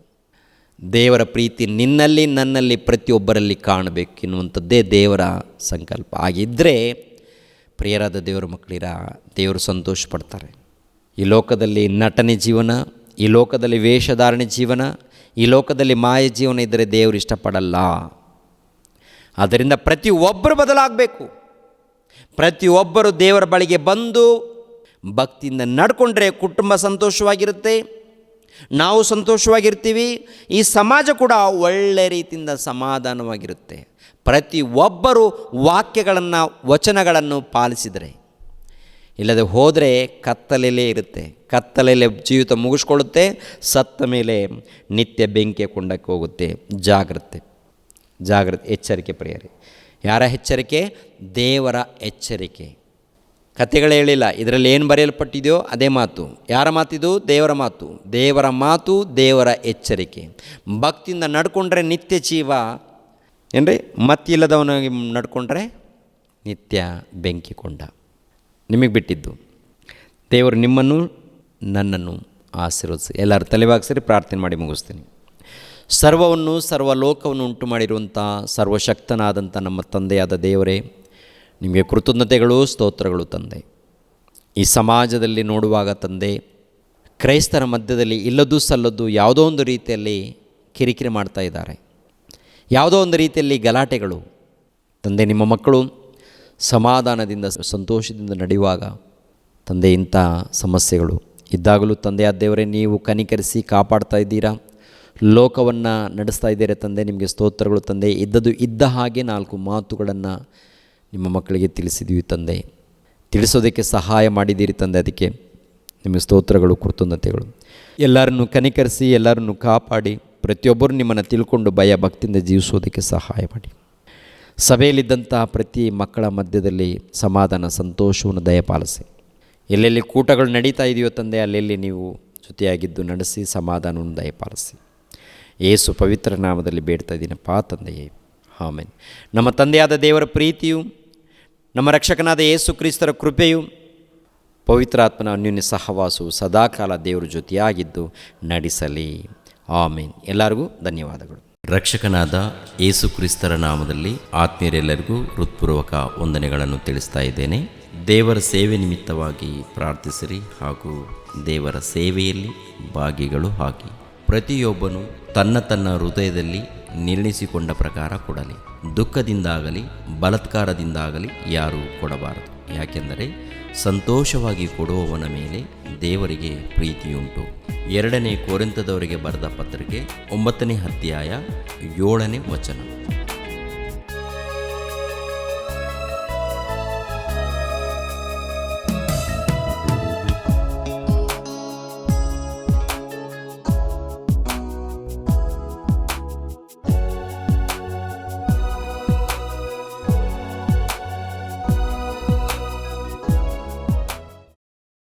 ದೇವರ ಪ್ರೀತಿ ನಿನ್ನಲ್ಲಿ, ನನ್ನಲ್ಲಿ, ಪ್ರತಿಯೊಬ್ಬರಲ್ಲಿ ಕಾಣಬೇಕೆನ್ನುವಂಥದ್ದೇ ದೇವರ ಸಂಕಲ್ಪ. ಆಗಿದ್ದರೆ ಪ್ರಿಯರಾದ ದೇವರ ಮಕ್ಕಳಿರ, ದೇವರು ಸಂತೋಷ ಪಡ್ತಾರೆ. ಈ ಲೋಕದಲ್ಲಿ ನಟನೆ ಜೀವನ, ಈ ಲೋಕದಲ್ಲಿ ವೇಷಧಾರಣೆ ಜೀವನ, ಈ ಲೋಕದಲ್ಲಿ ಮಾಯ ಜೀವನ ಇದ್ದರೆ ದೇವರು ಇಷ್ಟಪಡಲ್ಲ. ಆದ್ದರಿಂದ ಪ್ರತಿಯೊಬ್ಬರು ಬದಲಾಗಬೇಕು. ಪ್ರತಿಯೊಬ್ಬರು ದೇವರ ಬಳಿಗೆ ಬಂದು ಭಕ್ತಿಯಿಂದ ನಡ್ಕೊಂಡ್ರೆ ಕುಟುಂಬ ಸಂತೋಷವಾಗಿರುತ್ತೆ, ನಾವು ಸಂತೋಷವಾಗಿರ್ತೀವಿ, ಈ ಸಮಾಜ ಕೂಡ ಒಳ್ಳೆ ರೀತಿಯಿಂದ ಸಮಾಧಾನವಾಗಿರುತ್ತೆ. ಪ್ರತಿಯೊಬ್ಬರು ವಾಕ್ಯಗಳನ್ನು, ವಚನಗಳನ್ನು ಪಾಲಿಸಿದರೆ. ಇಲ್ಲದೆ ಹೋದರೆ ಕತ್ತಲೆಯಲ್ಲೇ ಇರುತ್ತೆ, ಕತ್ತಲೆಯಲ್ಲೇ ಜೀವಿತ ಮುಗಿಸ್ಕೊಳ್ಳುತ್ತೆ, ಸತ್ತ ಮೇಲೆ ನಿತ್ಯ ಬೆಂಕಿಯ ಕೊಂಡಕ್ಕೆ ಹೋಗುತ್ತೆ. ಜಾಗ್ರತೆ, ಎಚ್ಚರಿಕೆ ಪ್ರಿಯರೇ. ಯಾರ ಎಚ್ಚರಿಕೆ? ದೇವರ ಎಚ್ಚರಿಕೆ. ಕಥೆಗಳು ಹೇಳಿಲ್ಲ, ಇದರಲ್ಲಿ ಏನು ಬರೆಯಲ್ಪಟ್ಟಿದೆಯೋ ಅದೇ ಮಾತು. ಯಾರ ಮಾತಿದು? ದೇವರ ಮಾತು. ದೇವರ ಮಾತು, ದೇವರ ಎಚ್ಚರಿಕೆ. ಭಕ್ತಿಯಿಂದ ನಡ್ಕೊಂಡ್ರೆ ನಿತ್ಯ ಜೀವ ಏನ್ರಿ, ಮತ್ತಿಲ್ಲದವನಾಗಿ ನಡ್ಕೊಂಡ್ರೆ ನಿತ್ಯ ಬೆಂಕಿ ಕೊಂಡ. ನಿಮಗೆ ಬಿಟ್ಟಿದ್ದು. ದೇವರು ನಿಮ್ಮನ್ನು, ನನ್ನನ್ನು ಆಶೀರ್ವದಿಸಿ. ಎಲ್ಲರೂ ತಲೆಬಾಗಿಸಿರಿ, ಪ್ರಾರ್ಥನೆ ಮಾಡಿ ಮುಗಿಸ್ತೀನಿ. ಸರ್ವವನ್ನು, ಸರ್ವಲೋಕವನ್ನು ಉಂಟು ಮಾಡಿರುವಂಥ ಸರ್ವಶಕ್ತನಾದಂಥ ನಮ್ಮ ತಂದೆಯಾದ ದೇವರೇ, ನಿಮಗೆ ಕೃತಜ್ಞತೆಗಳು, ಸ್ತೋತ್ರಗಳು ತಂದೆ. ಈ ಸಮಾಜದಲ್ಲಿ ನೋಡುವಾಗ ತಂದೆ, ಕ್ರೈಸ್ತರ ಮಧ್ಯದಲ್ಲಿ ಇಲ್ಲದ್ದು ಸಲ್ಲದ್ದು ಯಾವುದೋ ಒಂದು ರೀತಿಯಲ್ಲಿ ಕಿರಿಕಿರಿ ಮಾಡ್ತಾ ಇದ್ದಾರೆ, ಯಾವುದೋ ಒಂದು ರೀತಿಯಲ್ಲಿ ಗಲಾಟೆಗಳು. ತಂದೆ, ನಿಮ್ಮ ಮಕ್ಕಳು ಸಮಾಧಾನದಿಂದ, ಸಂತೋಷದಿಂದ ನಡೆಯುವಾಗ ತಂದೆ, ಇಂಥ ಸಮಸ್ಯೆಗಳು ಇದ್ದಾಗಲೂ ತಂದೆಯಾದ ದೇವರೇ, ನೀವು ಕನಿಕರಿಸಿ ಕಾಪಾಡ್ತಾ ಇದ್ದೀರಾ, ಲೋಕವನ್ನು ನಡೆಸ್ತಾ ಇದ್ದೀರಾ ತಂದೆ. ನಿಮಗೆ ಸ್ತೋತ್ರಗಳು ತಂದೆ. ಇದ್ದದ್ದು ಇದ್ದ ಹಾಗೆ 4 ಮಾತುಗಳನ್ನು ನಿಮ್ಮ ಮಕ್ಕಳಿಗೆ ತಿಳಿಸಿದ್ದೀವಿ ತಂದೆ, ತಿಳಿಸೋದಕ್ಕೆ ಸಹಾಯ ಮಾಡಿದ್ದೀರಿ ತಂದೆ. ಅದಕ್ಕೆ ನಿಮಗೆ ಸ್ತೋತ್ರಗಳು, ಕೃತಜ್ಞತೆಗಳು. ಎಲ್ಲರನ್ನು ಕನಿಕರಿಸಿ, ಎಲ್ಲರನ್ನು ಕಾಪಾಡಿ, ಪ್ರತಿಯೊಬ್ಬರು ನಿಮ್ಮನ್ನು ತಿಳ್ಕೊಂಡು ಭಯ ಭಕ್ತಿಯಿಂದ ಜೀವಿಸೋದಕ್ಕೆ ಸಹಾಯ ಮಾಡಿ. ಸಭೆಯಲ್ಲಿದ್ದಂಥ ಪ್ರತಿ ಮಕ್ಕಳ ಮಧ್ಯದಲ್ಲಿ ಸಮಾಧಾನ, ಸಂತೋಷವನ್ನು ದಯಪಾಲಿಸಿ. ಎಲ್ಲೆಲ್ಲಿ ಕೂಟಗಳು ನಡೀತಾ ಇದೆಯೋ ತಂದೆ, ಅಲ್ಲೆಲ್ಲಿ ನೀವು ಜೊತೆಯಾಗಿದ್ದು ನಡೆಸಿ ಸಮಾಧಾನವನ್ನು ದಯಪಾಲಿಸಿ. ಯೇಸು ಪವಿತ್ರ ನಾಮದಲ್ಲಿ ಬೇಡ್ತಾ ಇದ್ದೀನಪ್ಪ ತಂದೆಯೇ, ಆಮೆನ್. ನಮ್ಮ ತಂದೆಯಾದ ದೇವರ ಪ್ರೀತಿಯು, ನಮ್ಮ ರಕ್ಷಕನಾದ ಯೇಸು ಕ್ರಿಸ್ತರ ಕೃಪೆಯು, ಪವಿತ್ರಾತ್ಮನ ಅನ್ಯೋನ್ಯ ಸಹವಾಸವು ಸದಾಕಾಲ ದೇವರ ಜೊತೆಯಾಗಿದ್ದು ನಡೆಸಲಿ. ಆಮೆನ್. ಎಲ್ಲರಿಗೂ ಧನ್ಯವಾದಗಳು. ರಕ್ಷಕನಾದ ಯೇಸು ಕ್ರಿಸ್ತರ ನಾಮದಲ್ಲಿ ಆತ್ಮೀಯರೆಲ್ಲರಿಗೂ ಹೃತ್ಪೂರ್ವಕ ವಂದನೆಗಳನ್ನು ತಿಳಿಸ್ತಾ ಇದ್ದೇನೆ. ದೇವರ ಸೇವೆ ನಿಮಿತ್ತವಾಗಿ ಪ್ರಾರ್ಥಿಸಿರಿ ಹಾಗೂ ದೇವರ ಸೇವೆಯಲ್ಲಿ ಭಾಗಿಗಳು ಆಗಿ. ಪ್ರತಿಯೊಬ್ಬನು ತನ್ನ ಹೃದಯದಲ್ಲಿ ನಿರ್ಣಯಿಸಿಕೊಂಡ ಪ್ರಕಾರ ಕೊಡಲಿ. ದುಃಖದಿಂದಾಗಲಿ ಬಲಾತ್ಕಾರದಿಂದಾಗಲಿ ಯಾರೂ ಕೊಡಬಾರದು. ಯಾಕೆಂದರೆ ಸಂತೋಷವಾಗಿ ಕೊಡುವವನ ಮೇಲೆ ದೇವರಿಗೆ ಪ್ರೀತಿಯುಂಟು. 2ನೇ ಕೊರಿಂಥದವರಿಗೆ ಬರೆದ ಪತ್ರಿಕೆ 9ನೇ ಅಧ್ಯಾಯ 7ನೇ ವಚನ.